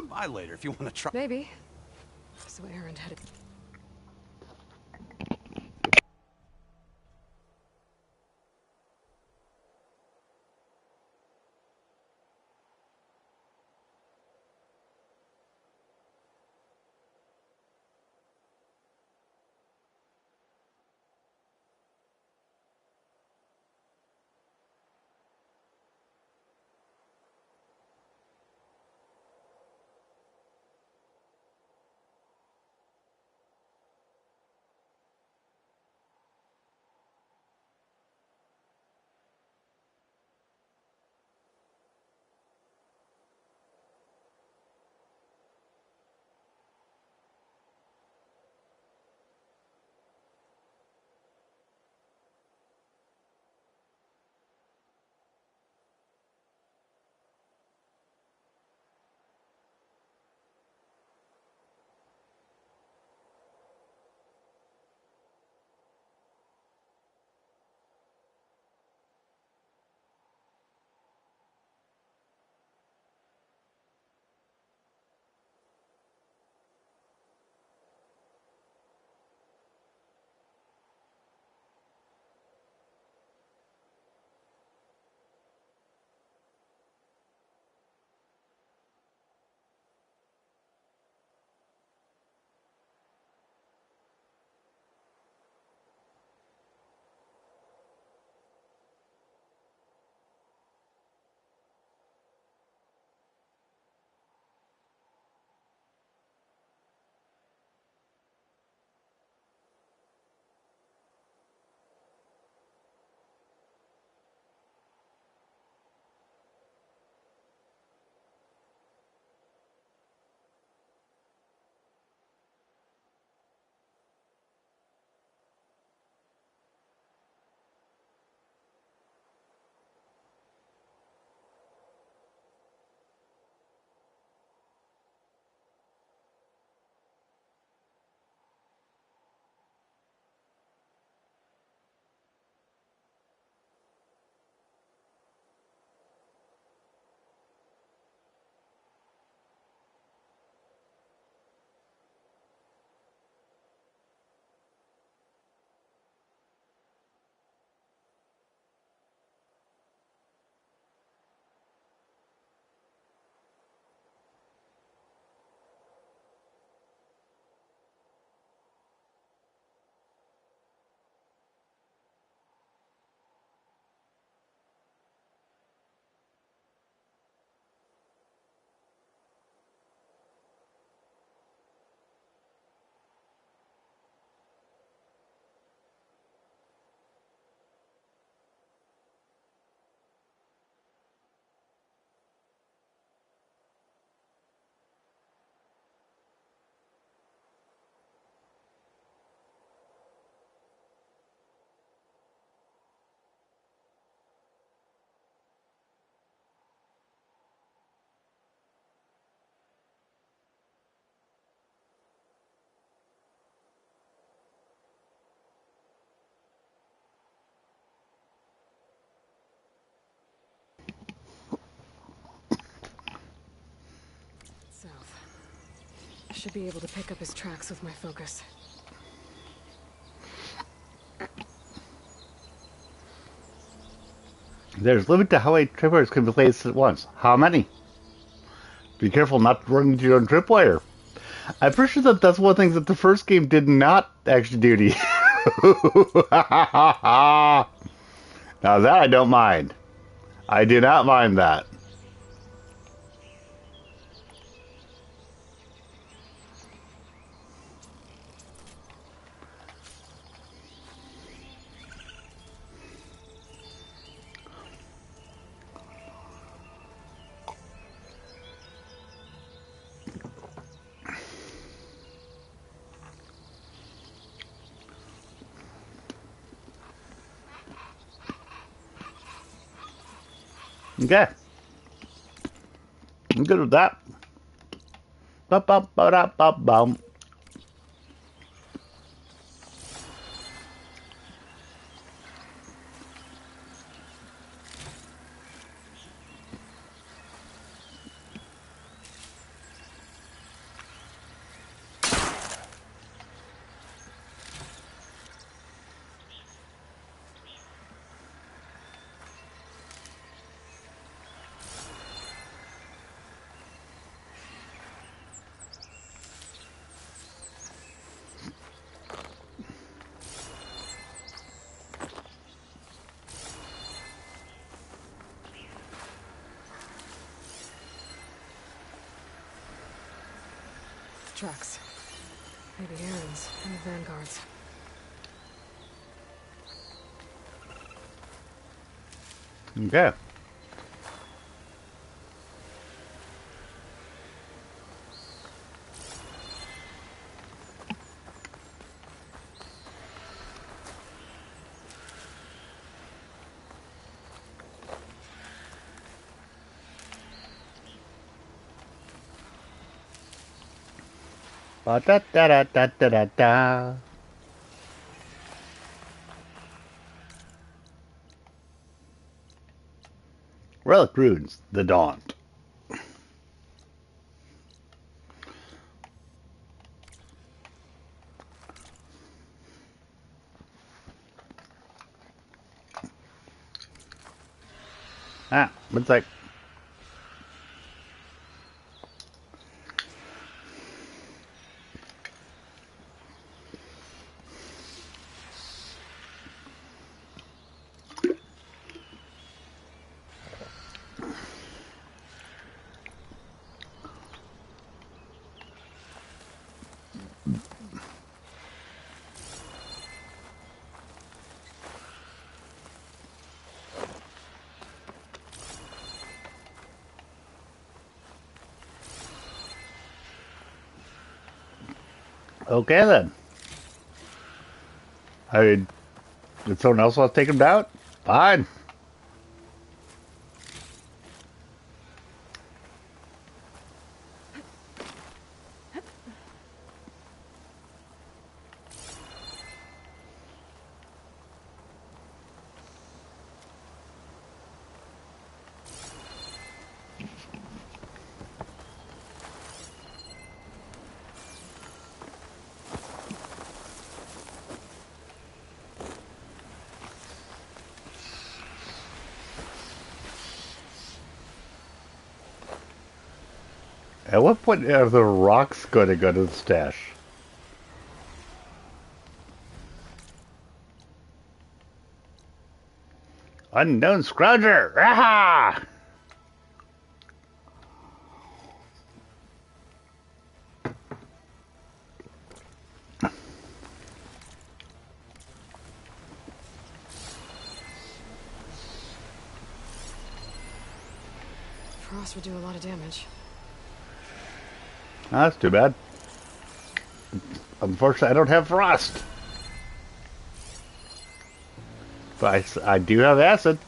Buy later if you want to try. Maybe. So Aaron had it. South. I should be able to pick up his tracks with my focus. There's limit to how many tripwires can be placed at once. How many? Be careful not to run into your own tripwire. I'm pretty sure that that's one of the things that the first game did not actually do to you. Now that I don't mind. I do not mind that. Okay. I'm good with that. Ba-ba-ba-da-ba-bum. Trucks. Maybe Aaron's and the Vanguards. Okay. Ba da da da da da da da. Relic runes, the Daunt. Ah, one sec. Okay then. I mean, if someone else wants to take them out, fine. At what point are the rocks going to go to the stash? Unknown Scrounger! Aha! Frost would do a lot of damage. Oh, that's too bad. Unfortunately, I don't have frost. But I do have acid.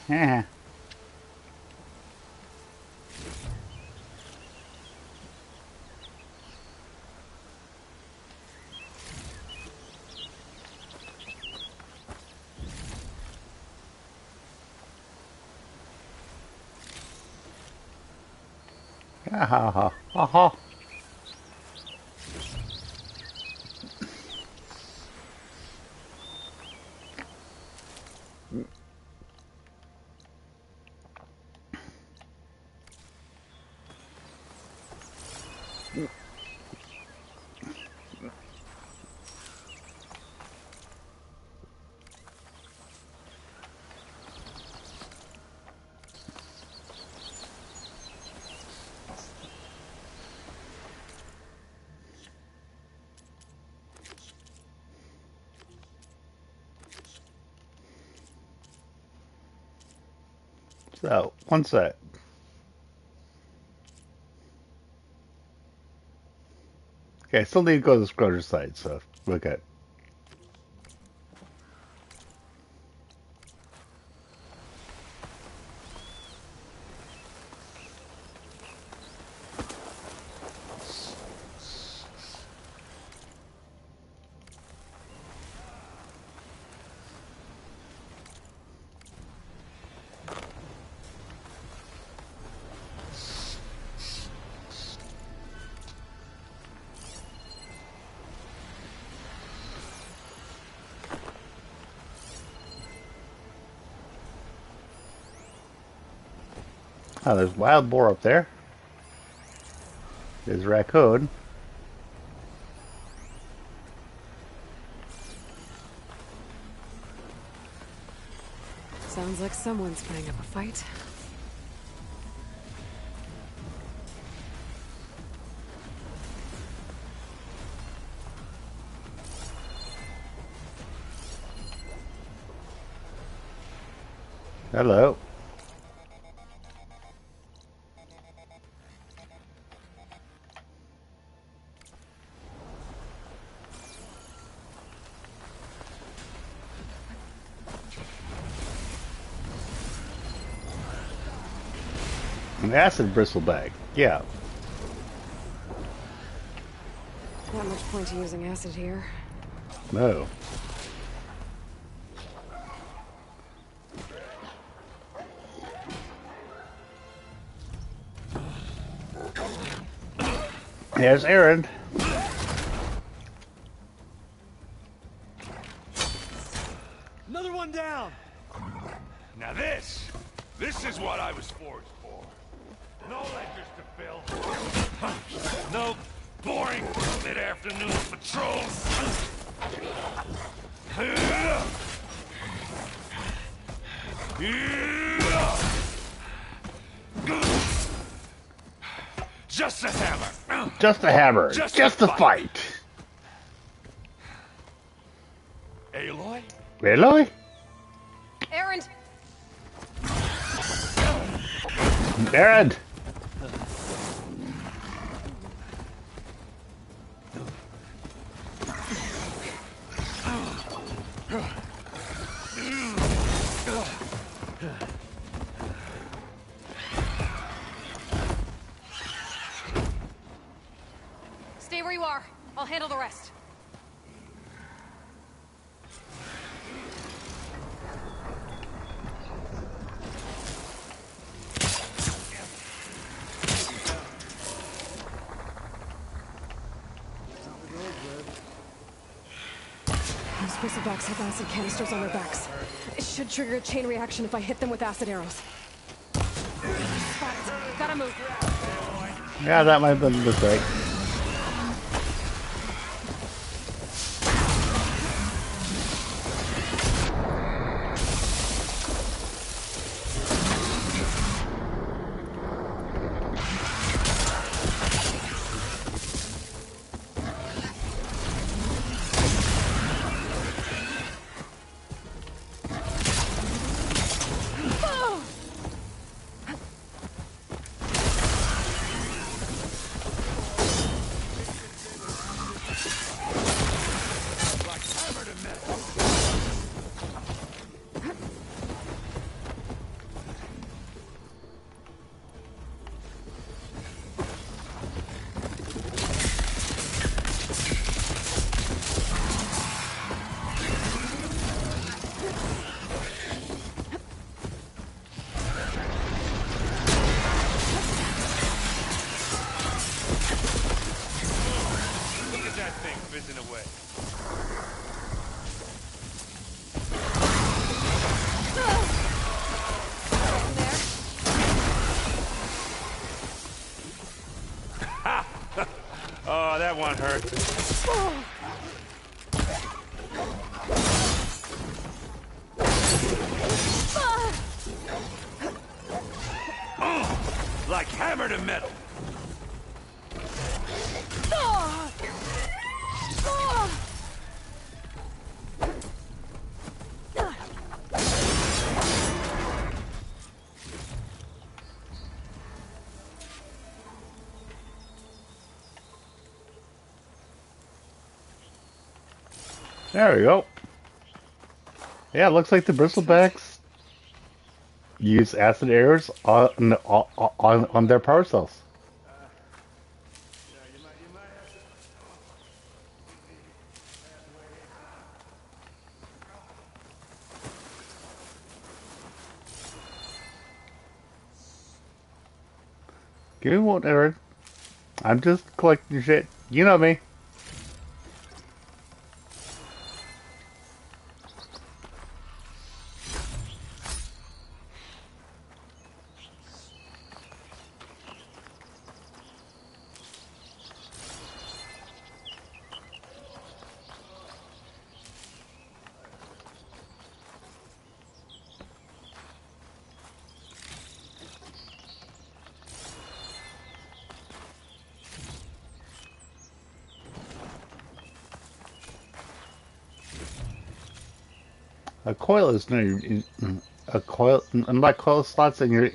Yeah. Ha ha ha ha ha. So, one sec. Okay, I still need to go to the Scroger site, so okay. Oh, there's wild boar up there. There's a raccoon. Sounds like someone's putting up a fight. Hello. An acid bristleback. Yeah. Not much point to using acid here. No. There's Aaron. Another one down. Now this is what I was forged for. No ledgers to fill. No boring mid-afternoon patrols. Just a hammer. Just a hammer. Just a fight. Aloy? Aloy? Aaron! Aaron! Stay where you are. I'll handle the rest. Those bristlebacks have acid canisters on their backs. It should trigger a chain reaction if I hit them with acid arrows. Spot. Gotta move. Yeah, that might have been a mistake. Oh, that one hurt. Like hammer to metal. There we go. Yeah, it looks like the bristlebacks use acid arrows on their power cells. Give me whatever. I'm just collecting shit. You know me. A coil is a coil. Unlock coil slots in your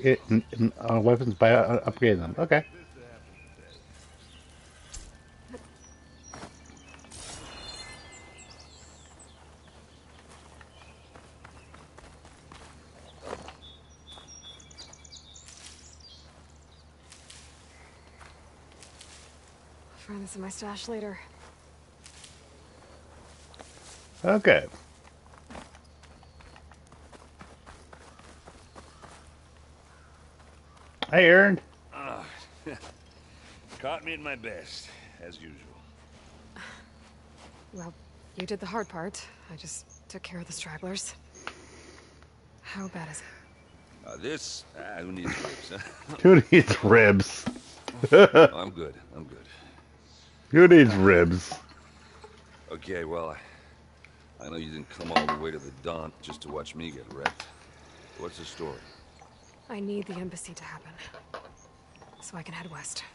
weapons by upgrading them. Okay. I'll find this in my stash later. Okay. Hey, Aaron. Caught me at my best, as usual. Well, you did the hard part. I just took care of the stragglers. How bad is it? Who needs ribs, huh? Who needs ribs? I'm good. I'm good. Who needs ribs? Okay, well, I know you didn't come all the way to the Don just to watch me get wrecked. What's the story? I need the embassy to happen, so I can head west.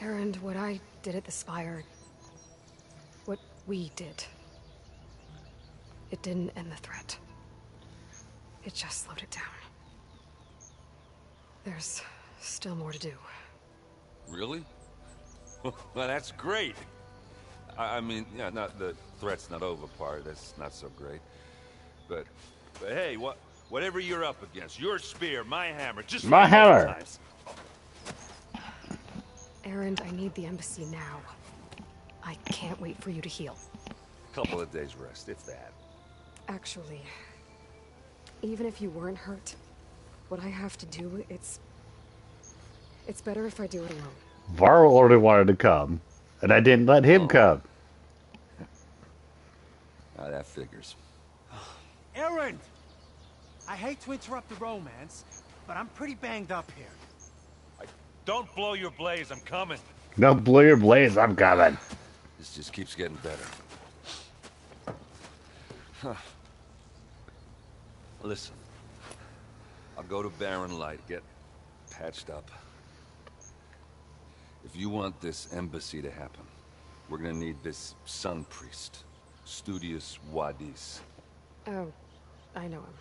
Aaron, what I did at the Spire, what we did, it didn't end the threat. It just slowed it down. There's still more to do. Really? Well, that's great. I mean, yeah, not the threat's not over part. That's not so great. But hey, whatever you're up against, your spear, my hammer, just my like hammer. Old times. Aaron, I need the embassy now. I can't wait for you to heal. Couple of days rest, if that. Actually, even if you weren't hurt, what I have to do, it's better if I do it alone. Varro already wanted to come, and I didn't let him come. That figures. Aaron! I hate to interrupt the romance, but I'm pretty banged up here. Don't blow your blaze, I'm coming. Don't blow your blaze, I'm coming. This just keeps getting better. Huh. Listen, I'll go to Barren Light, get patched up. If you want this embassy to happen, we're gonna need this sun priest, Studious Wadis. Oh, I know him.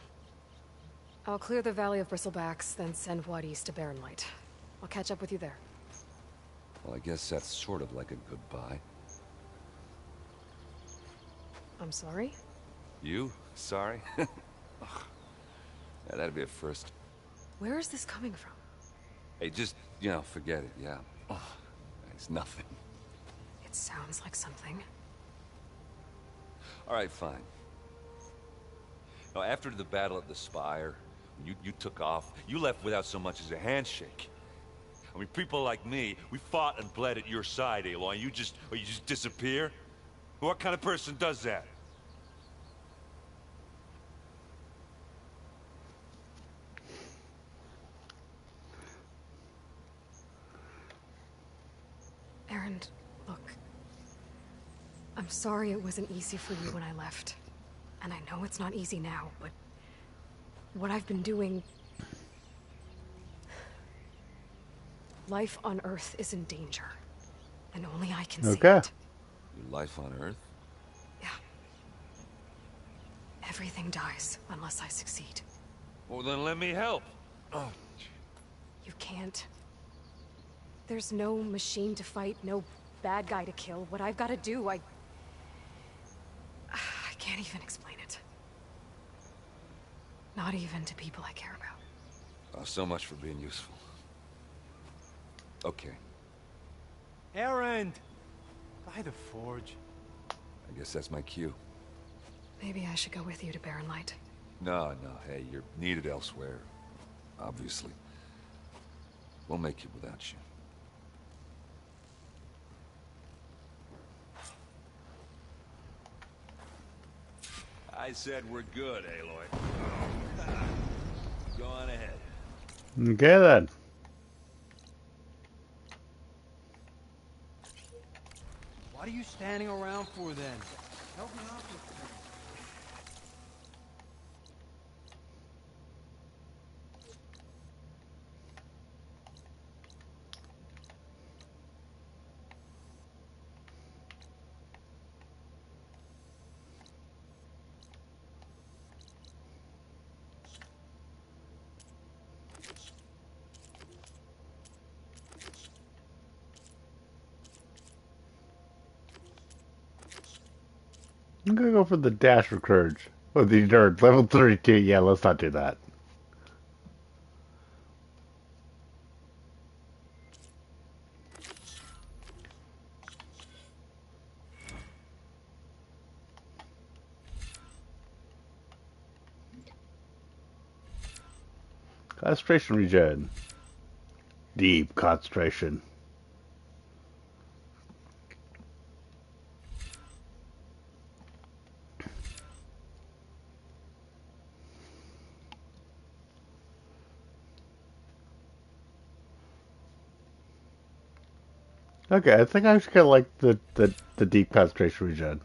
I'll clear the Valley of Bristlebacks, then send Wadis to Barren Light. I'll catch up with you there. Well, I guess that's sort of like a goodbye. I'm sorry? You? Sorry? Yeah, that'd be a first. Where is this coming from? Hey, just, forget it, yeah. Oh, it's nothing. It sounds like something. All right, fine. Now, after the battle at the Spire, you took off, you left without so much as a handshake. I mean, people like me, we fought and bled at your side, Aloy, you just disappear? What kind of person does that? Aaron, look. I'm sorry it wasn't easy for you when I left. And I know it's not easy now, but what I've been doing... Life on Earth is in danger. And only I can save it. Your life on Earth? Yeah. Everything dies unless I succeed. Well, then let me help. Oh. You can't. There's no machine to fight, no bad guy to kill. What I've got to do, can't even explain it. Not even to people I care about. Oh, so much for being useful. Okay, Errand! By the forge. I guess that's my cue. Maybe I should go with you to Barren Light. No, hey, you're needed elsewhere. Obviously. We'll make it without you. I said we're good, Aloy. Go on ahead. Okay then. What are you standing around for then? Help me out with this. I'm gonna go for the dash for courage. Oh, the nerd level 32. Yeah, let's not do that. Concentration regen. Deep concentration. Okay, I think I just kind of like the deep concentration regen.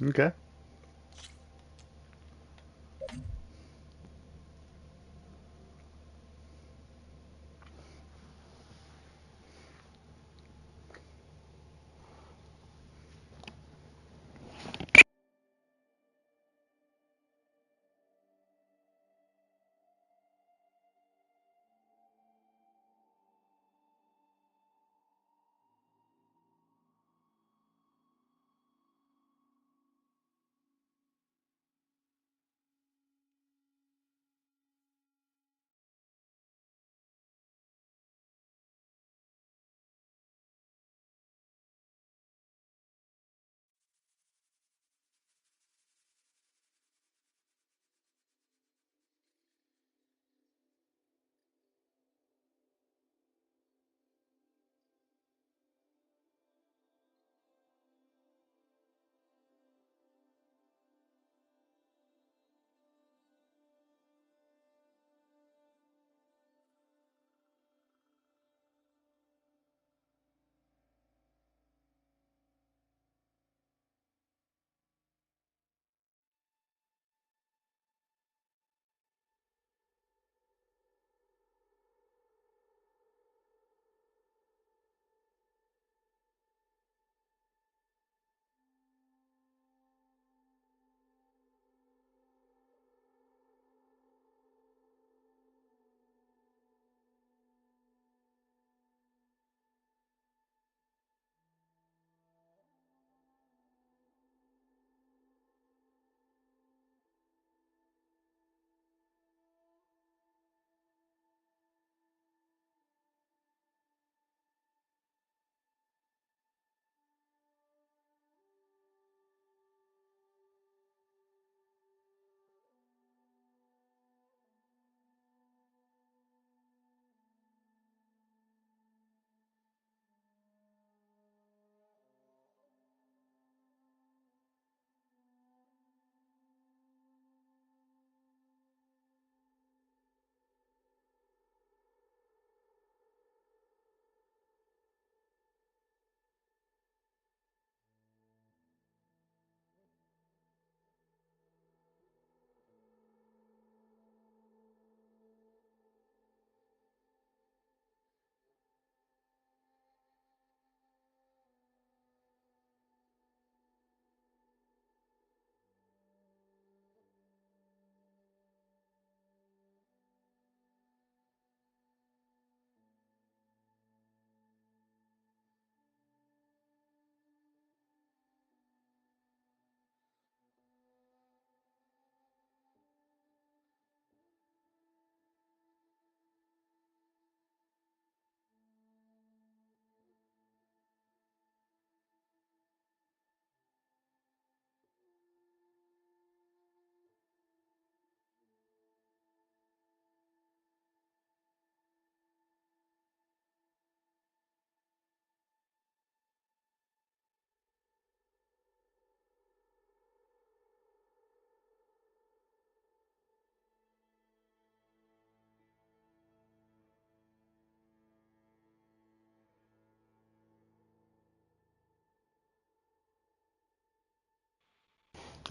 Okay.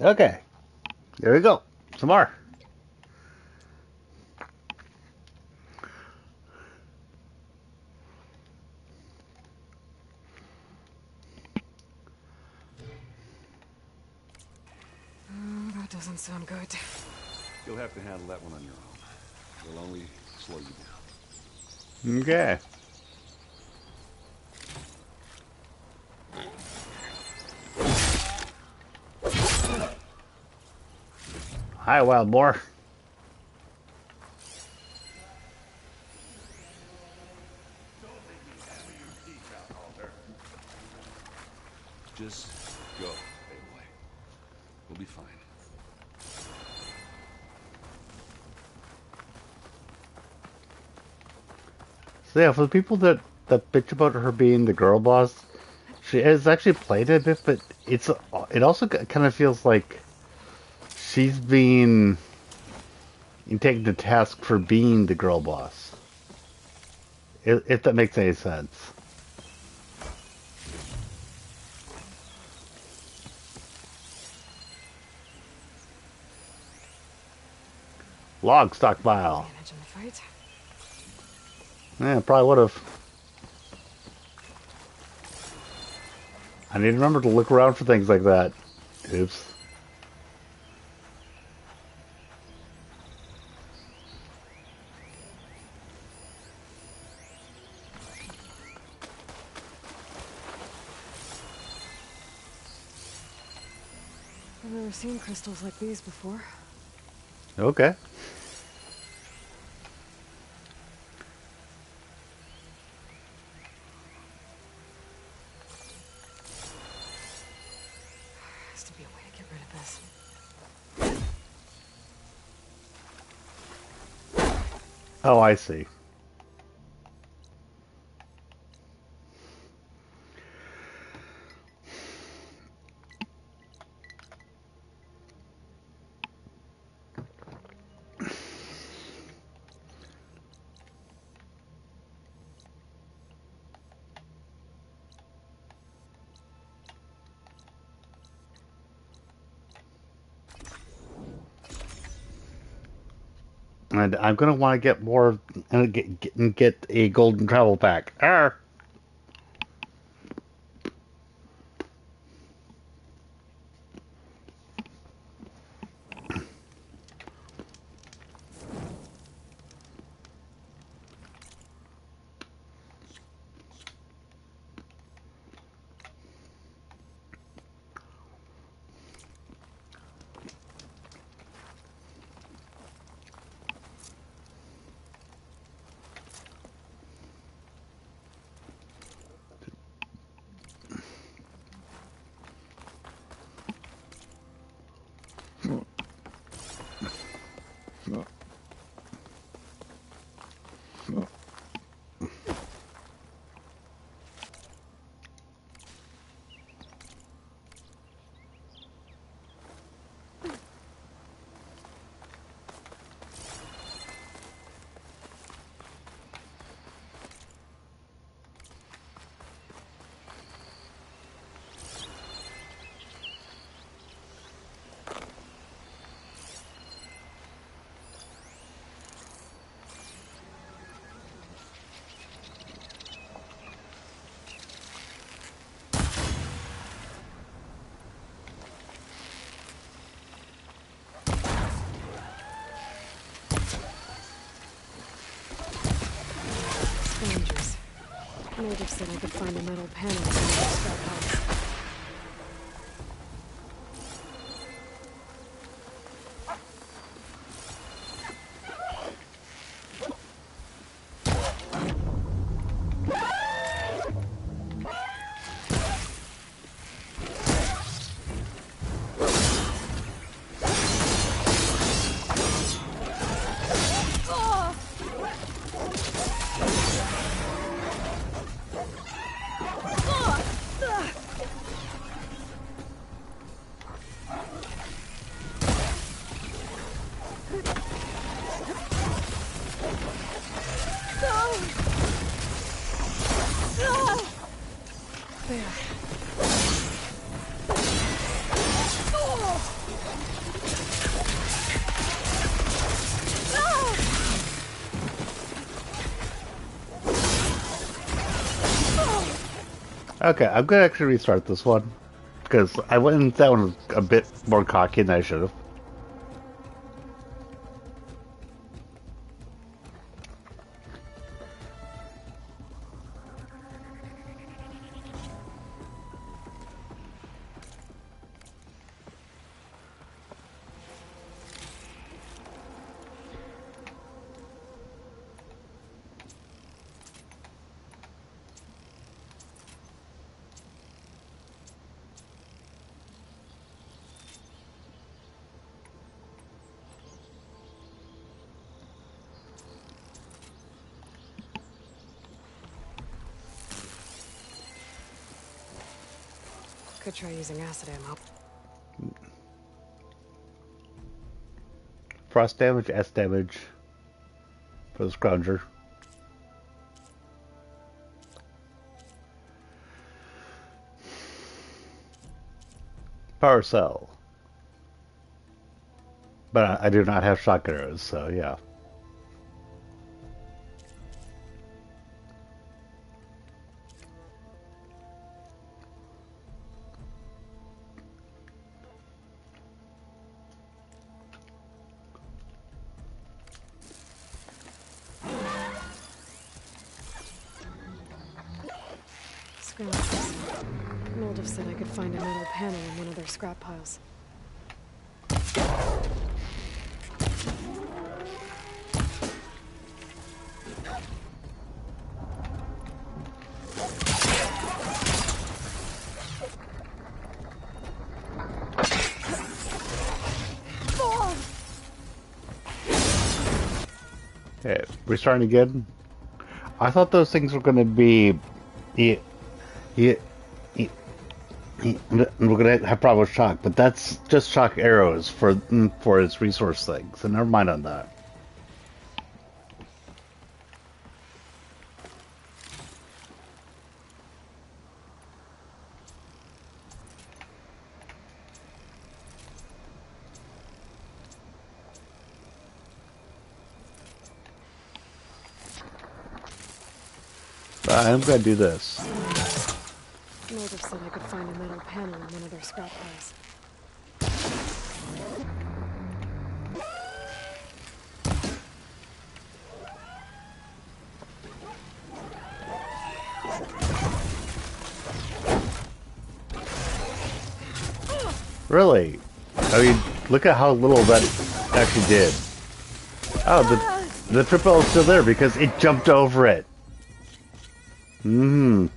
Okay. There we go. Some more. That doesn't sound good. You'll have to handle that one on your own. It'll only slow you down. Okay. Hi, wild boar. Just go, Aloy. We'll be fine. So yeah, for the people that bitch about her being the girl boss, she has actually played it a bit, but it also kind of feels like she's being taken to task for being the girl boss. If that makes any sense. Log stockpile. Imagine the fight. Yeah, probably would have. I need to remember to look around for things like that. Oops. I've never seen crystals like these before. Okay. Has to be a way to get rid of this. Oh, I see. And I'm gonna want to get more and get a golden travel pack. Arr! Strangers. Native said I could find a metal panel in the scrap house. Okay, I'm gonna actually restart this one because I went into that one a bit more cocky than I should have. Could try using acid ammo. Frost damage, S damage for the scrounger. Power cell. But I do not have shock arrows, so yeah. Scroungers. Moldiv said I could find a metal panel in one of their scrap piles. Okay, we're starting again. I thought those things were going to be... we're going to have problems with shock, but that's just shock arrows for its resource thing, so never mind on that. I'm going to do this. Moldiv said I could find a metal panel in one of their scrap piles. Really? I mean, look at how little that actually did. Oh, the triple is still there because it jumped over it. Mm-hmm.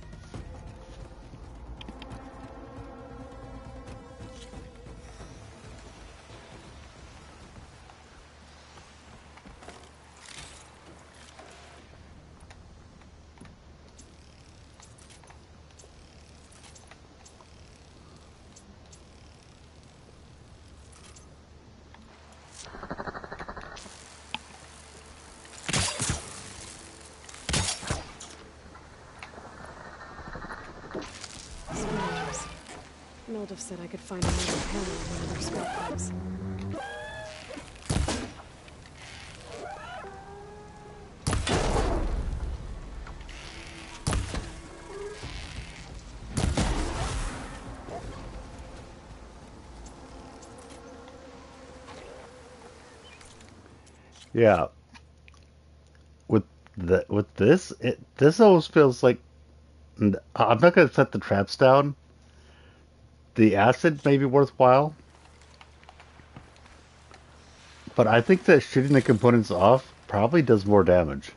Moldiv said I could find a metal panel in one of their scrap piles. Yeah. With this, this almost feels like I'm not going to set the traps down. The acid may be worthwhile, but I think that shooting the components off probably does more damage.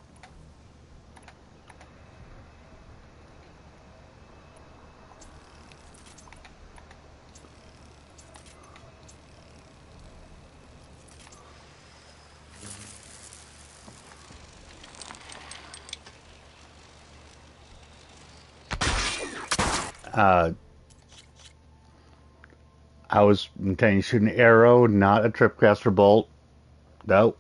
I was intending to shoot an arrow, not a tripcaster bolt. Nope.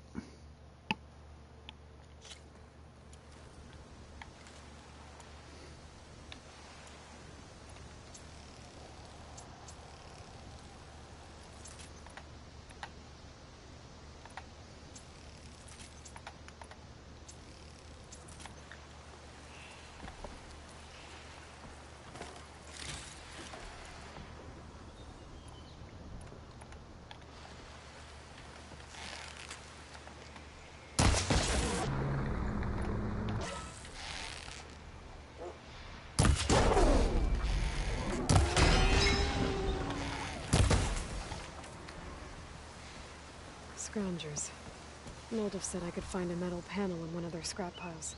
Scroungers. Moldov said I could find a metal panel in one of their scrap piles.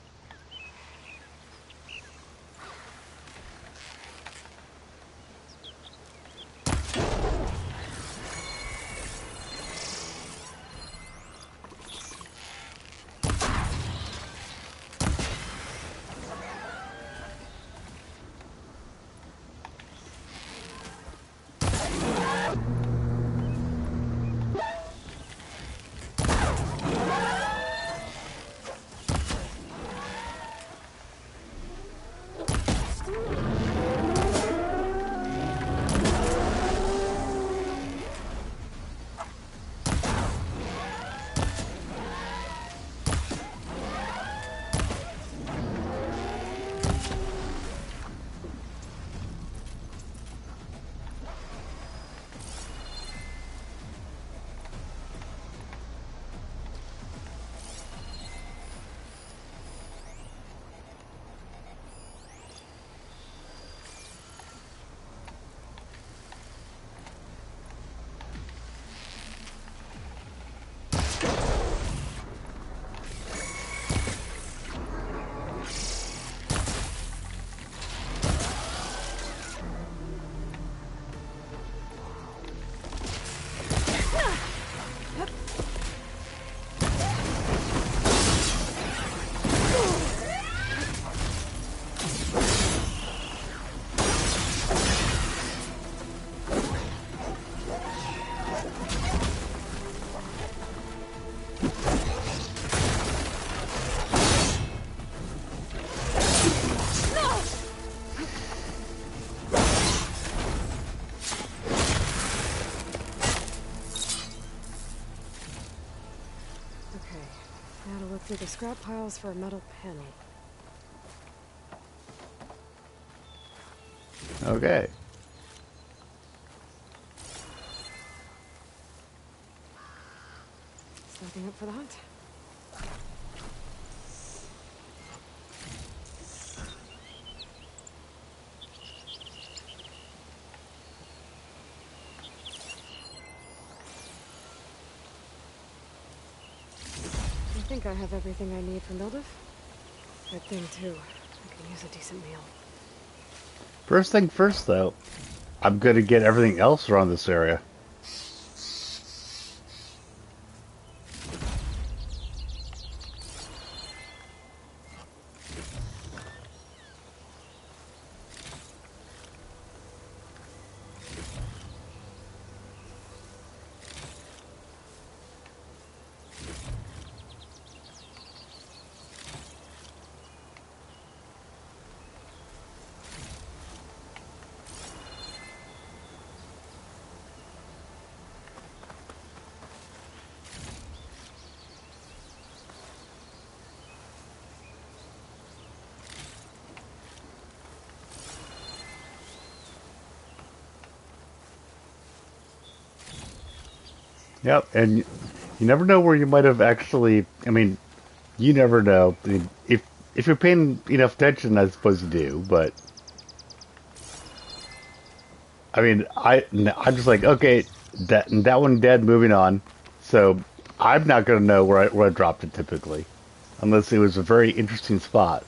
Through the scrap piles for a metal panel. Okay. Stepping up for the hunt. I think I have everything I need for Moldov. Good thing, too. I can use a decent meal. First thing first, though, I'm going to get everything else around this area. Yep, and you never know where you might have actually. I mean, you never know. If you're paying enough attention, I suppose you do. But I mean, I'm just like, okay, that one dead. Moving on. So I'm not going to know where I dropped it typically, unless it was a very interesting spot.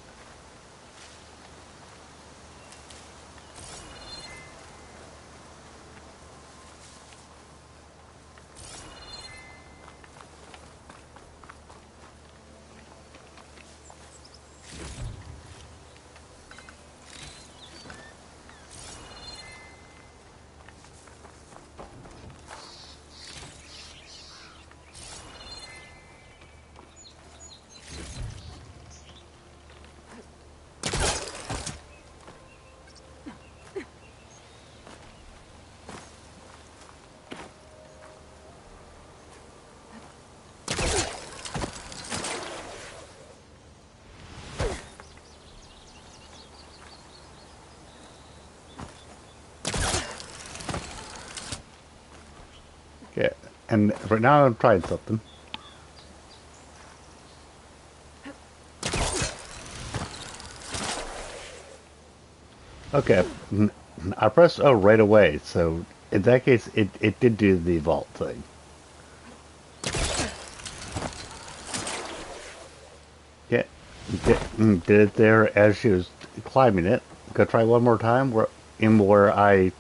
Okay, and right now I'm trying something. Okay, I pressed O right away, so in that case, it did do the vault thing. Did it there as she was climbing it. Go try one more time where I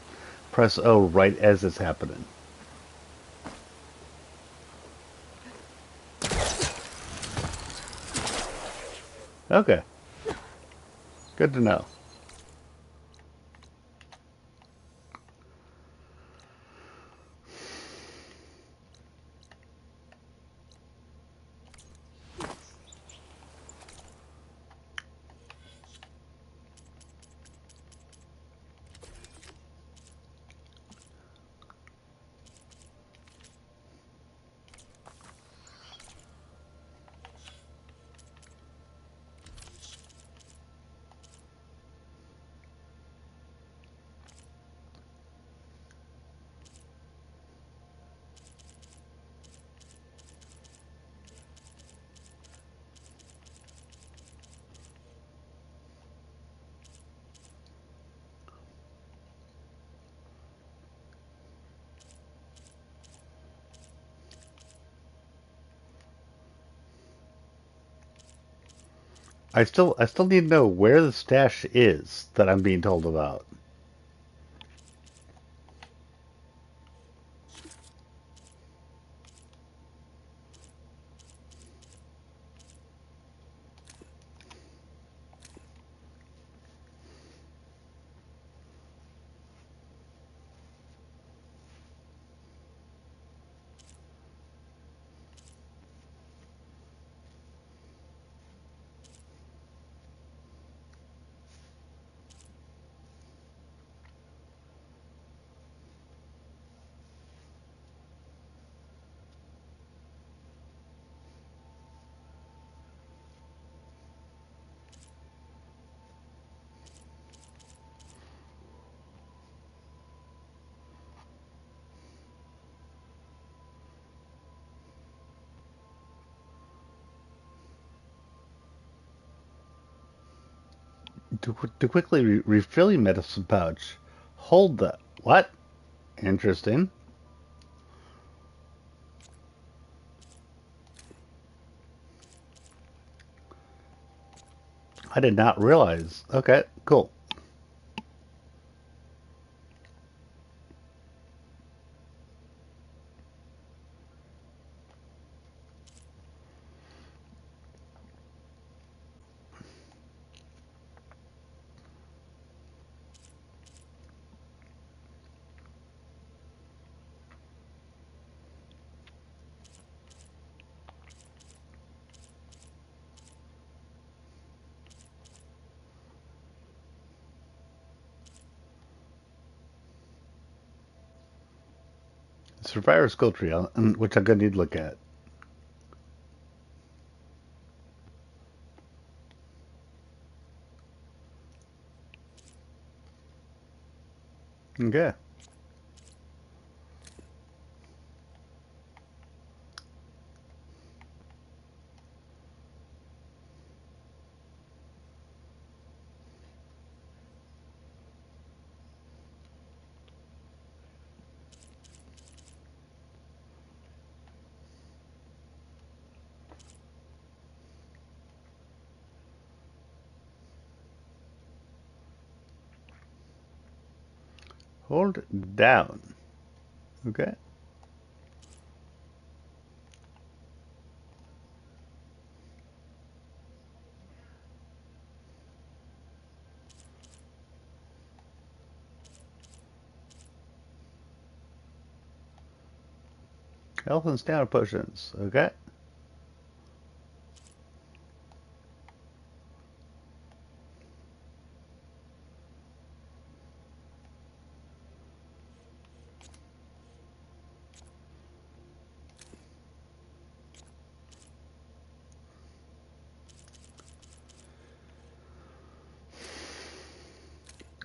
press O right as it's happening. Okay. Good to know. I still need to know where the stash is that I'm being told about. To quickly refill your medicine pouch, hold the... What? Interesting. I did not realize. Okay, cool. Survivor skill tree, which I'm going to need to look at. Okay. Hold down. Okay. Health and stamina potions. Okay.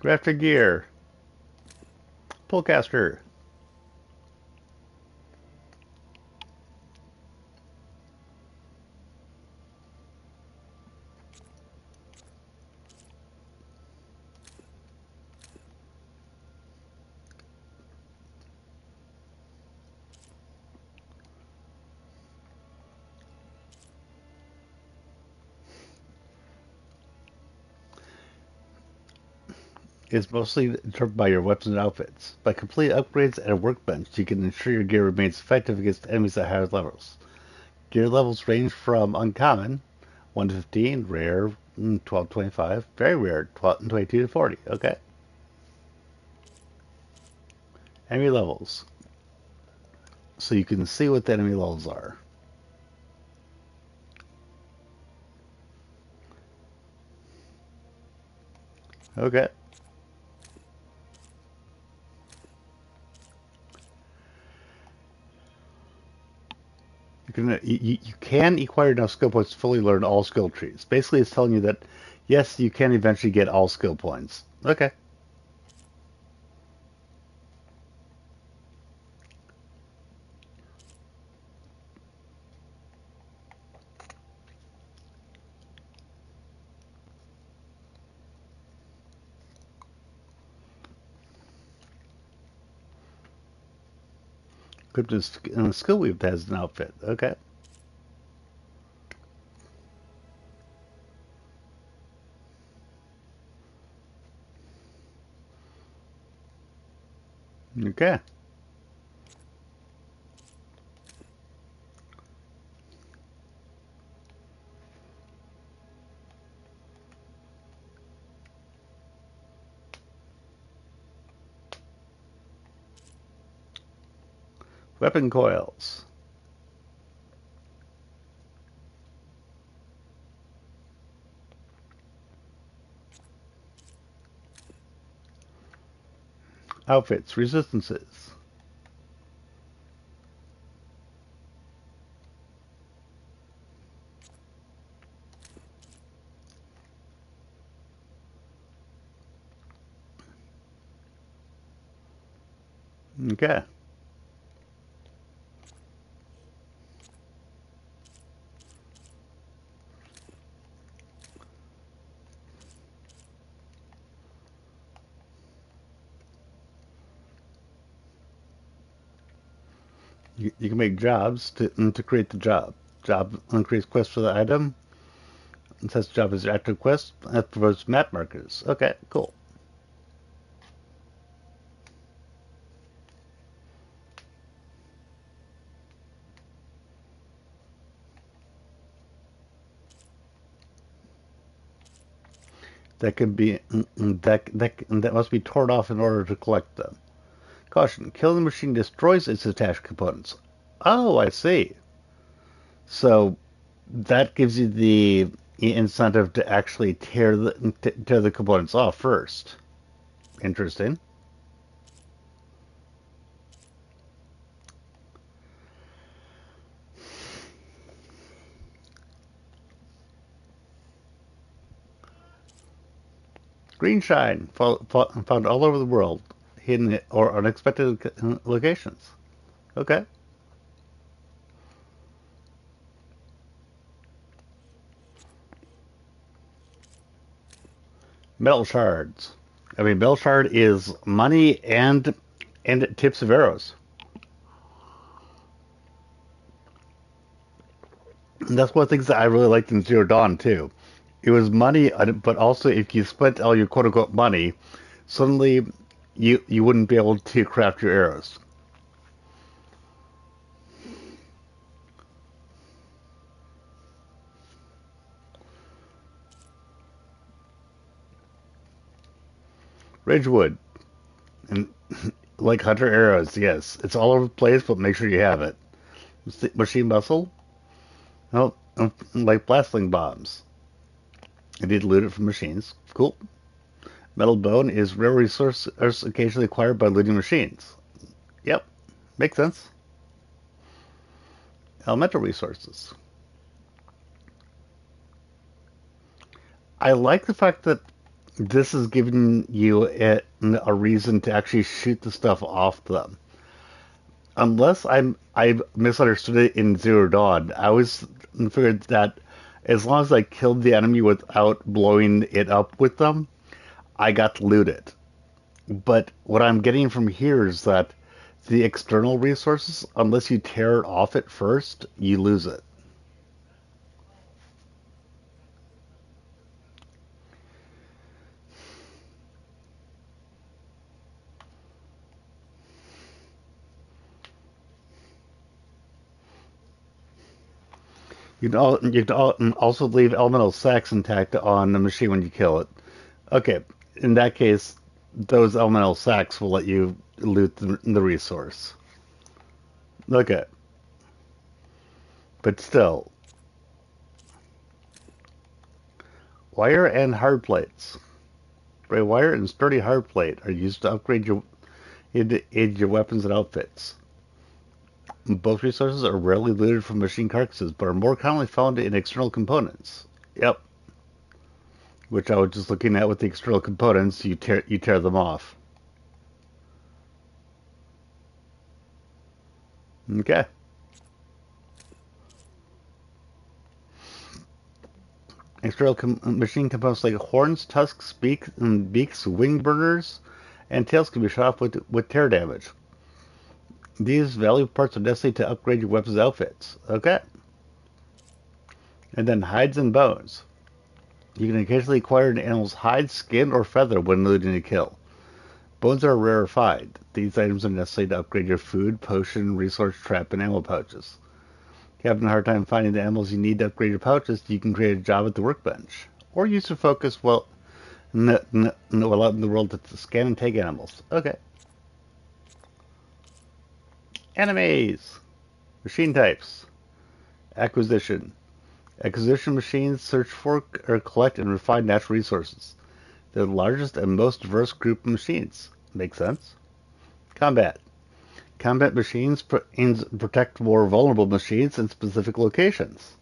Grafted gear. Pullcaster. is mostly determined by your weapons and outfits. By completing upgrades and a workbench, you can ensure your gear remains effective against enemies at higher levels. Gear levels range from uncommon, 1 to 15, rare, 12 to 25, very rare, 12, 22 to 40. Okay. Enemy levels. So you can see what the enemy levels are. Okay. You can acquire enough skill points to fully learn all skill trees. Basically, it's telling you that, yes, you can eventually get all skill points. Okay. Equipped in a skill weave has an outfit. Okay. Okay. Weapon coils. Outfits. Resistances. Okay. You can make jobs to create the job. Job increase quest for the item. It says job is active quest. That provides map markers. Okay, cool. That can be that must be torn off in order to collect them. Caution: killing the machine destroys its attached components. Oh, I see. So that gives you the incentive to actually tear the components off first. Interesting. Green shine found all over the world, hidden or unexpected locations. Okay. Metal shards. I mean, metal shard is money and tips of arrows. And that's one of the things that I really liked in Zero Dawn too. It was money, but also if you spent all your quote unquote money, suddenly you wouldn't be able to craft your arrows. Ridgewood and like hunter arrows, yes, it's all over the place, but make sure you have it. Machine muscle, oh, like blasting bombs. You need to loot it from machines. Cool. Metal bone is rare resource occasionally acquired by looting machines. Yep, makes sense. Elemental resources. I like the fact that this is giving you a reason to actually shoot the stuff off them. Unless I've misunderstood it in Zero Dawn, I always figured that as long as I killed the enemy without blowing it up with them, I got to loot it. But what I'm getting from here is that the external resources, unless you tear it off at first, you lose it. You can also leave elemental sacks intact on the machine when you kill it. Okay, in that case, those elemental sacks will let you loot the resource. Okay. But still, wire and hard plates. Gray wire and sturdy hard plate are used to upgrade your weapons and outfits. Both resources are rarely looted from machine carcasses, but are more commonly found in external components. Yep. Which I was just looking at with the external components, you tear them off. Okay. External machine components like horns, tusks, beaks, wing burners, and tails can be shot off with tear damage. These valuable parts are necessary to upgrade your weapons outfits. Okay. And then hides and bones. You can occasionally acquire an animal's hide, skin, or feather when looting a kill. Bones are rarefied. These items are necessary to upgrade your food, potion, resource trap, and ammo pouches. If you're having a hard time finding the animals you need to upgrade your pouches, you can create a job at the workbench. Or use your focus while out in the world to scan and tag animals. Okay. Enemies. Machine types. Acquisition. Acquisition machines search for or collect and refine natural resources. They're the largest and most diverse group of machines. Makes sense. Combat. Combat machines protect more vulnerable machines in specific locations.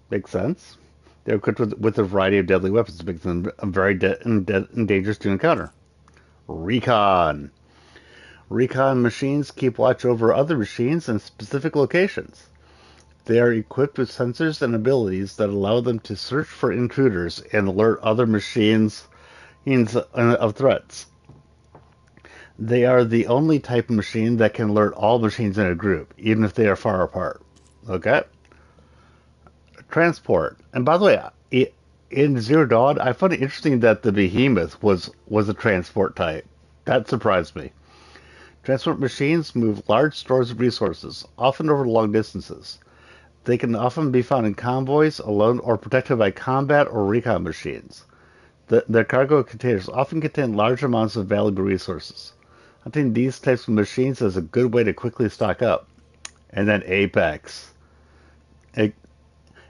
Makes sense. They're equipped with a variety of deadly weapons, making them very dangerous to encounter. Recon. Recon machines keep watch over other machines in specific locations. They are equipped with sensors and abilities that allow them to search for intruders and alert other machines of threats. They are the only type of machine that can alert all machines in a group, even if they are far apart. Okay? Transport. And by the way, in Zero Dawn, I found it interesting that the Behemoth was a transport type. That surprised me. Transport machines move large stores of resources, often over long distances. They can often be found in convoys, alone, or protected by combat or recon machines. Their cargo containers often contain large amounts of valuable resources. Hunting these types of machines is a good way to quickly stock up. And then Apex.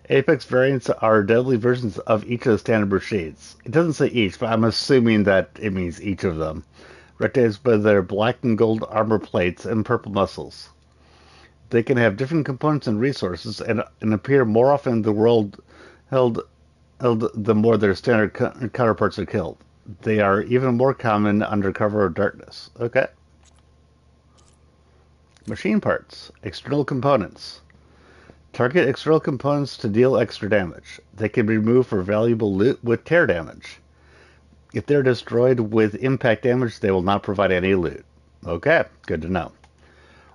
Apex variants are deadly versions of each of the standard machines. It doesn't say each, but I'm assuming that it means each of them. Recognized by their black and gold armor plates and purple muscles. They can have different components and resources and appear more often in the world held the more their standard counterparts are killed. They are even more common under cover of darkness. Okay. Machine parts. External components. Target external components to deal extra damage. They can be removed for valuable loot with tear damage. If they're destroyed with impact damage, they will not provide any loot. Okay, good to know.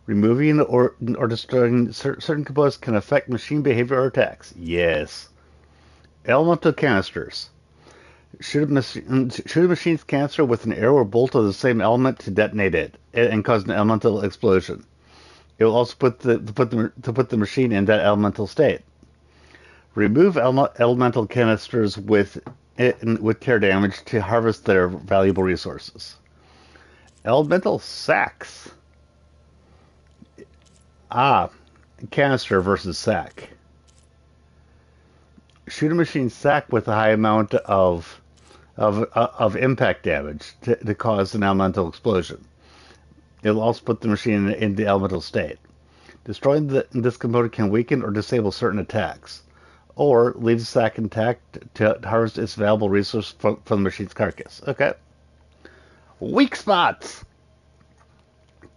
Removing or destroying certain components can affect machine behavior or attacks. Yes. Elemental canisters. Shoot a machine's canister with an arrow or bolt of the same element to detonate it and cause an elemental explosion. It will also put the machine in that elemental state. Remove elemental canisters with tear damage to harvest their valuable resources. Elemental sacks. Canister versus sack. Shoot a machine sack with a high amount of impact damage to cause an elemental explosion. It will also put the machine in the elemental state. Destroying this component can weaken or disable certain attacks, or leave the sack intact to harvest its valuable resource from the machine's carcass. Okay. Weak spots.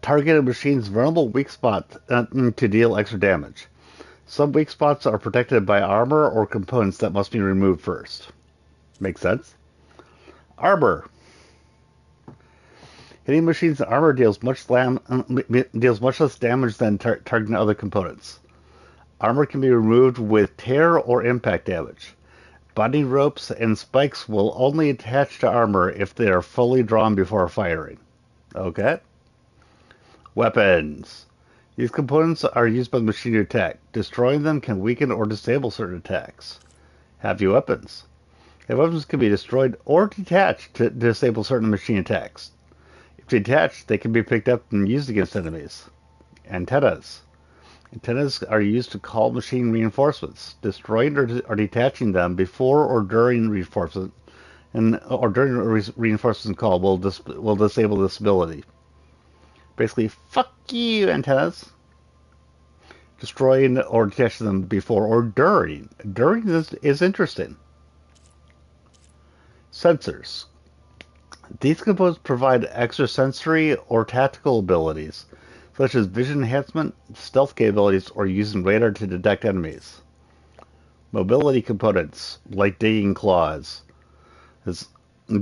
Target a machine's vulnerable weak spot to deal extra damage. Some weak spots are protected by armor or components that must be removed first. Makes sense? Armor. Hitting machines' armor deals much less damage than targeting other components. Armor can be removed with tear or impact damage. Binding ropes and spikes will only attach to armor if they are fully drawn before firing. Okay? Weapons. These components are used by the machine to attack. Destroying them can weaken or disable certain attacks. Heavy weapons. Heavy weapons can be destroyed or detached to disable certain machine attacks. If detached, they can be picked up and used against enemies. Antennas. Antennas are used to call machine reinforcements. Destroying or detaching them before or during reinforcement or during a reinforcement call will disable this ability. Basically, fuck you, antennas. Destroying or detaching them before or during. During is interesting. Sensors. These components provide extrasensory or tactical abilities, such as vision enhancement, stealth capabilities, or using radar to detect enemies. Mobility components, like digging claws.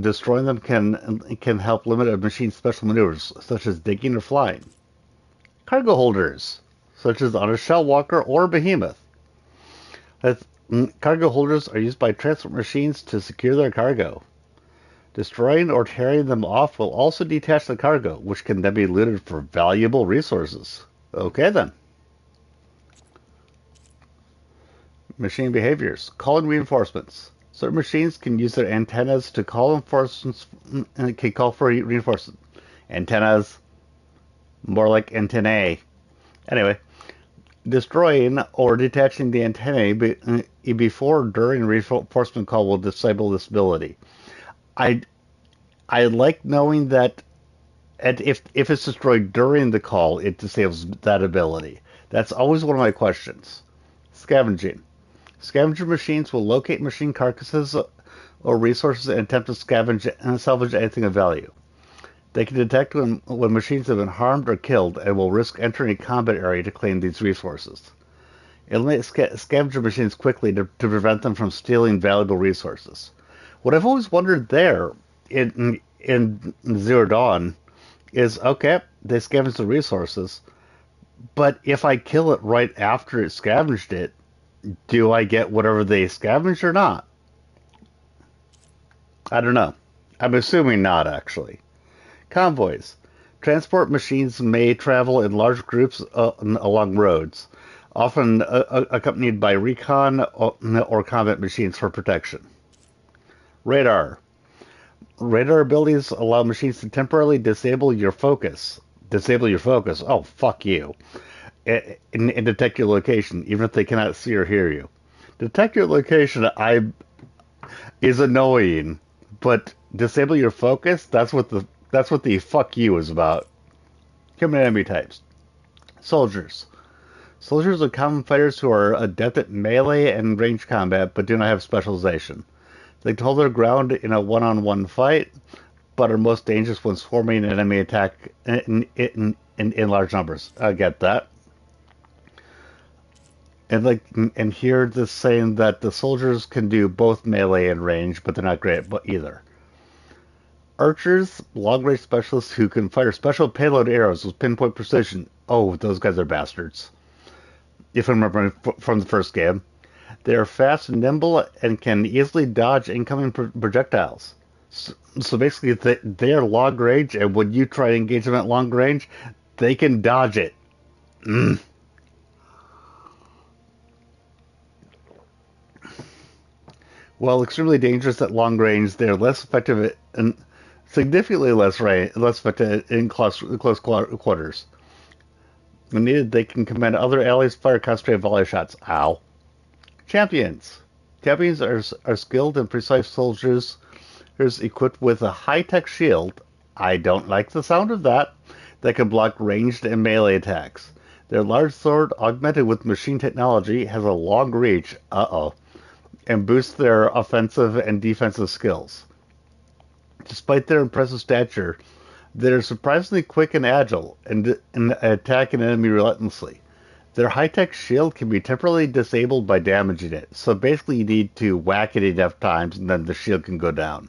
Destroying them can help limit a machine's special maneuvers, such as digging or flying. Cargo holders, such as on a shell walker or behemoth. Cargo holders are used by transport machines to secure their cargo. Destroying or tearing them off will also detach the cargo, which can then be looted for valuable resources. Okay then. Machine behaviors. Calling reinforcements. Certain machines can use their antennas to call reinforcements and can call for reinforcements. Antennas. More like antennae. Anyway, destroying or detaching the antennae before or during a reinforcement call will disable this ability. I like knowing that if it's destroyed during the call, it disables that ability. That's always one of my questions. Scavenging. Scavenger machines will locate machine carcasses or resources and attempt to scavenge and salvage anything of value. They can detect when machines have been harmed or killed and will risk entering a combat area to claim these resources. Eliminate scavenger machines quickly to prevent them from stealing valuable resources. What I've always wondered there in Zero Dawn is, okay, they scavenge the resources, but if I kill it right after it scavenged it, do I get whatever they scavenged or not? I don't know. I'm assuming not, actually. Convoys. Transport machines may travel in large groups along roads, often accompanied by recon or combat machines for protection. Radar. Radar abilities allow machines to temporarily disable your focus. Disable your focus. Oh, fuck you. And detect your location, even if they cannot see or hear you. Detect your location is annoying, but disable your focus, that's what the fuck you is about. Human enemy types. Soldiers. Soldiers are common fighters who are adept at melee and ranged combat, but do not have specialization. They can hold their ground in a one-on-one fight, but are most dangerous when swarming an enemy attack in large numbers. I get that. And here this saying that the soldiers can do both melee and range, but they're not great at either. Archers, long-range specialists who can fire special payload arrows with pinpoint precision. Oh, those guys are bastards. If I remember from the first game. They are fast and nimble and can easily dodge incoming projectiles. So basically, they are long range, and when you try to engage them at long range, they can dodge it. While extremely dangerous at long range, they are less effective and significantly less effective in close quarters. When needed, they can command other allies fire concentrated volley shots. Ow. Champions. Champions are skilled and precise soldiers equipped with a high-tech shield. I don't like the sound of that can block ranged and melee attacks. Their large sword, augmented with machine technology, has a long reach, and boosts their offensive and defensive skills. Despite their impressive stature, they're surprisingly quick and agile, and attack an enemy relentlessly. Their high-tech shield can be temporarily disabled by damaging it, so basically you need to whack it enough times and then the shield can go down.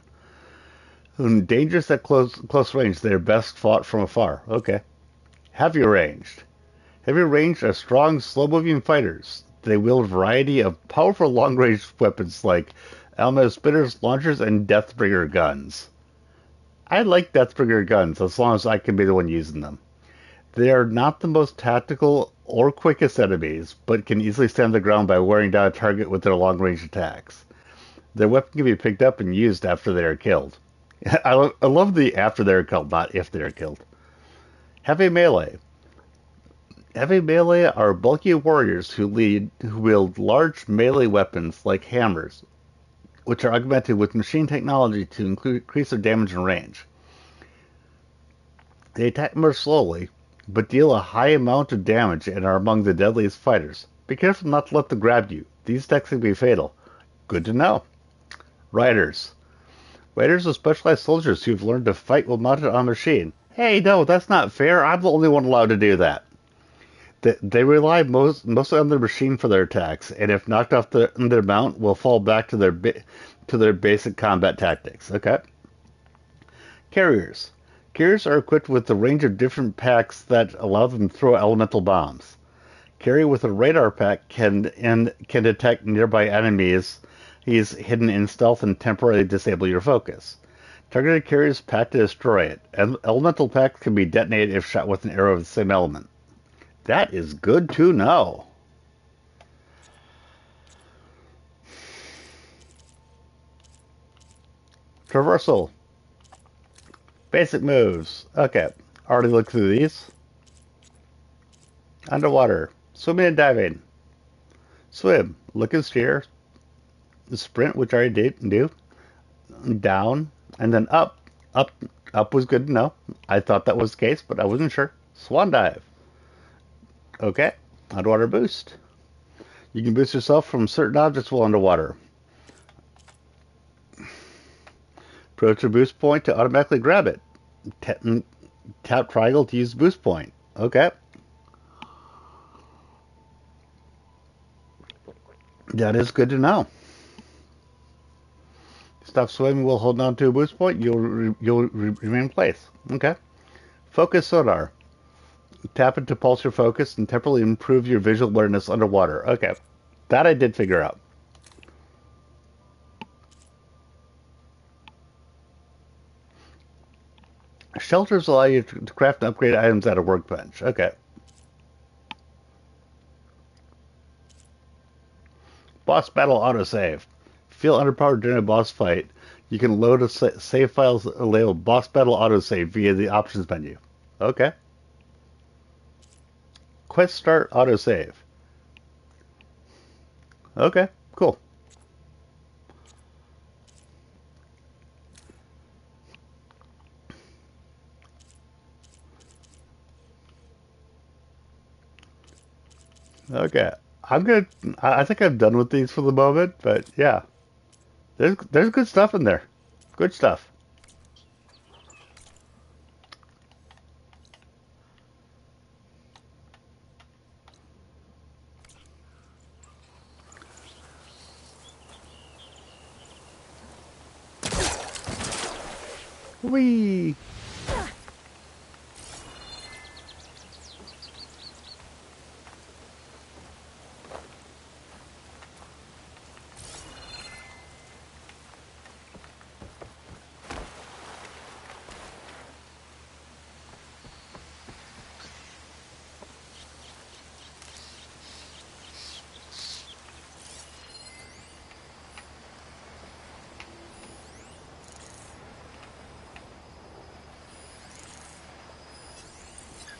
Dangerous at close range, they are best fought from afar. Okay. Heavy ranged. Heavy ranged are strong, slow-moving fighters. They wield a variety of powerful long-range weapons like Alma spinners, launchers, and Deathbringer guns. I like Deathbringer guns as long as I can be the one using them. They are not the most tactical or quickest enemies, but can easily stand their ground by wearing down a target with their long-range attacks. Their weapon can be picked up and used after they are killed. I love the after they are killed, not if they are killed. Heavy melee. Heavy melee are bulky warriors who wield large melee weapons like hammers, which are augmented with machine technology to increase their damage and range. They attack more slowly, but deal a high amount of damage and are among the deadliest fighters. Be careful not to let them grab you. These attacks can be fatal. Good to know. Riders. Riders are specialized soldiers who've learned to fight while mounted on a machine. Hey, no, that's not fair. I'm the only one allowed to do that. They rely mostly on their machine for their attacks, and if knocked off their mount, will fall back to their basic combat tactics. Okay. Carriers. Carriers are equipped with a range of different packs that allow them to throw elemental bombs. Carrier with a radar pack can detect nearby enemies hidden in stealth and temporarily disable your focus. Targeted carriers pack to destroy it. Elemental packs can be detonated if shot with an arrow of the same element. That is good to know. Traversal. Basic moves. Okay. Already looked through these. Underwater. Swimming and diving. Swim. Look and steer. Sprint, which I already did do. Down. And then up. Up was good to know. I thought that was the case, but I wasn't sure. Swan dive. Okay. Underwater boost. You can boost yourself from certain objects while underwater. Approach your boost point to automatically grab it. Tap triangle to use boost point. Okay. That is good to know. Stop swimming while holding on to a boost point. You'll remain in place. Okay. Focus sonar. Tap it to pulse your focus and temporarily improve your visual awareness underwater. Okay. That I did figure out. Shelters allow you to craft and upgrade items at a workbench. Okay. Boss battle autosave. Feel underpowered during a boss fight. You can load a save files labeled boss battle autosave via the options menu. Okay. Quest start autosave. Okay, cool. Okay. I think I'm done with these for the moment, but yeah. There's good stuff in there. Good stuff. Whee!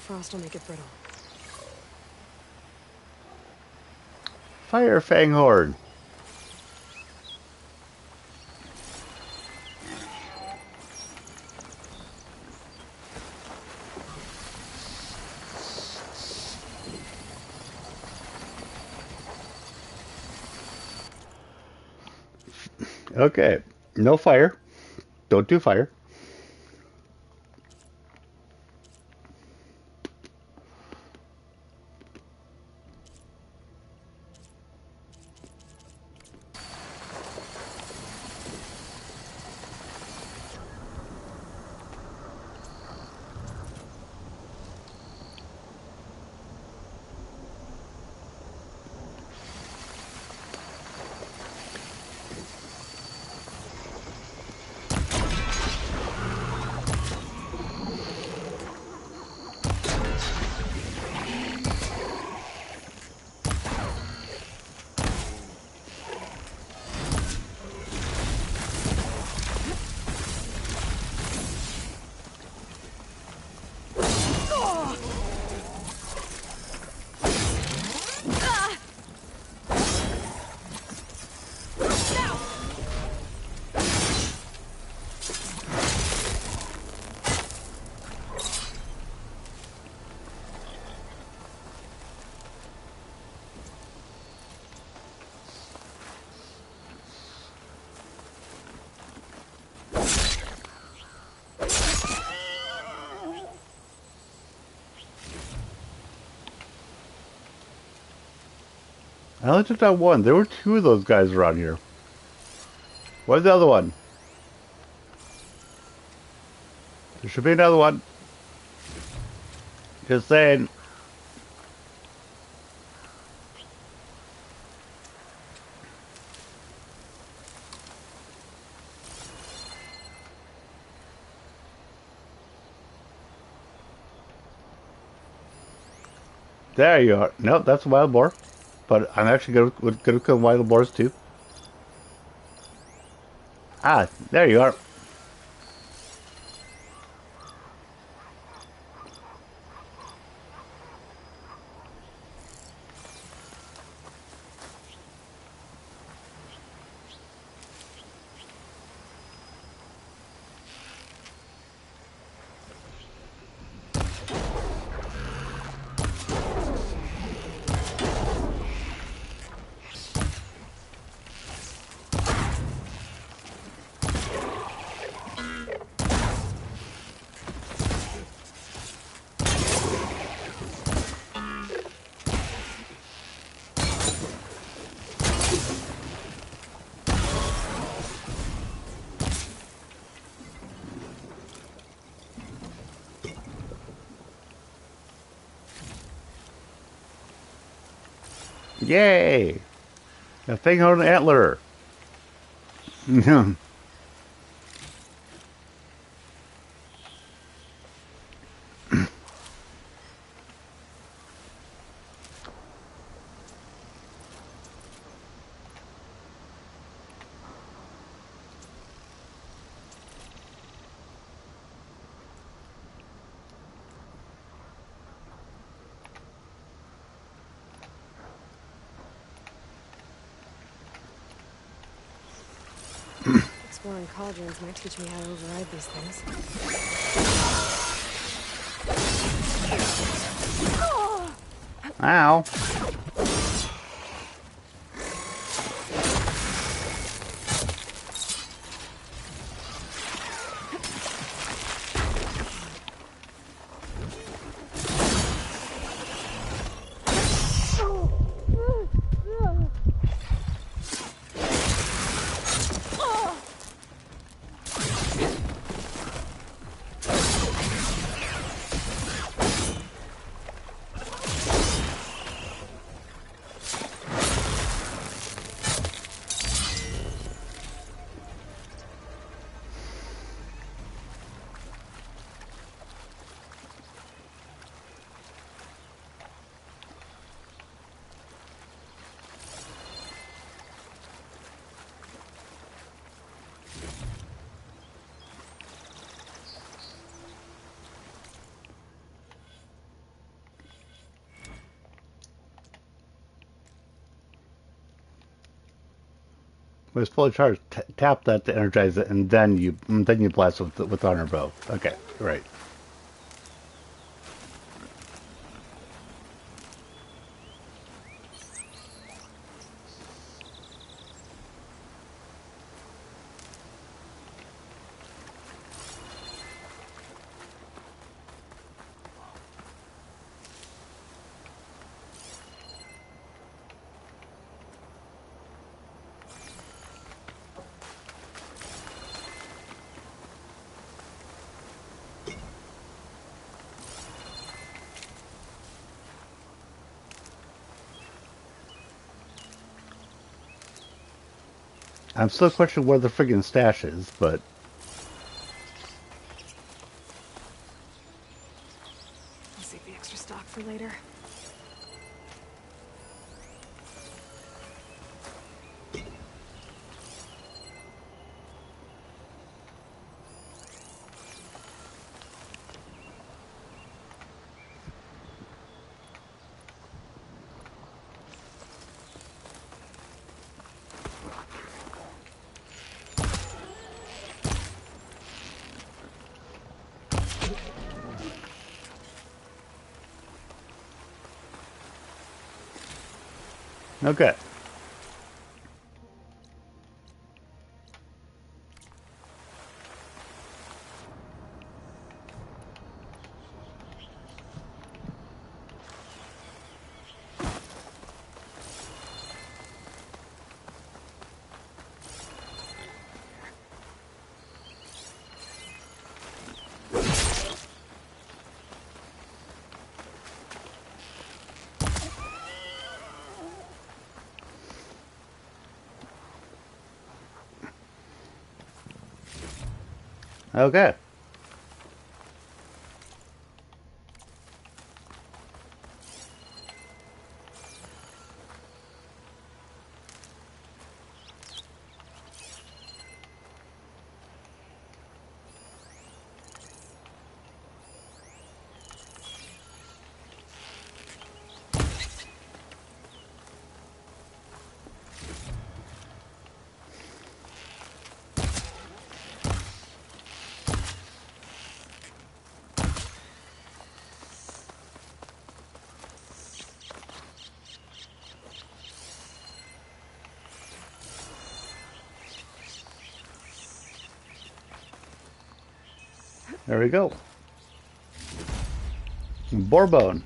Frost will make it brittle. Fire Fanghorn. Okay. No fire. Don't do fire. I only took out one. There were two of those guys around here. Where's the other one? There should be another one. Just saying. There you are. Nope, that's a wild boar. But I'm actually good to kill wild boars too. Ah, there you are. Yay! A thing on an antler. Exploring cauldrons might teach me how to override these things. Ow. When it's fully charged, tap that to energize it, and then you blast with honor bow. Okay, right. I'm still questioning where the friggin' stash is, but I'll save the extra stock for later. okay. Okay. There we go. Bourbon.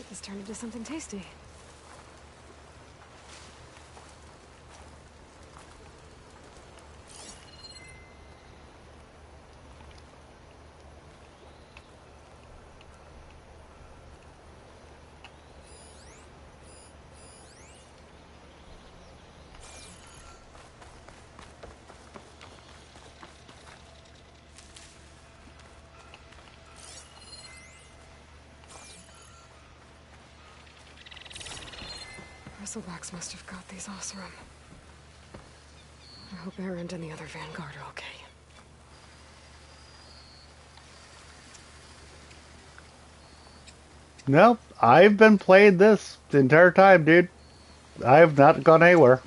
This turned into something tasty. Bristlebacks must have got these Osram. I hope Erend and the other Vanguard are okay. Nope, I've been playing this the entire time, dude. I have not gone anywhere.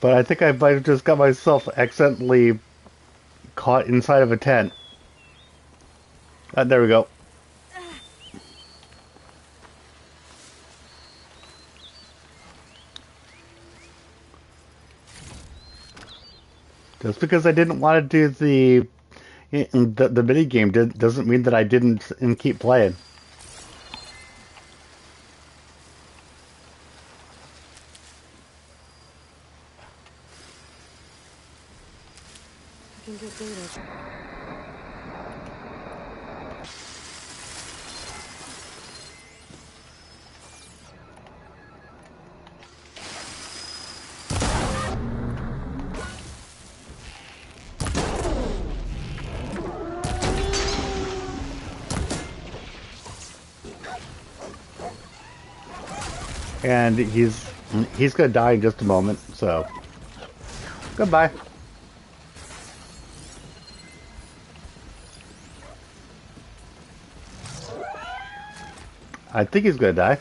But I think I might have just got myself accidentally caught inside of a tent. There we go. Just because I didn't want to do the mini game doesn't mean that I didn't and keep playing. I can get data. And he's gonna die in just a moment, so goodbye. I think he's gonna die.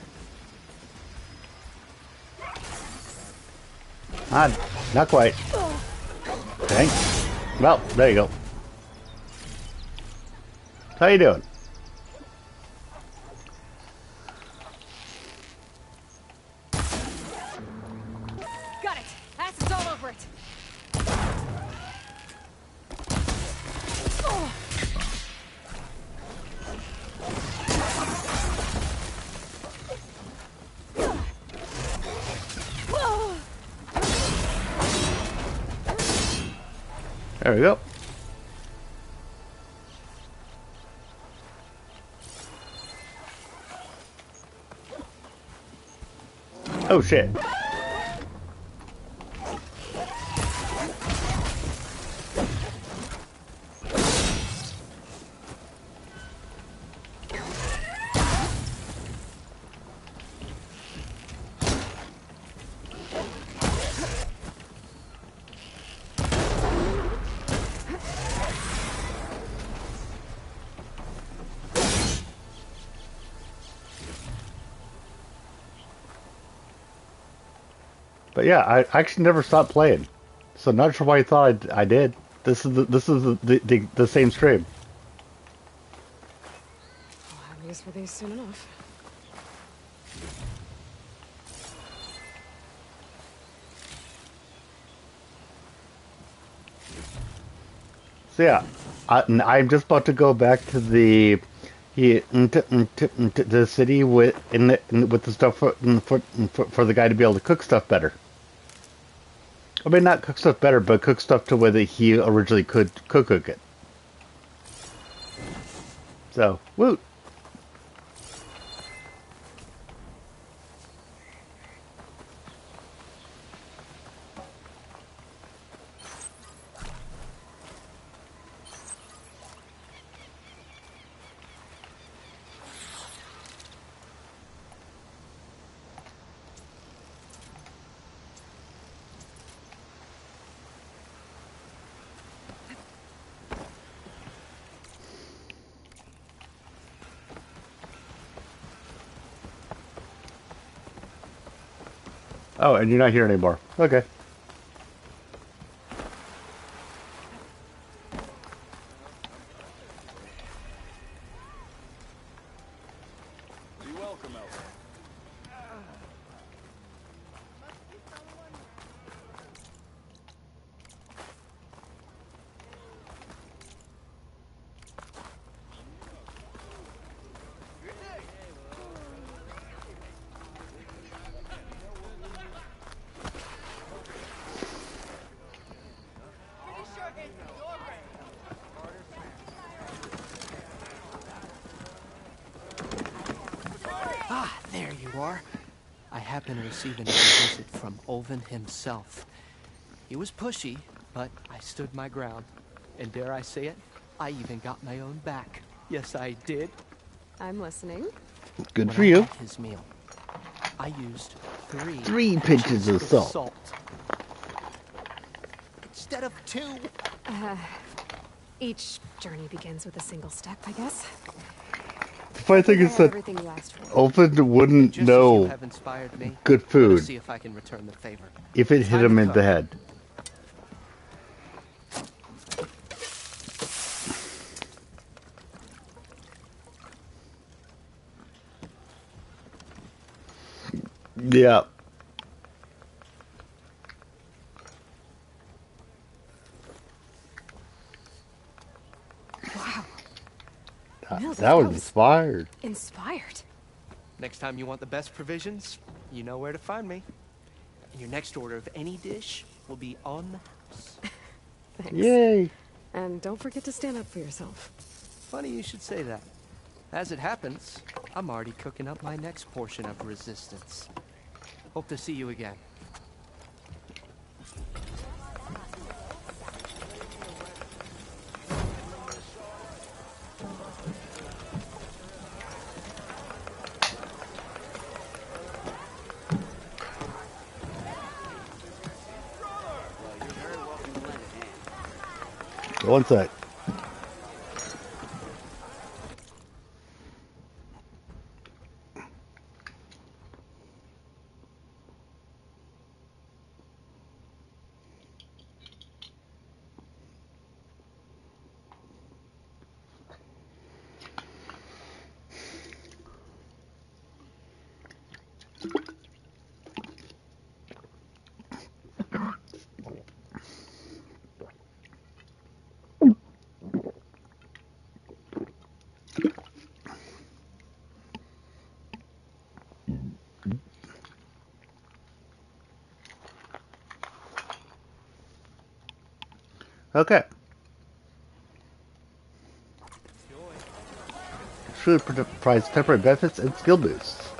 Not quite. Okay. Well, there you go. How you doing? Got it. Acid's all over it. Oh. There we go. Oh shit. But yeah, I actually never stopped playing, so not sure why you thought I did. This is the same stream. I'll have use for these soon enough. So yeah, I'm just about to go back to the the city with with the stuff for the guy to be able to cook stuff better. I mean, not cook stuff better, but cook stuff to where that he originally could cook it. So, woot. Oh, and you're not here anymore. Okay. Be welcome, Elsa. Ah, there you are. I happened to receive another visit from Olvin himself. He was pushy, but I stood my ground. And dare I say it, I even got my own back. Yes, I did. I'm listening. Good When for I you. had his meal, I used Three pinches of salt. Instead of 2. Each journey begins with a single step, I guess. The funny thing is that Everything you asked for. Open wouldn't Just as know you have inspired me, good let us food see if I can return the favor. if it hit Time him to in the cook. head. Yeah. Wow. That was inspired. Inspired. Next time you want the best provisions, you know where to find me. And your next order of any dish will be on the house. Thanks. Yay. And don't forget to stand up for yourself. Funny you should say that. As it happens, I'm already cooking up my next portion of resistance. Hope to see you again. One sec. Okay. Food provides temporary benefits and skill boosts.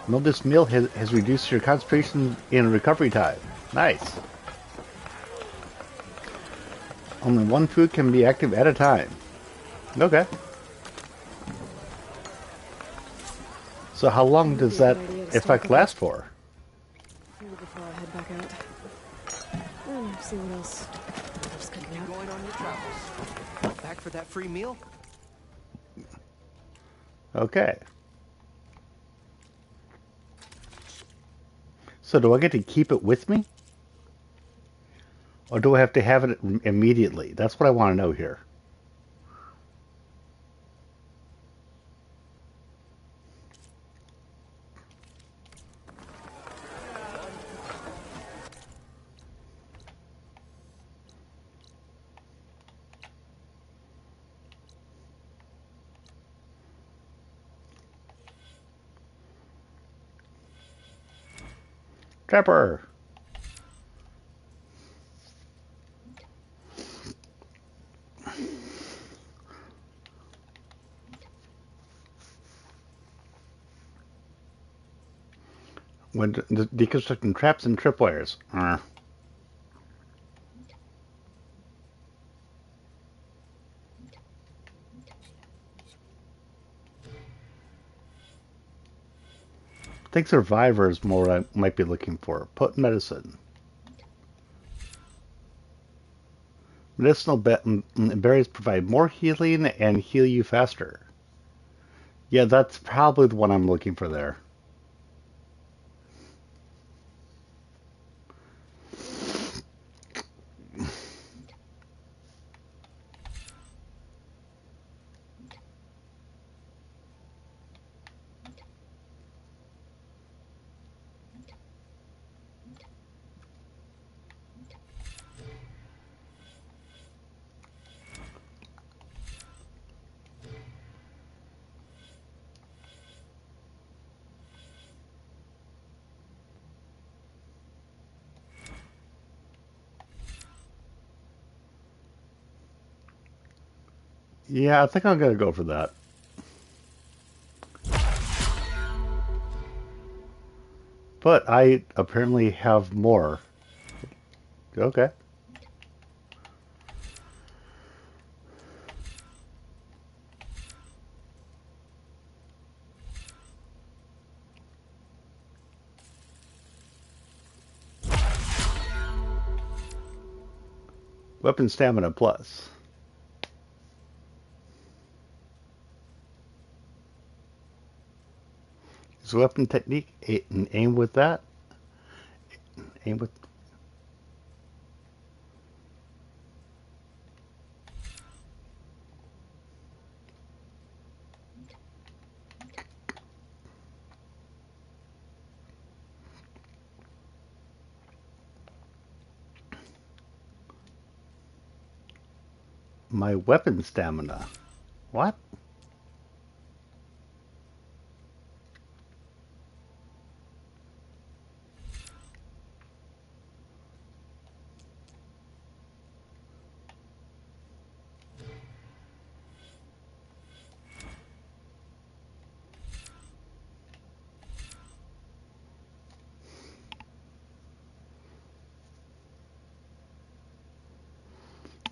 Know this meal has reduced your concentration and recovery time. Nice. Only one food can be active at a time. Okay. So how long does that effect last for? Maybe before I head back out. See what else. Just Keep going on your travels. Back for that free meal? Okay. So do I get to keep it with me? Or do I have to have it immediately? That's what I want to know here. Trapper! When deconstructing traps and tripwires. I think Survivor is more what I might be looking for. Potent medicine. Medicinal berries provide more healing and heal you faster. Yeah, that's probably the one I'm looking for there. Yeah, I think I'm gonna go for that. But I apparently have more. Okay. Weapon stamina plus. Is weapon technique aim with that? Aim with. My weapon stamina. What?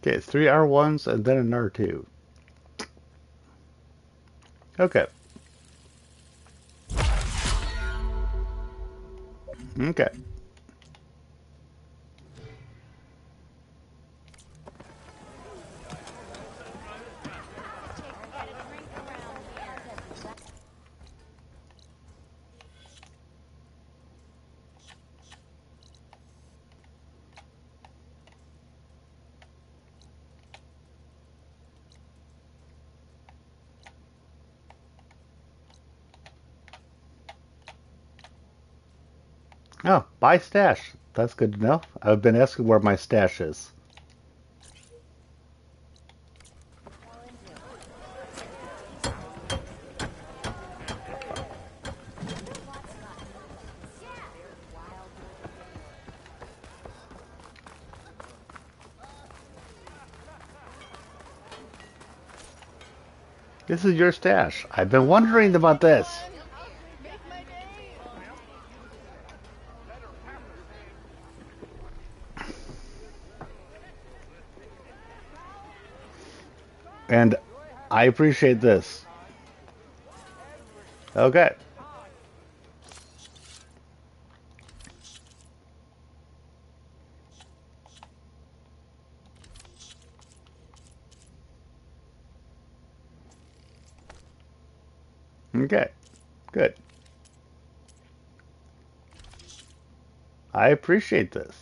Okay, 3 R1s and then an R2. Okay. Okay. Oh, buy stash. That's good to know. I've been asking where my stash is. This is your stash. I've been wondering about this. And I appreciate this. Okay. Okay. Good. I appreciate this.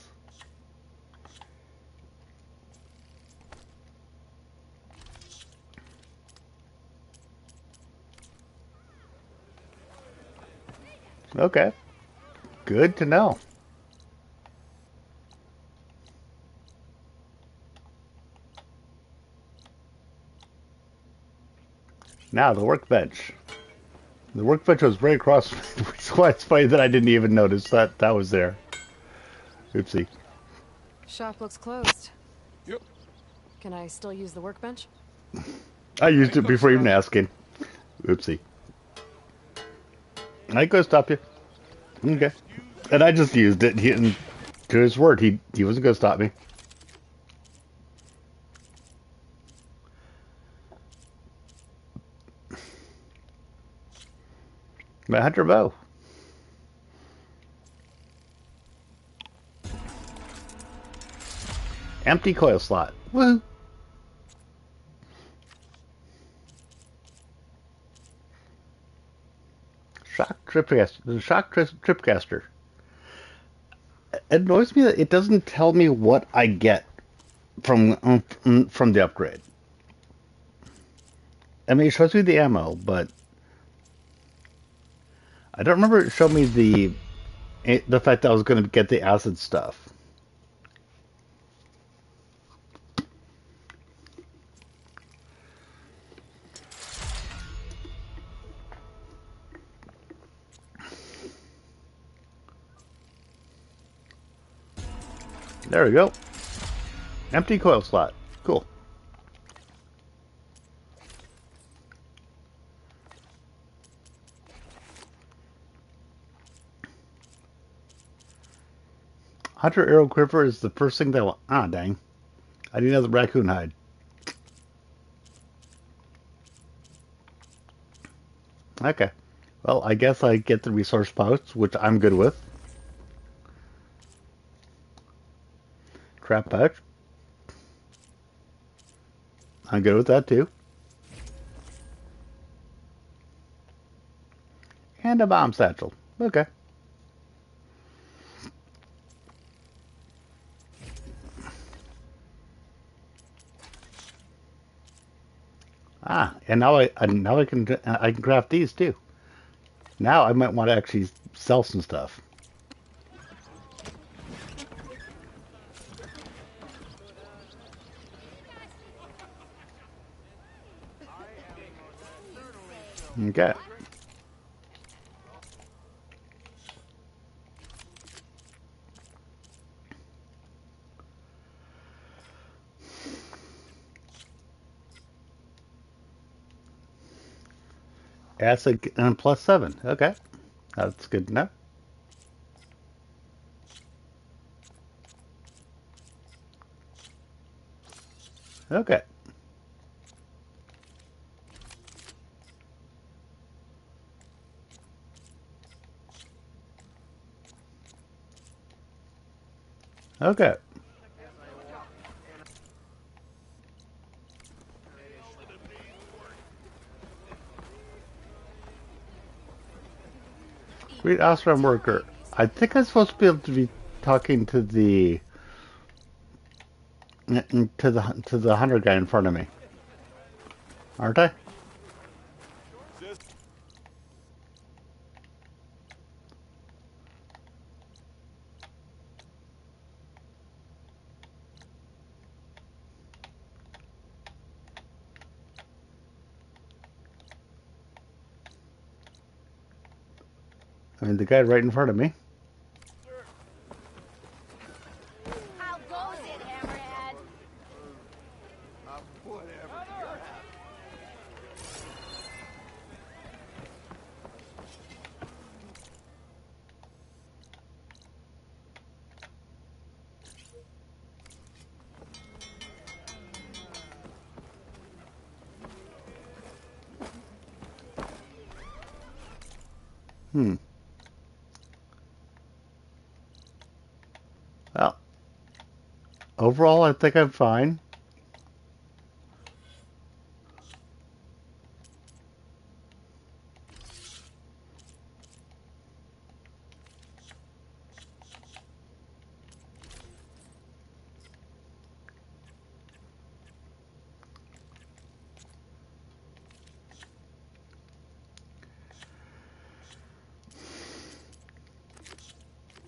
Okay. Good to know. Now, the workbench. The workbench was right across, which is why it's funny that I didn't even notice that that was there. Oopsie. Shop looks closed. Yep. Can I still use the workbench? I used it before even asking. Oopsie. I could stop you. Okay. And I just used it. He didn't, to his word, he wasn't going to stop me. My hunter bow. Empty coil slot. Woo! Tripcaster. It annoys me that it doesn't tell me what I get from the upgrade. I mean, it shows me the ammo, but I don't remember it showing me the fact that I was going to get the acid stuff. There we go. Empty coil slot. Cool. Hunter arrow quiver is the first thing that will... Ah, dang. I didn't have the raccoon hide. Okay. Well, I guess I get the resource pouch, which I'm good with. Trap pouch. I'm good with that too. And a bomb satchel. Okay. Ah, and now I can craft these too. Now I might want to actually sell some stuff. Okay. Acid and +7. Okay. That's good to know. Okay. Okay. Great Ostrom worker. I think I'm supposed to be able to be talking to the hunter guy in front of me. Aren't I? I mean, the guy right in front of me. How goes it, Hammerhead? Well, overall, I think I'm fine.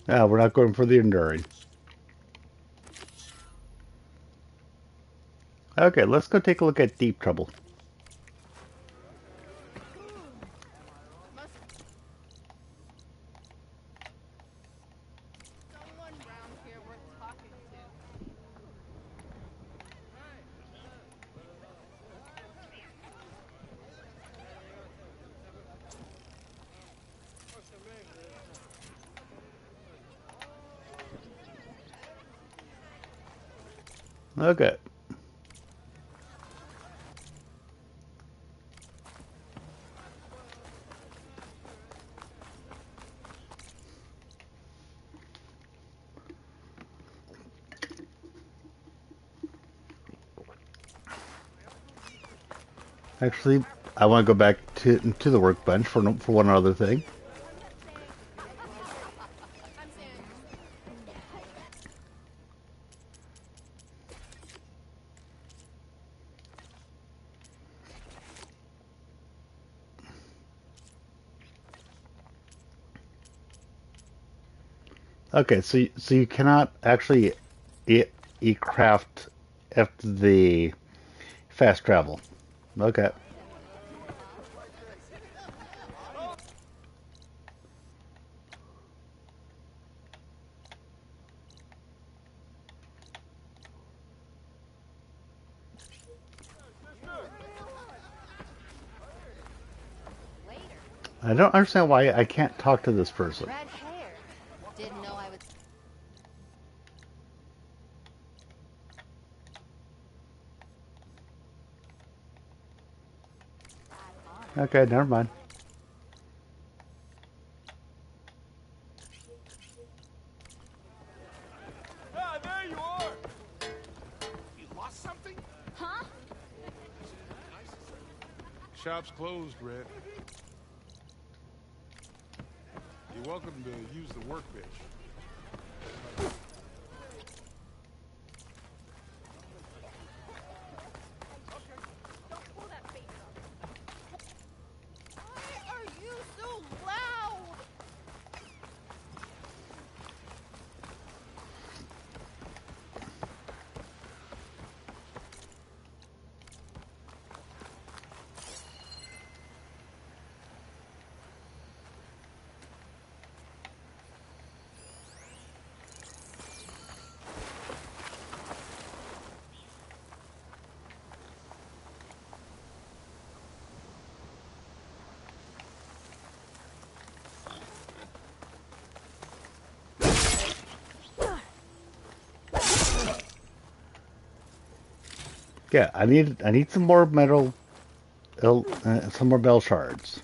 No, we're not going for the enduring. Okay, let's go take a look at Deep Trouble. Okay. Actually, I want to go back to the workbench for one other thing. Okay, so you cannot actually craft after the fast travel. Okay. I don't understand why I can't talk to this person. Red hair. Didn't know I was. Okay, never mind. Ah, there you are! You lost something? Huh? Shop's closed, Red. You're welcome to use the workbench. Why are you so loud? Yeah, I need some more metal, some more bell shards.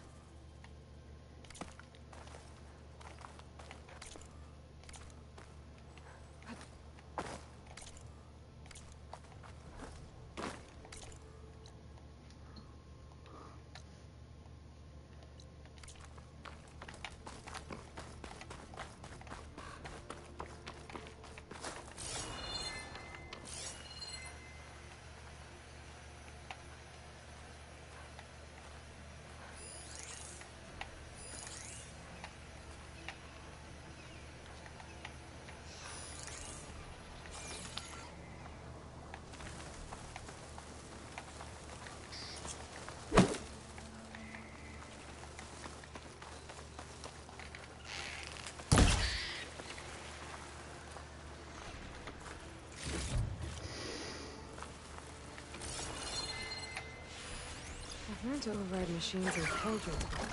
known to override machines and cauldrons before.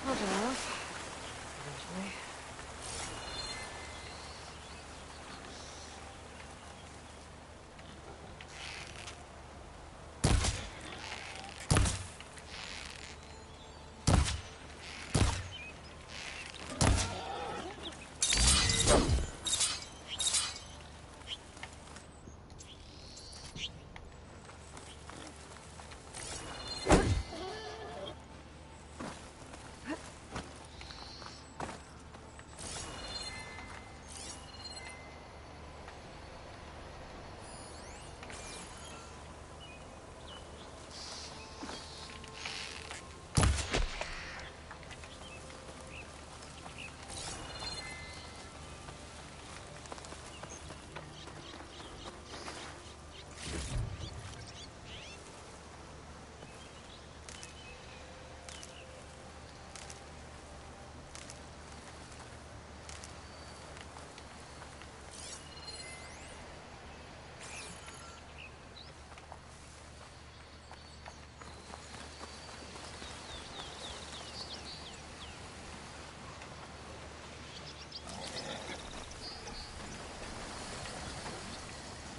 I'll get off. Eventually.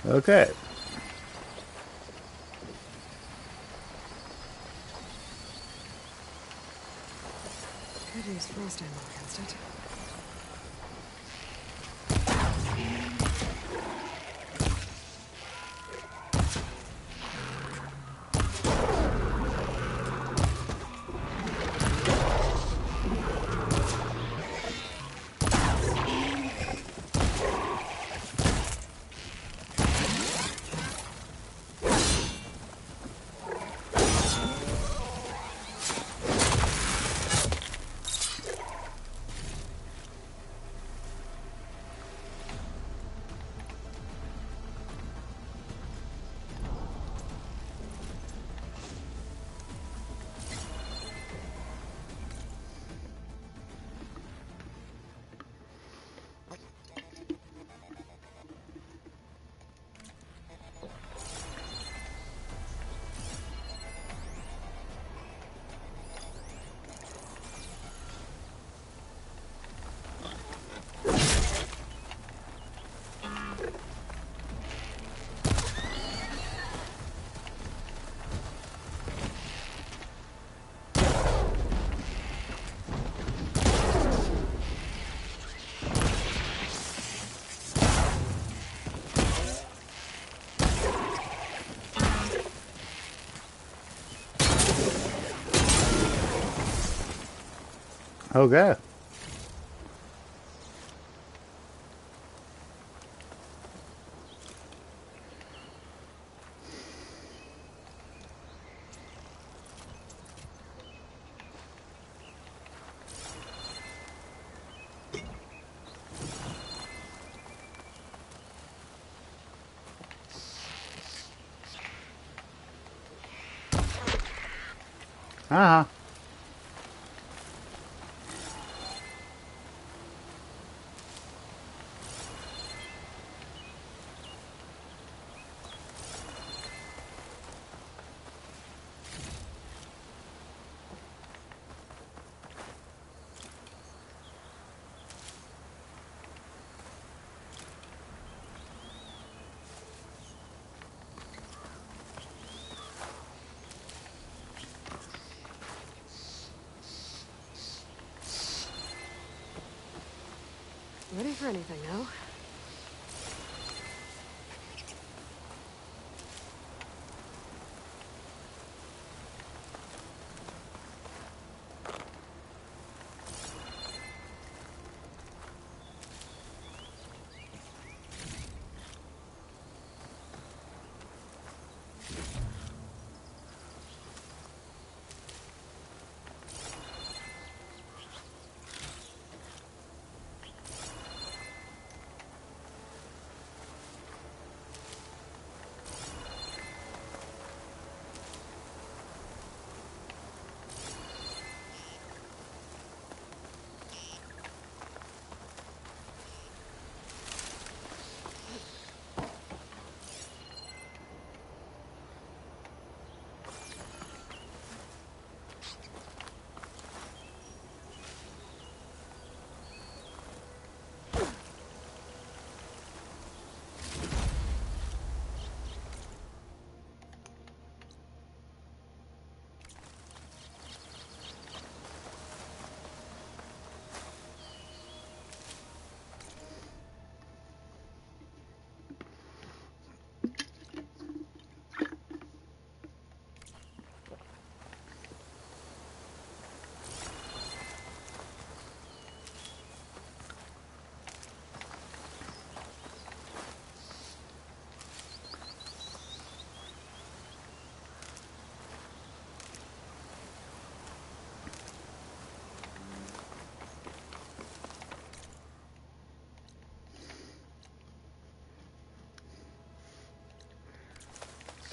Okay. Could use frost ammo against it. Okay. Ah. Ready for anything, no?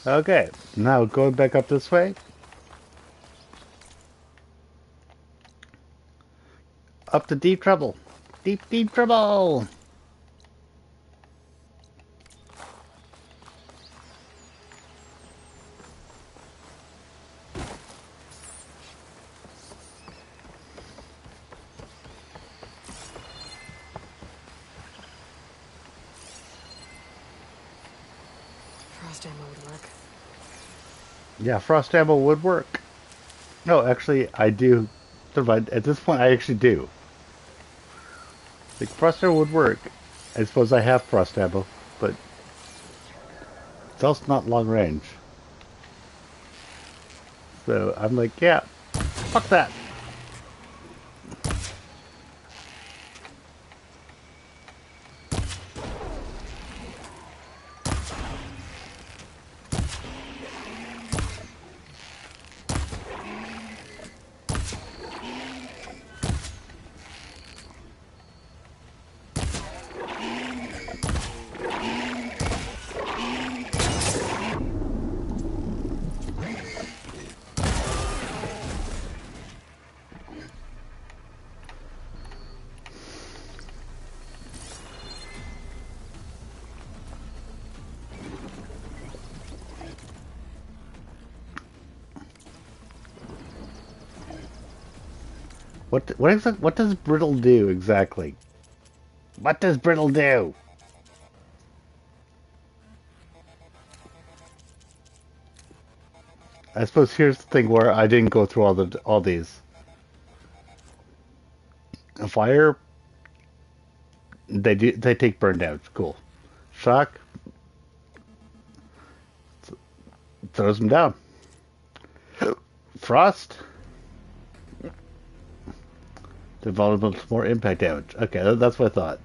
Okay, now going back up this way. Up to deep trouble. Deep, deep trouble! Frost ammo would work. Yeah, frost ammo would work. No, actually, I do. At this point, I actually do. Like, frost ammo would work. I suppose I have frost ammo, but it's also not long range. So I'm like, yeah, fuck that. What does brittle do exactly? What does brittle do? I suppose here's the thing where I didn't go through all these. A fire, they take burn damage. Cool. Shock throws them down. Frost, they're vulnerable to more impact damage. Okay, that's what I thought.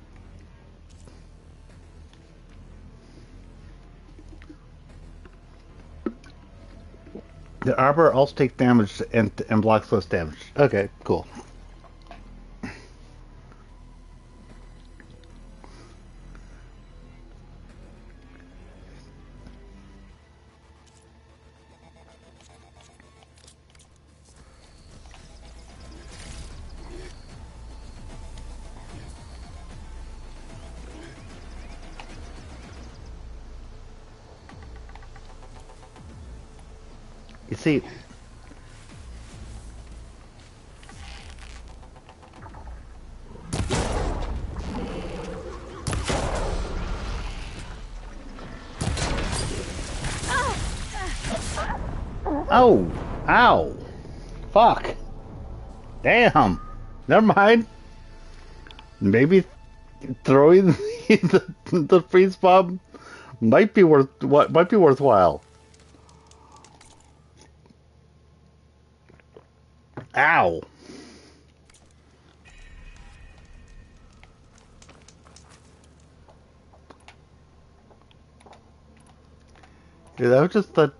The armor also takes damage and blocks less damage. Okay, cool. You see, oh, ow, fuck, damn, never mind. Maybe throwing the freeze bomb might be worthwhile. Ow. Yeah, that was just that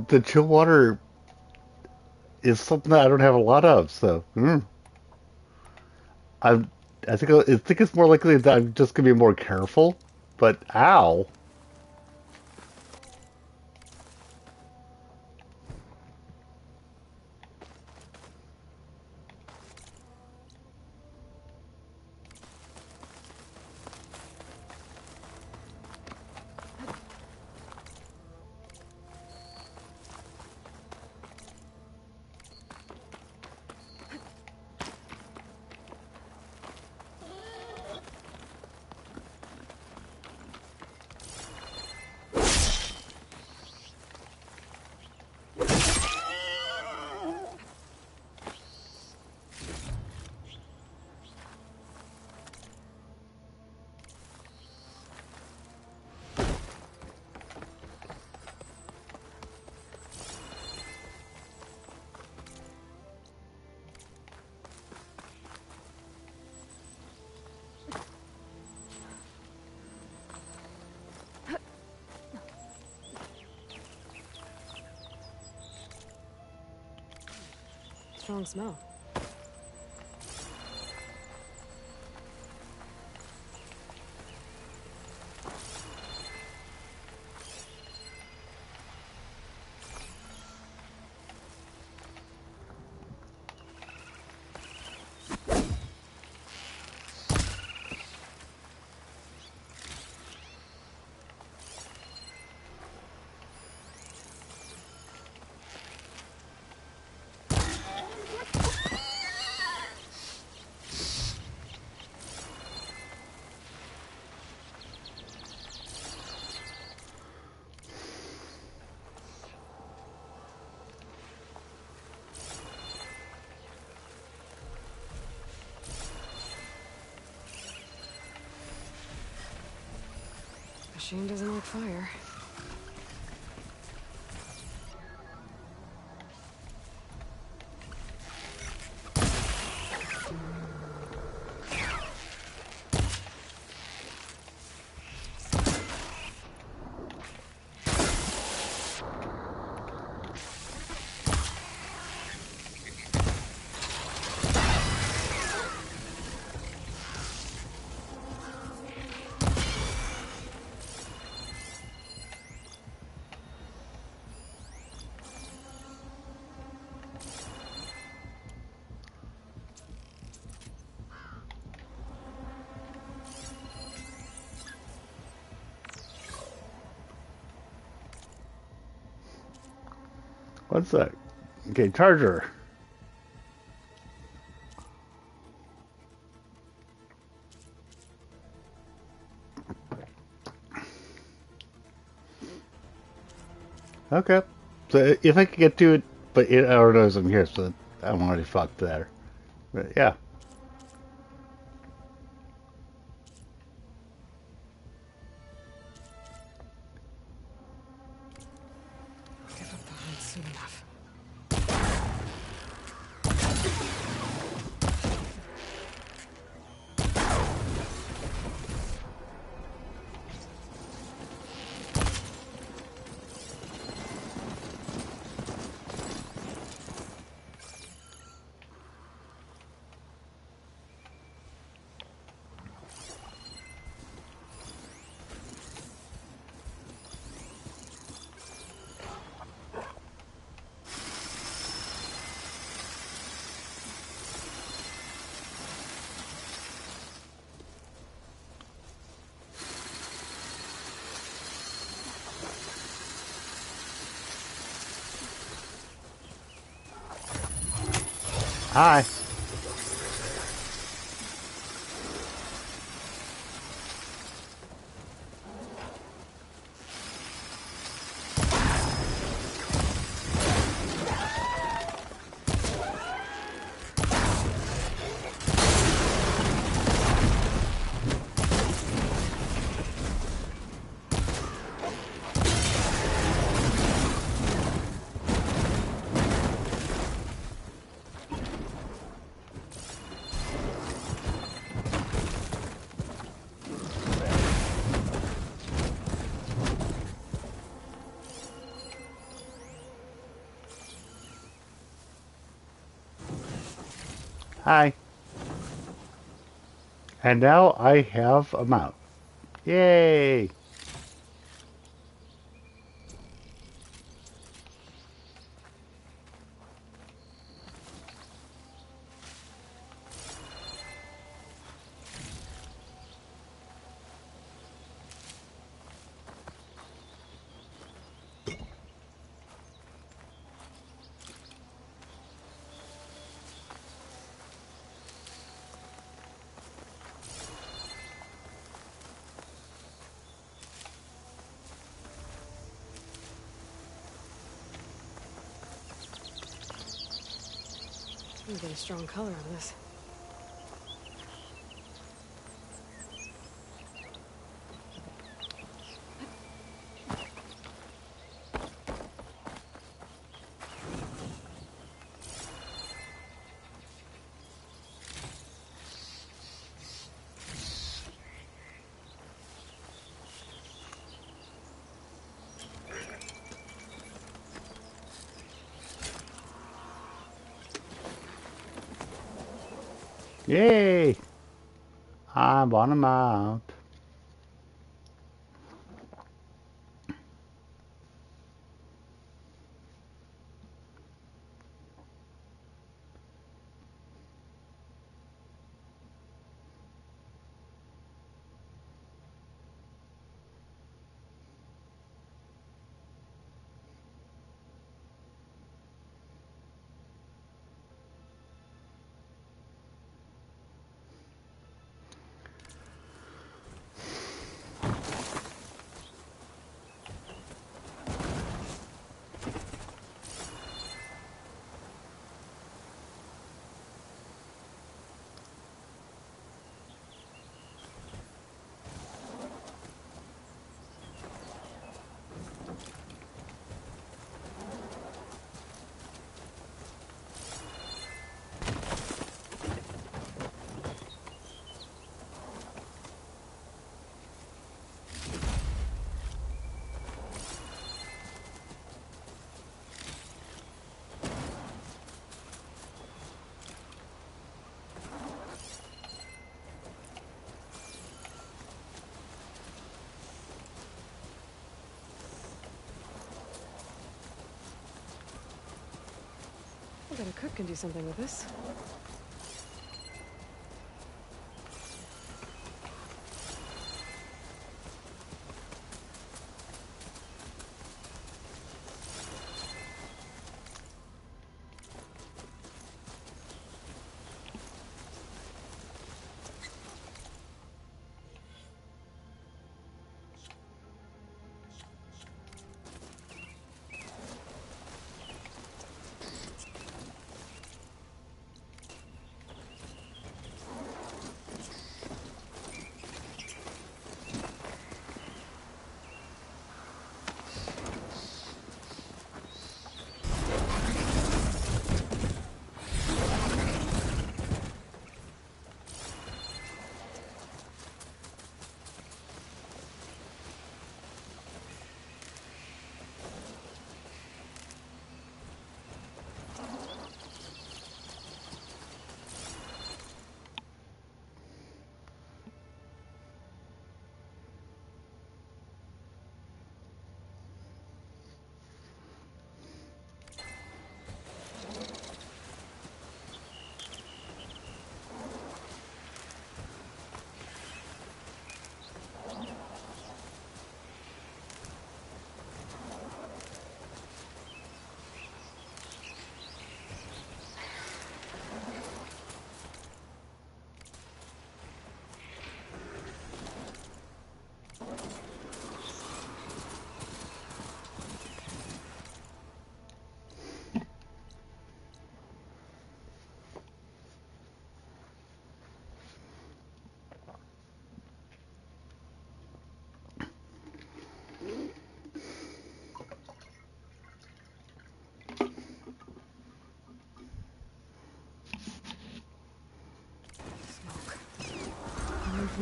the chill water is something that I don't have a lot of, so I think it's more likely that I'm just gonna be more careful. But ow. Strong smell. Machine doesn't like fire. What's that? Okay, charger. Okay. So if I could get to it, but it already knows I'm here, so I'm already fucked there. But yeah. Give up the hunt soon enough. Hi. Hi. And now I have a mount. Yay! I'm getting a strong color on this. Yay! I'm on a mount. I bet a cook can do something with this.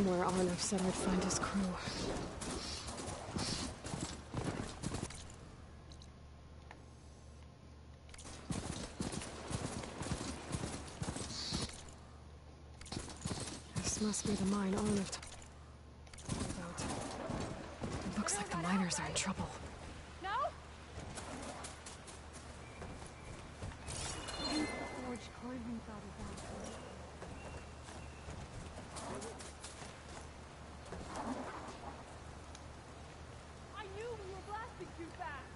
somewhere Arnav said I'd find his crew. This must be the mine Arnav told me about. It looks like the miners are in trouble. No? Forge Corbin thought about it. I knew we were blasting too fast.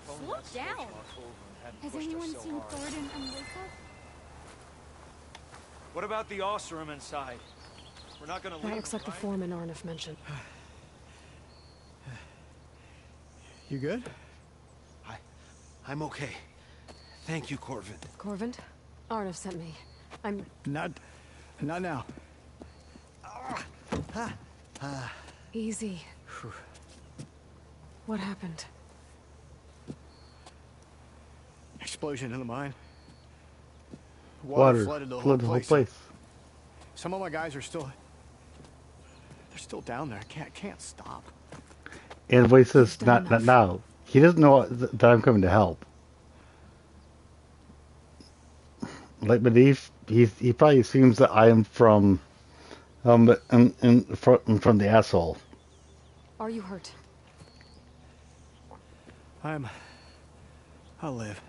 Slow down. Has anyone seen Thornton and Lucas? What about the Oseram inside? We're not gonna leave. That looks like the foreman Arnav mentioned. You good? I'm okay. Thank you, Corvin. Corvin? Arnav sent me. I'm... Not now. Easy. What happened? Explosion in the mine. Water flooded the whole whole place. place. Some of my guys are still... They're still down there. Can't stop. And voice says, not now. He doesn't know that I'm coming to help. Like, but he probably assumes that I am from from the asshole. Are you hurt? I'll live.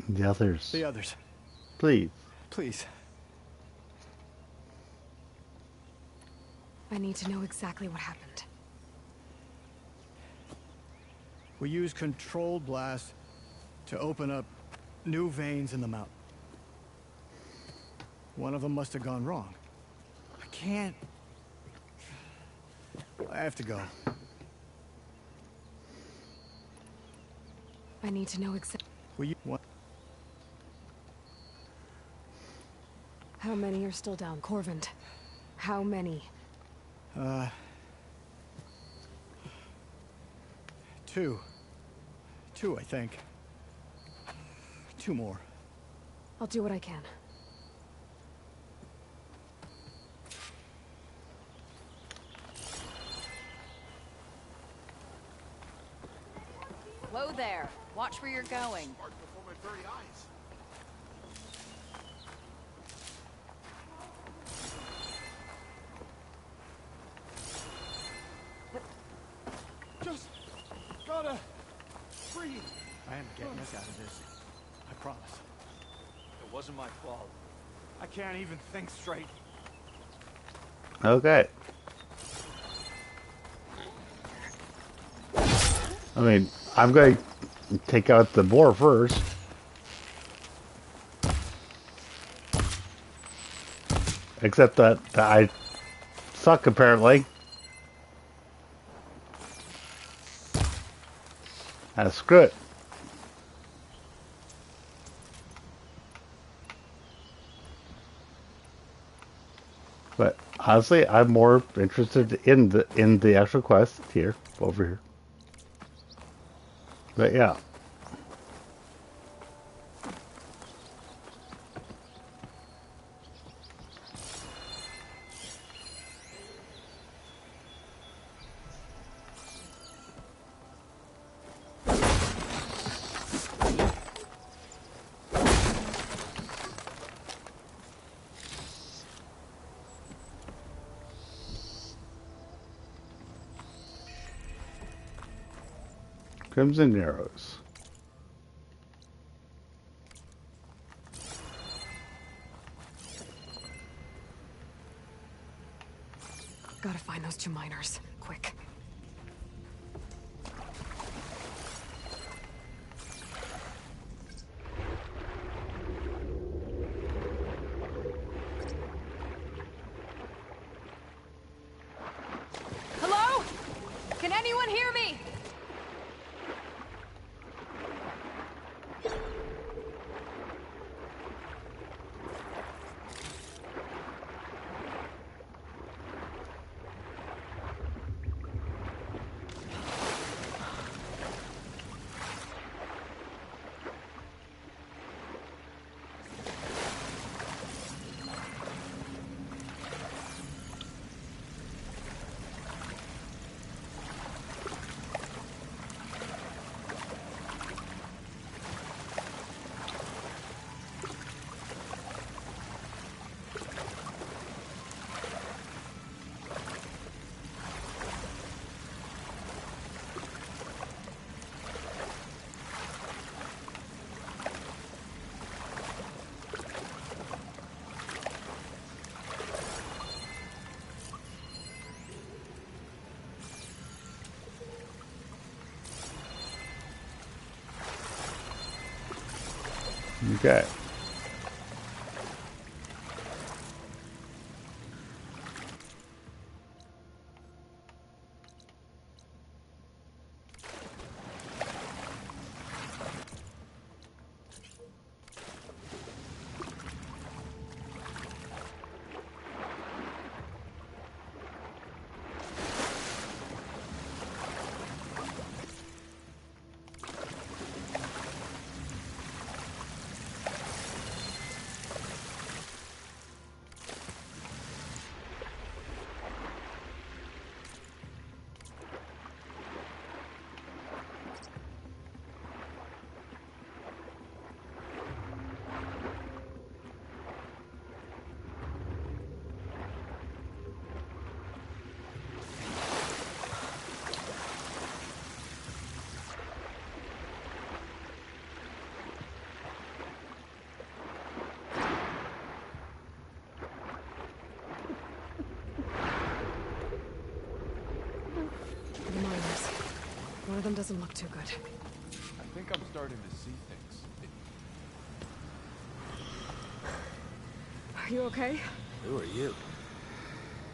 The others. The others. Please. Please. I need to know exactly what happened. We used controlled blast to open up new veins in the mountain. One of them must have gone wrong. I can't... I have to go. I need to know exactly... What? How many are still down? Corvin, how many? Two, I think. 2 more. I'll do what I can. Whoa there. Watch where you're going. Before my very eyes. Just gotta breathe. I am getting us out of this. I promise. It wasn't my fault. I can't even think straight. Okay. I mean, I'm going to take out the boar first. Except that I suck, apparently. Screw it. But honestly, I'm more interested in the actual quest here, over here. But yeah. Crimson arrows. Gotta find those 2 miners. Quick. Hello? Can anyone hear me? Okay. The miners. One of them doesn't look too good. I think I'm starting to see things. Are you okay? Who are you?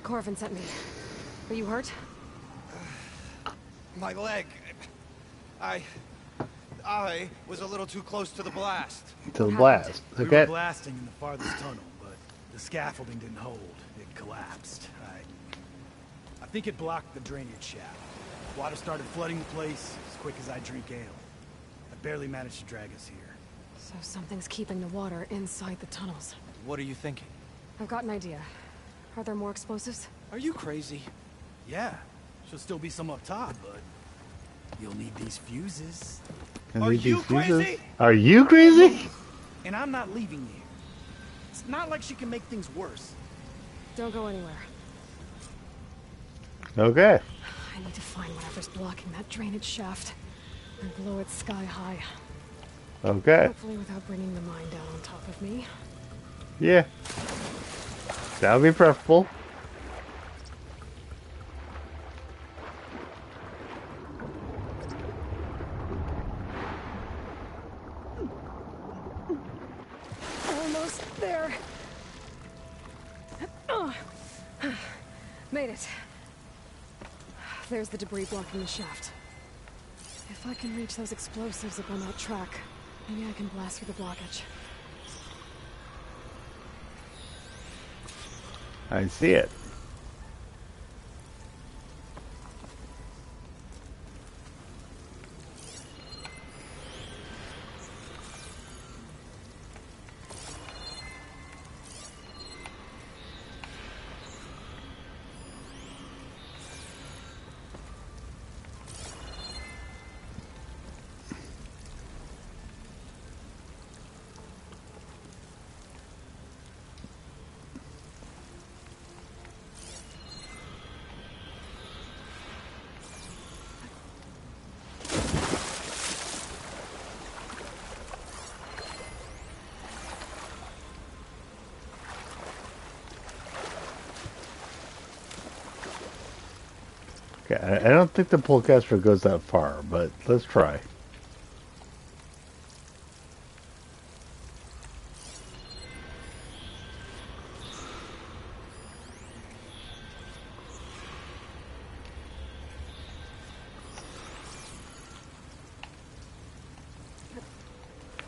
Corvin sent me. Are you hurt? My leg. I was a little too close to the blast. To the blast. We Okay. were blasting in the farthest tunnel, but the scaffolding didn't hold. It collapsed. I think it blocked the drainage shaft. Water started flooding the place as quick as I drink ale. I barely managed to drag us here. So something's keeping the water inside the tunnels. What are you thinking? I've got an idea. Are there more explosives? Are you crazy? Yeah, should still be some up top, but you'll need these fuses. Can Are we you do fuses? crazy? Are you crazy? And I'm not leaving you. It's not like she can make things worse. Don't go anywhere. Okay. I need to find whatever's blocking that drainage shaft and blow it sky high. Okay. Hopefully without bringing the mine down on top of me. Yeah. That would be preferable. Almost there. Made it. There's the debris blocking the shaft. If I can reach those explosives up on that track, maybe I can blast through the blockage. I see it. Okay, I don't think the pullcaster goes that far, but let's try.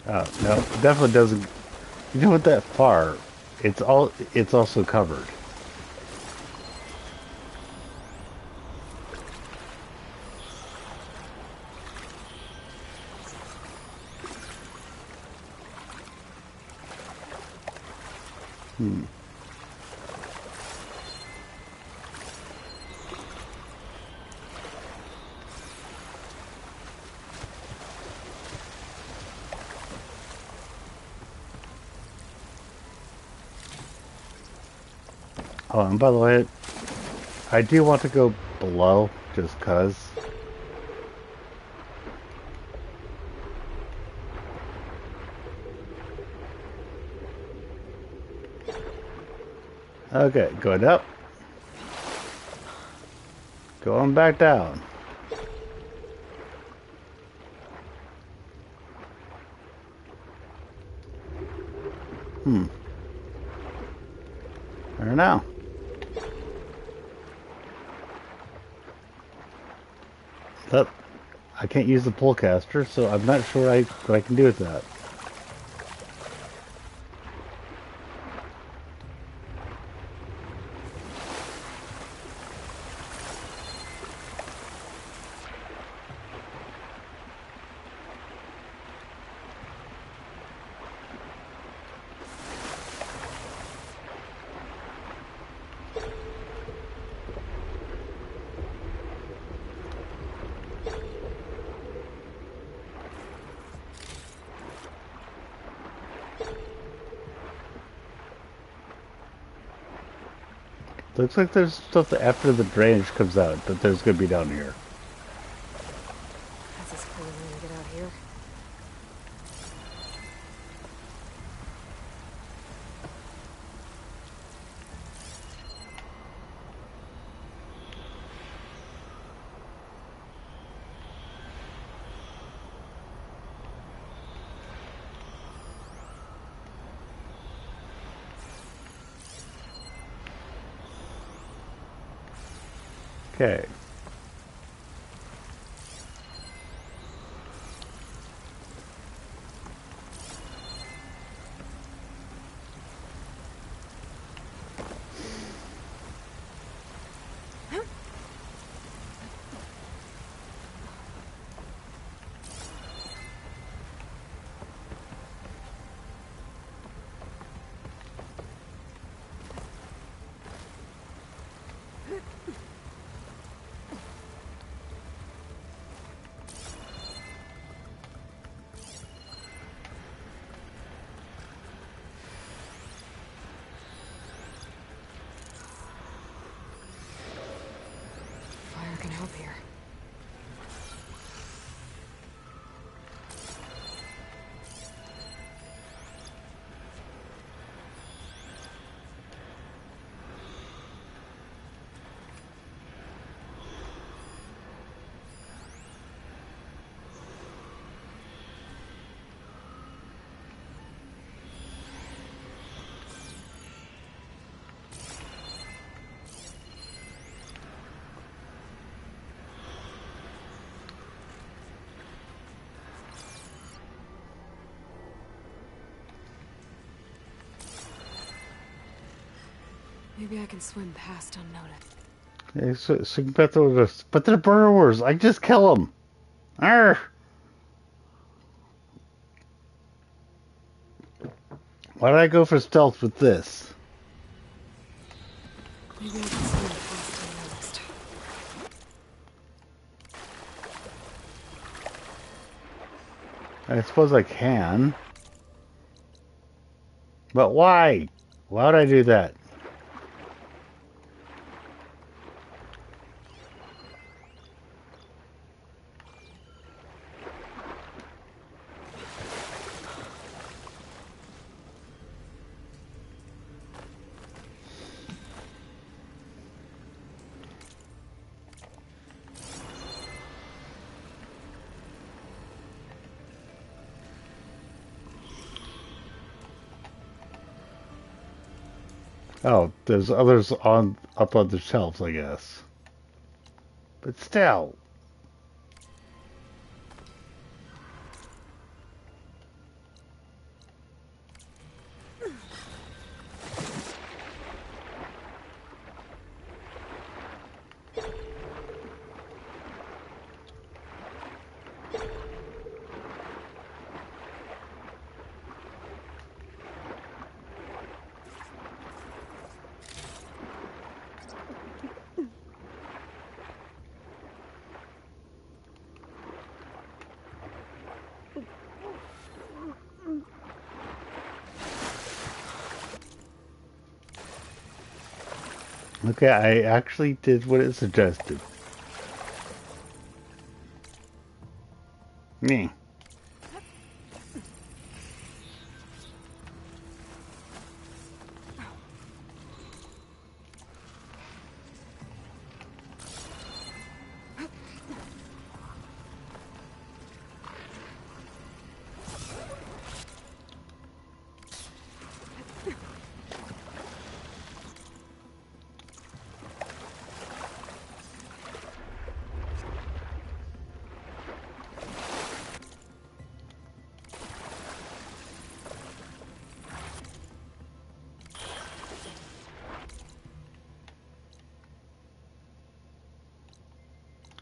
Oh, no, it definitely doesn't. You know what, that far, it's also covered. Oh, and by the way, I do want to go below, just 'cause. Okay, going up. Going back down. I don't know. But I can't use the pullcaster, so I'm not sure what I can do with that. Looks like there's stuff that after the drainage comes out that there's going to be down here. That's as clear when we get out here. Okay. Fire can help here. Maybe I can swim past unnoticed. Yeah, but they're burrowers. I just kill them. Arr! Why did I go for stealth with this? Maybe I can swim past unnoticed. I suppose I can. But why? Why would I do that? Oh, there's others up on the shelves, I guess. But still. Okay, I actually did what it suggested. Me.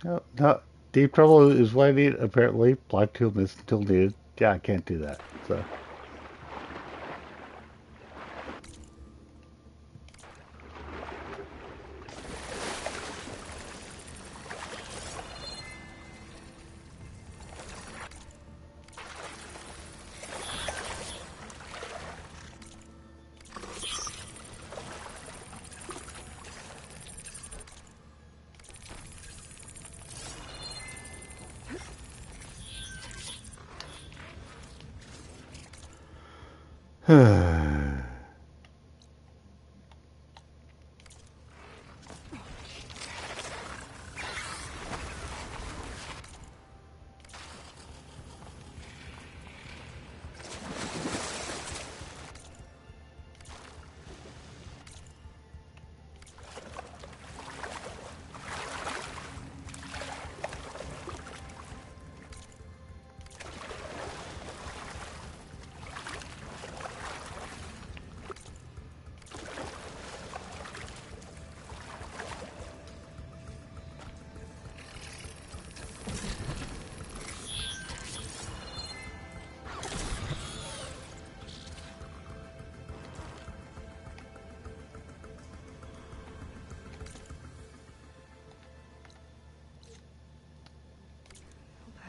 No, no, deep trouble is what I need. Apparently, black tool is still needed. Yeah, I can't do that. So.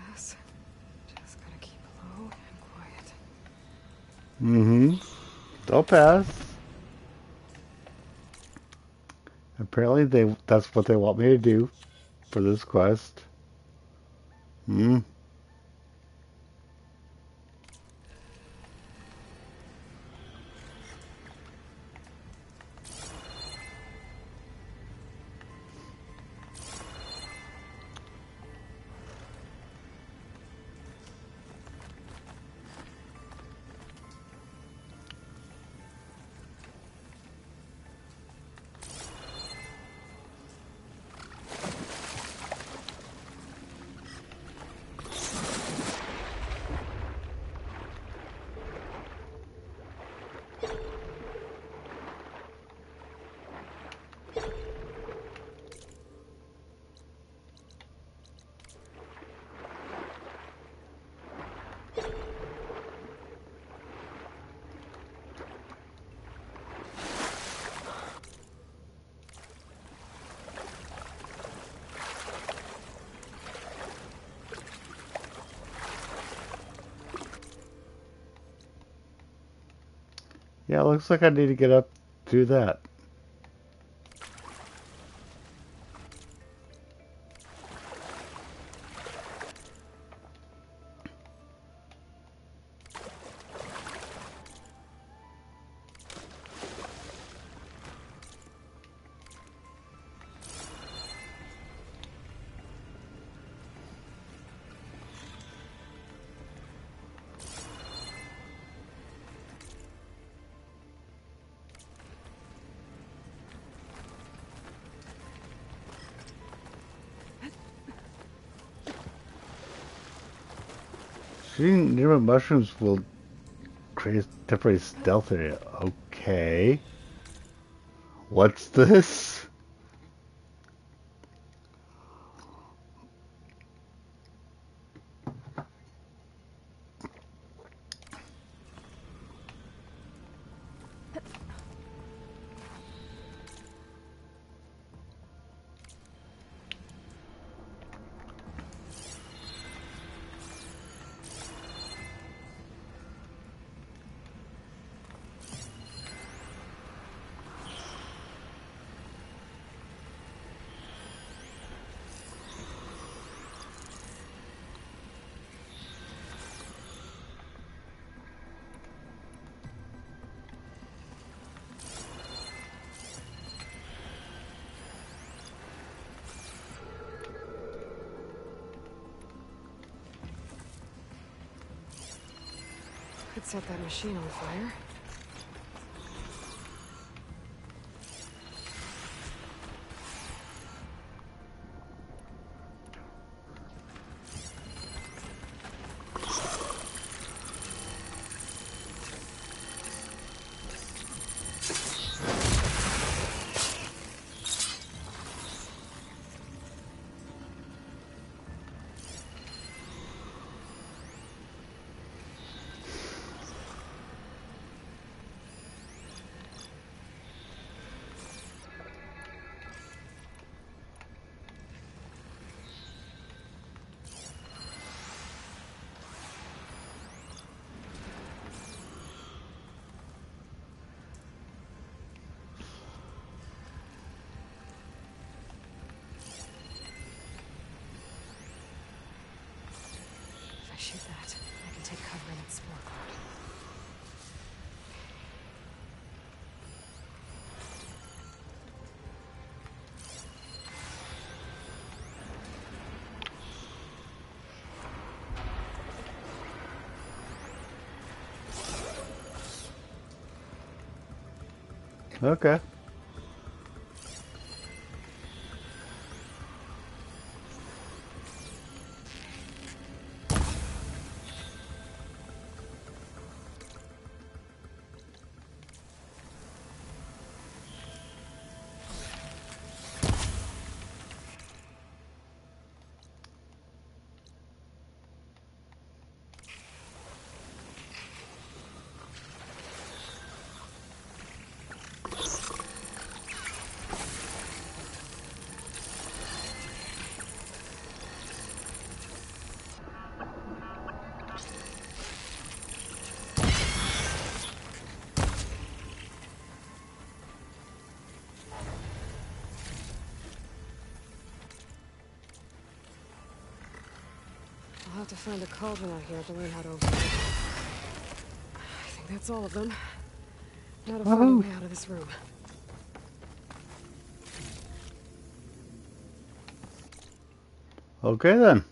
Pass. Just gotta keep low and quiet. Mm-hmm. They'll pass. Apparently, that's what they want me to do for this quest. Hmm. Yeah, it looks like I need to get up to that. Shooting nearby mushrooms will create temporary stealth area. Okay. What's this? Could set that machine on fire. shoot that, I can take cover in its spore cloud. Okay. I'll have to find a cauldron out here to learn how to avoid it. I think that's all of them. Now to find a way out of this room. Okay then.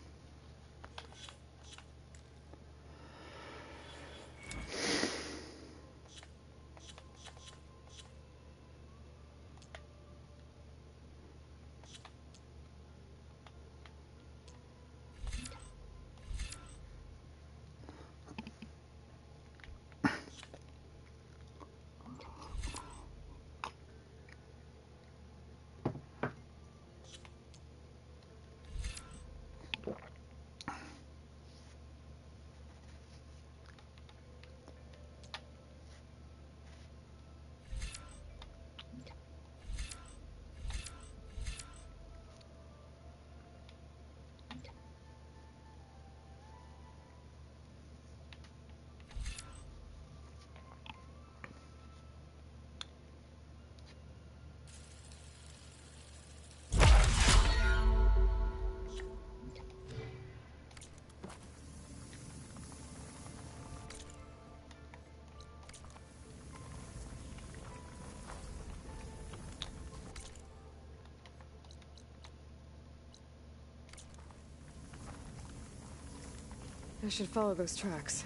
I should follow those tracks.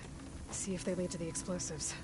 See if they lead to the explosives.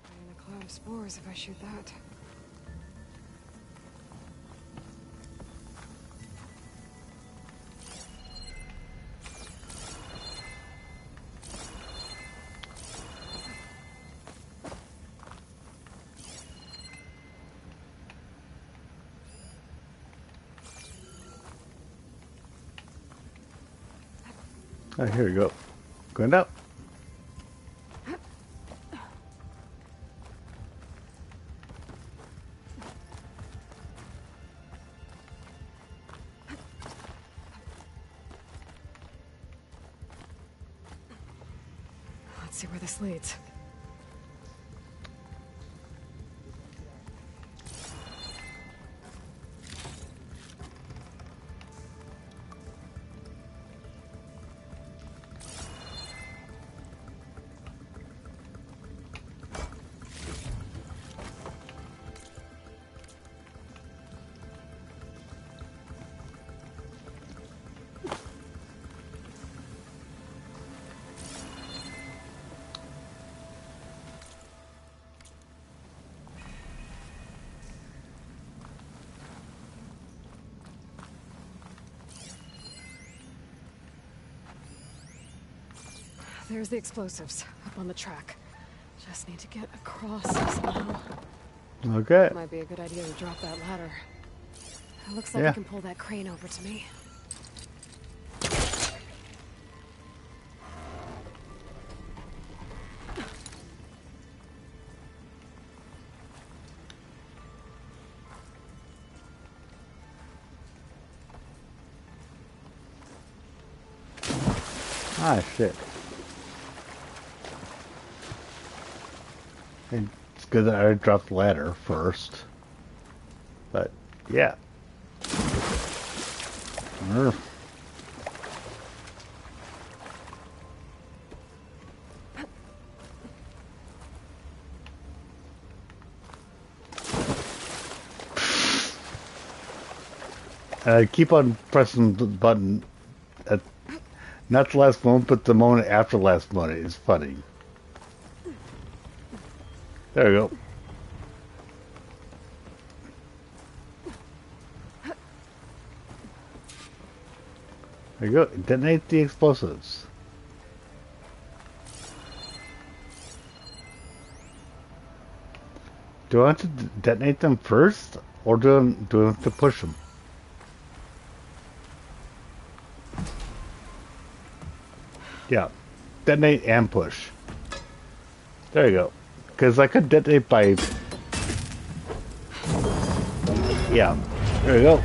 And a cloud of spores if I shoot that. Oh, here we go. Going up. Let's see where this leads. There's the explosives up on the track. Just need to get across somehow. Okay. Might be a good idea to drop that ladder. It looks like I can pull that crane over to me. Ah, shit. And it's good that I dropped the ladder first. But, yeah. I keep on pressing the button at not the last moment, but the moment after the last moment. It's funny. There we go. There you go. Detonate the explosives. Do I want to detonate them first, or do I have to push them? Yeah, detonate and push. There you go. Because I could detonate by... Yeah, there you go.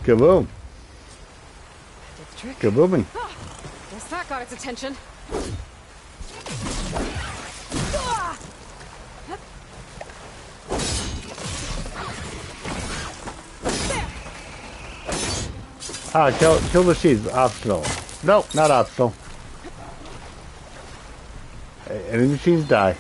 Kaboom. Kabooming. Guess that got its attention. Ah, kill the sheets. Optional. Nope, not optional. Any machines die.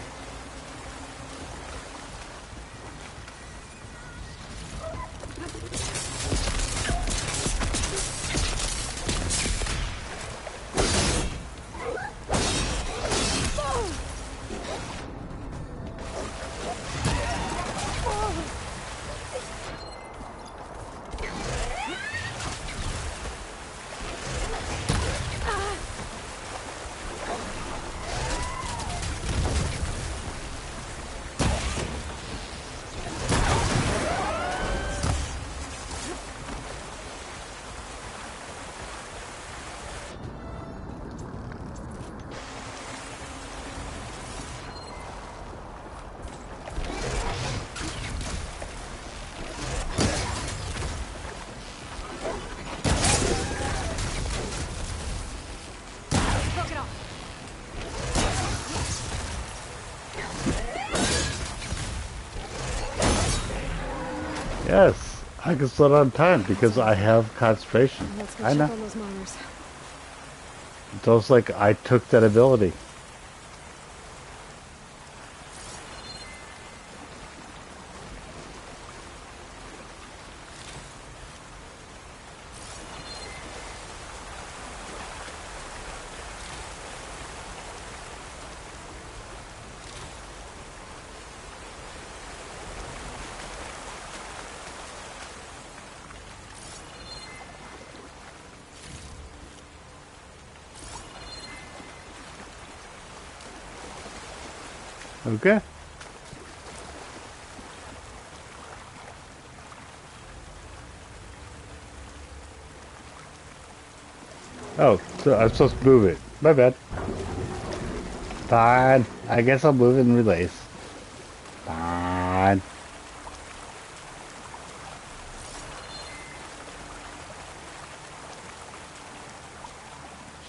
Yes, I can slow down time because I have concentration. I know. It's almost like I took that ability. Okay. Oh, so I'm supposed to move it. My bad. Fine. I guess I'll move it and release. Fine.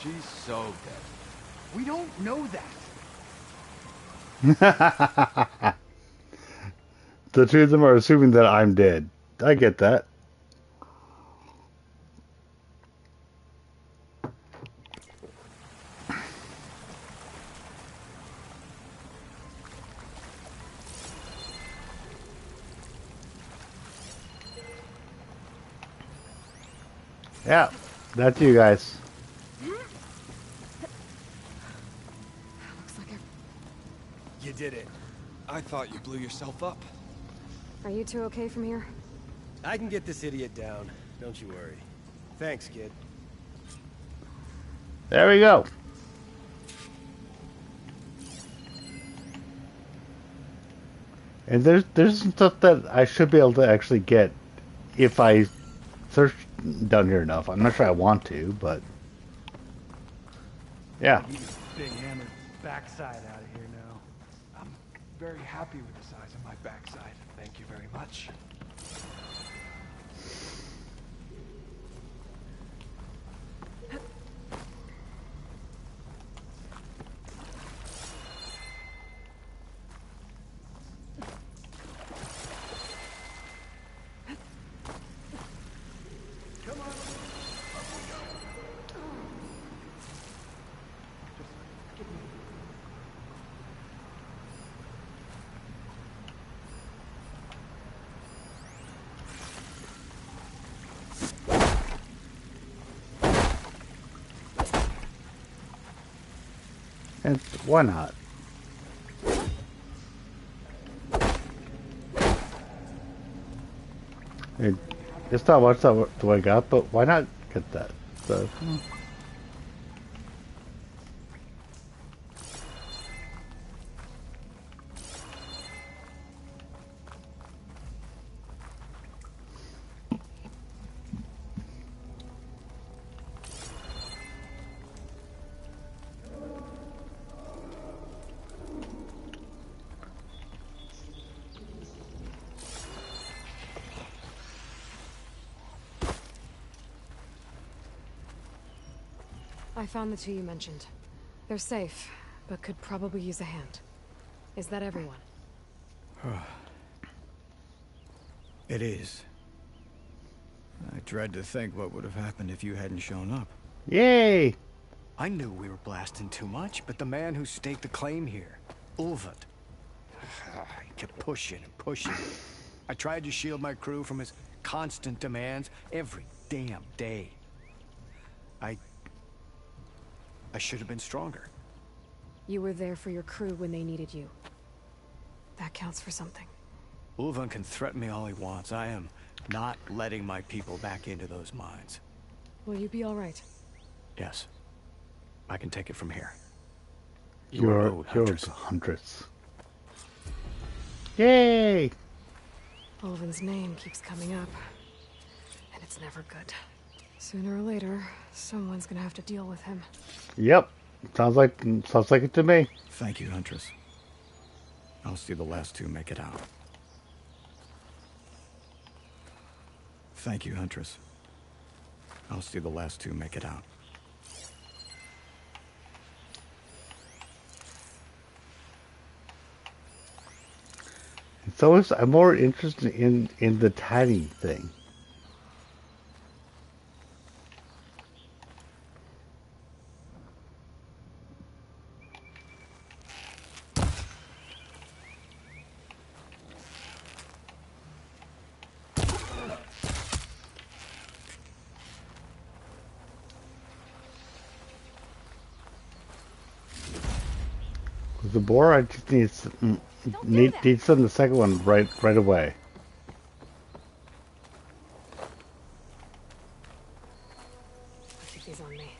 She's so dead. We don't know that. The two of them are assuming that I'm dead. I get that. Yeah, that's you guys. Looks like You did it. I thought you blew yourself up. Are you two okay from here? I can get this idiot down. Don't you worry. Thanks, kid. There we go. And there's some stuff that I should be able to actually get if I search down here enough. I'm not sure I want to, but yeah. Big hammered backside out of here now. I'm very happy with the size of my backside. Thank you very much. And why not? It's not much that I got, but why not get that? So. I found the two you mentioned. They're safe, but could probably use a hand. Is that everyone? It is. I dread to think what would have happened if you hadn't shown up. Yay! I knew we were blasting too much, but the man who staked the claim here, Ulvund, he kept pushing and pushing. I tried to shield my crew from his constant demands every damn day. I should have been stronger. You were there for your crew when they needed you. That counts for something. Ulvund can threaten me all he wants. I am not letting my people back into those mines. Will you be all right? Yes. I can take it from here. You're the Huntress. Yay! Ulvund's name keeps coming up. And it's never good. Sooner or later, someone's gonna have to deal with him. Yep. Sounds like it to me. Thank you, Huntress. I'll see the last two make it out. Thank you, Huntress. I'll see the last two make it out. It's always I'm more interested in the tiny thing. The boar, I just need some the second one right away. I'll keep these on me.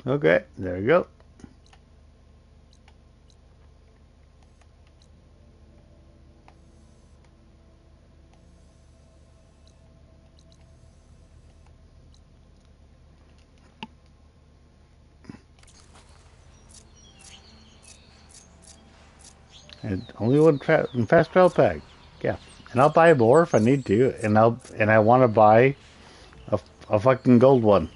Okay, there you go. And only one fast travel pack. Yeah. And I'll buy more if I need to, and I want to buy a fucking gold one.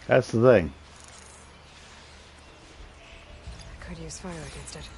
That's the thing. I could use fire against it.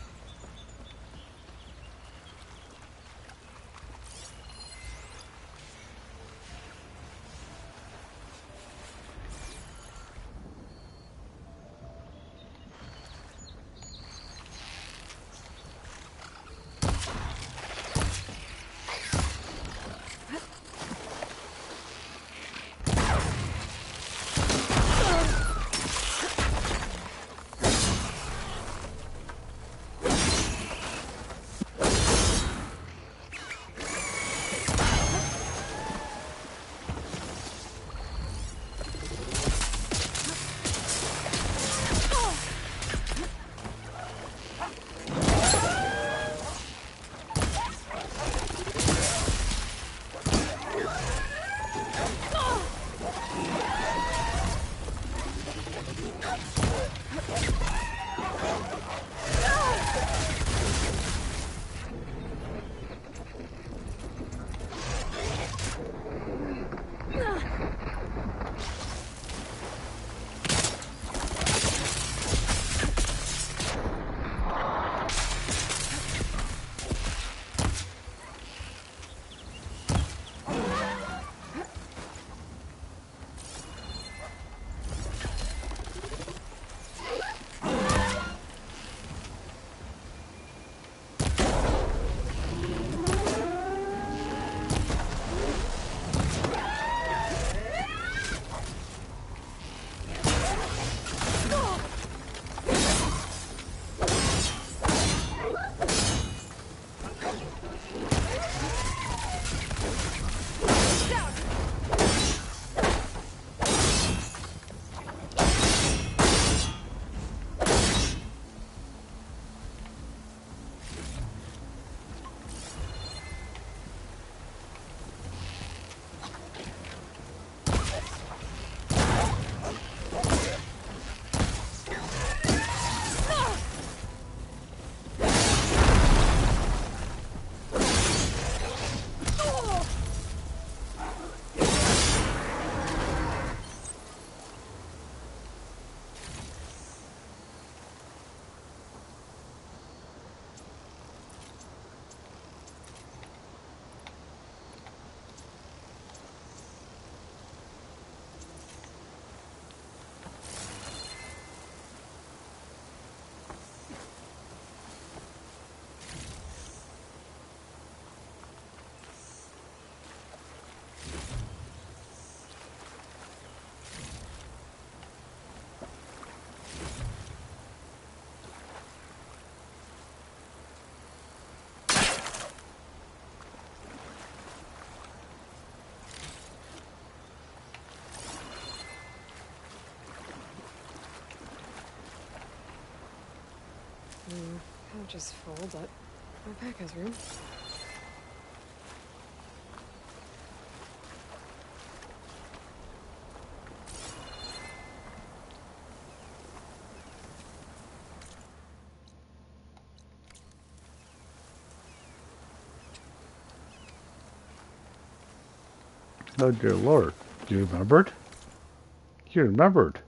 I'll just fold up. My pack has room. Oh dear Lord, you remembered? You remembered.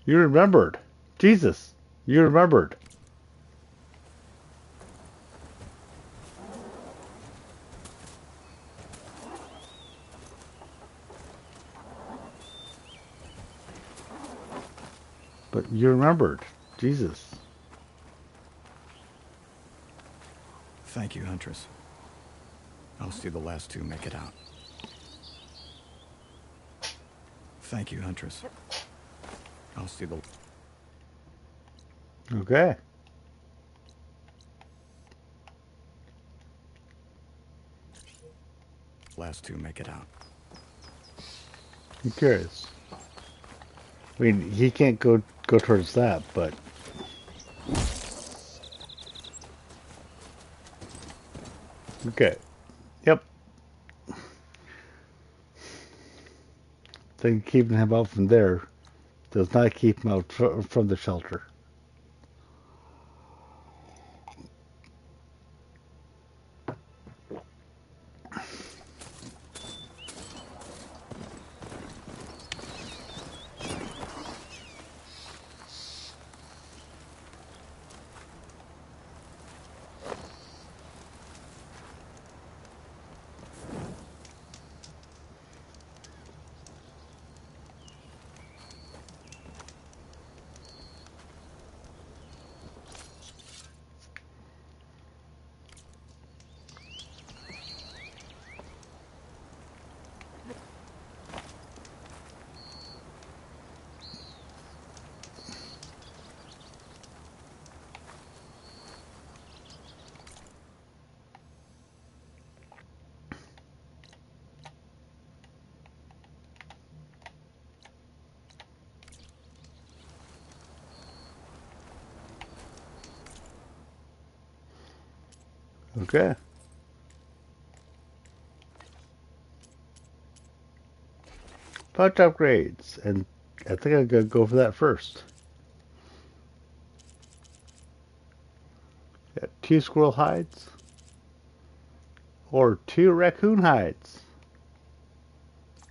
You remembered. Jesus, you remembered. But you remembered. Jesus. Thank you, Huntress. I'll see the last two make it out. Thank you, Huntress. I'll see the... Okay. last two make it out. I'm curious. I mean, he can't go towards that, but... Okay. Yep. thing keeping him out from there does not keep him out from the shelter. Okay. Pouch upgrades, and I think I'm gonna go for that first. Got 2 squirrel hides or 2 raccoon hides.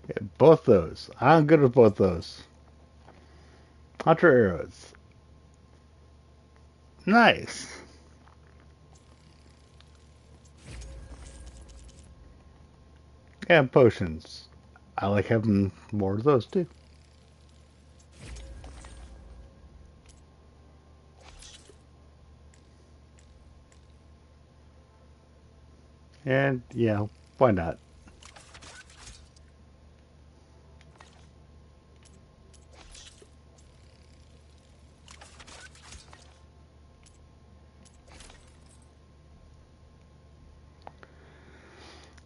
Yeah, both those. I'm good with both those. Hunter arrows. Nice. And potions. I like having more of those too. And yeah, why not?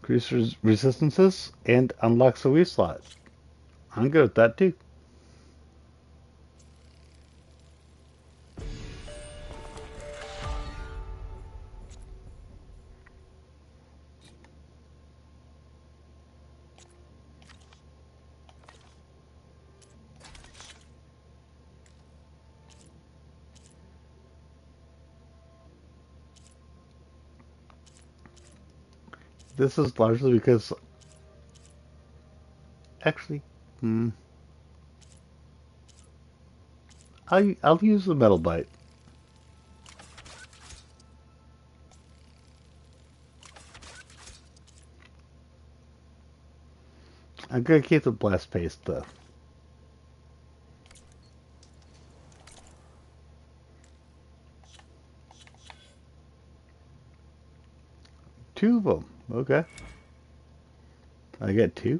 Increase resistances and unlocks a Wii slot. I'm good with that too. This is largely because, actually, I'll use the metal bite. I'm gonna keep the blast paste though. Two of them. Okay. I get 2.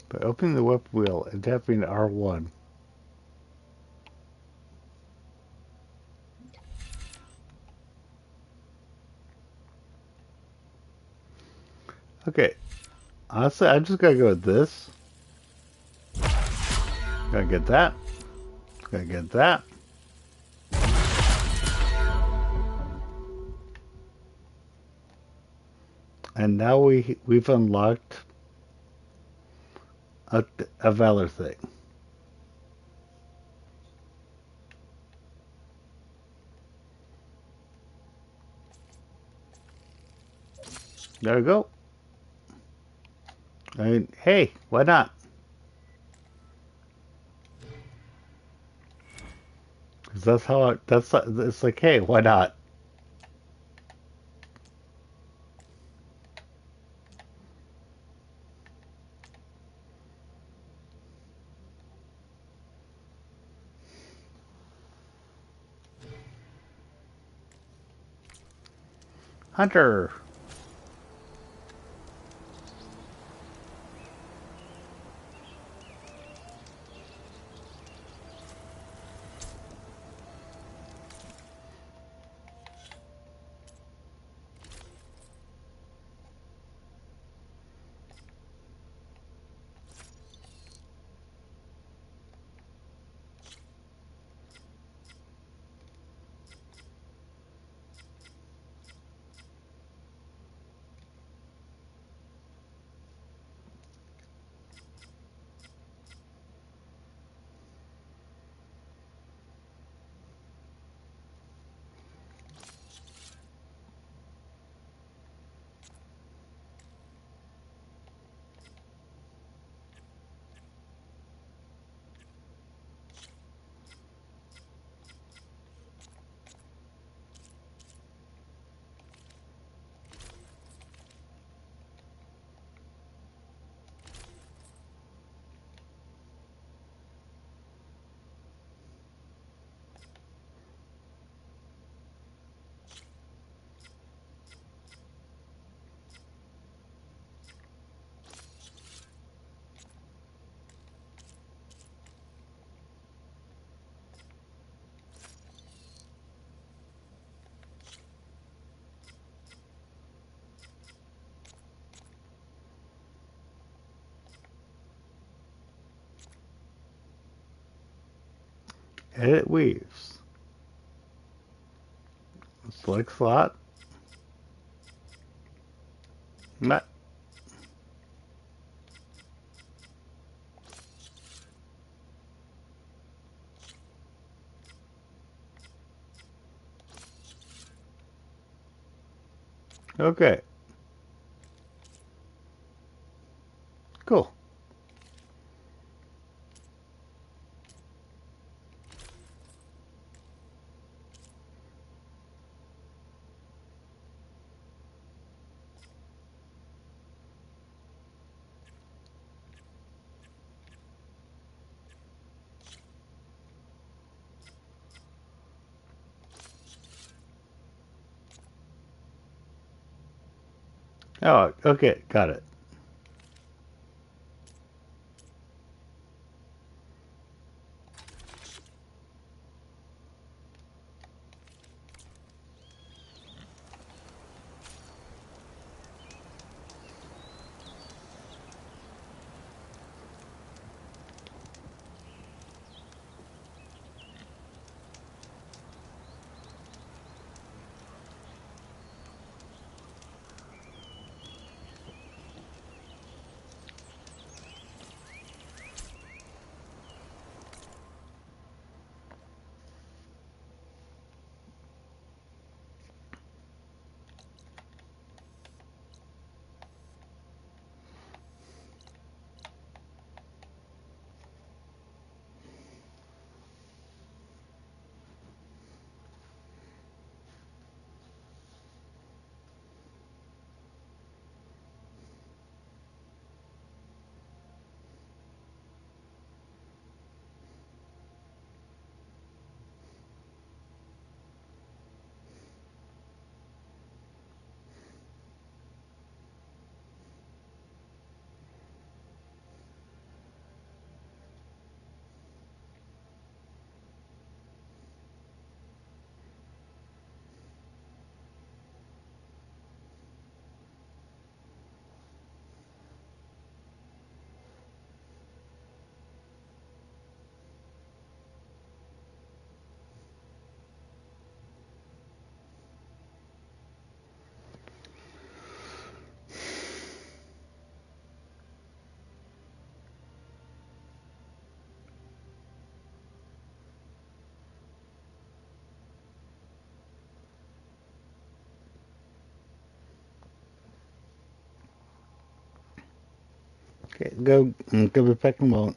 By opening the weapon wheel and tapping R1. Okay. Honestly, I just gotta go with this. Gotta get that. Gotta get that. And now we've unlocked a valor thing. There we go. I mean, hey, why not? Because that's how it's like, hey, why not? Hunter. Edit weaves. Select slot. But okay. Cool. Oh, okay. Got it. Okay, go back and won't.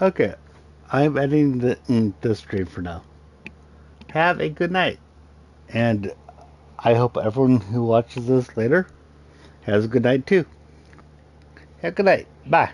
Okay, I'm ending the stream for now. Have a good night, and I hope everyone who watches this later has a good night too. Have a good night. Bye.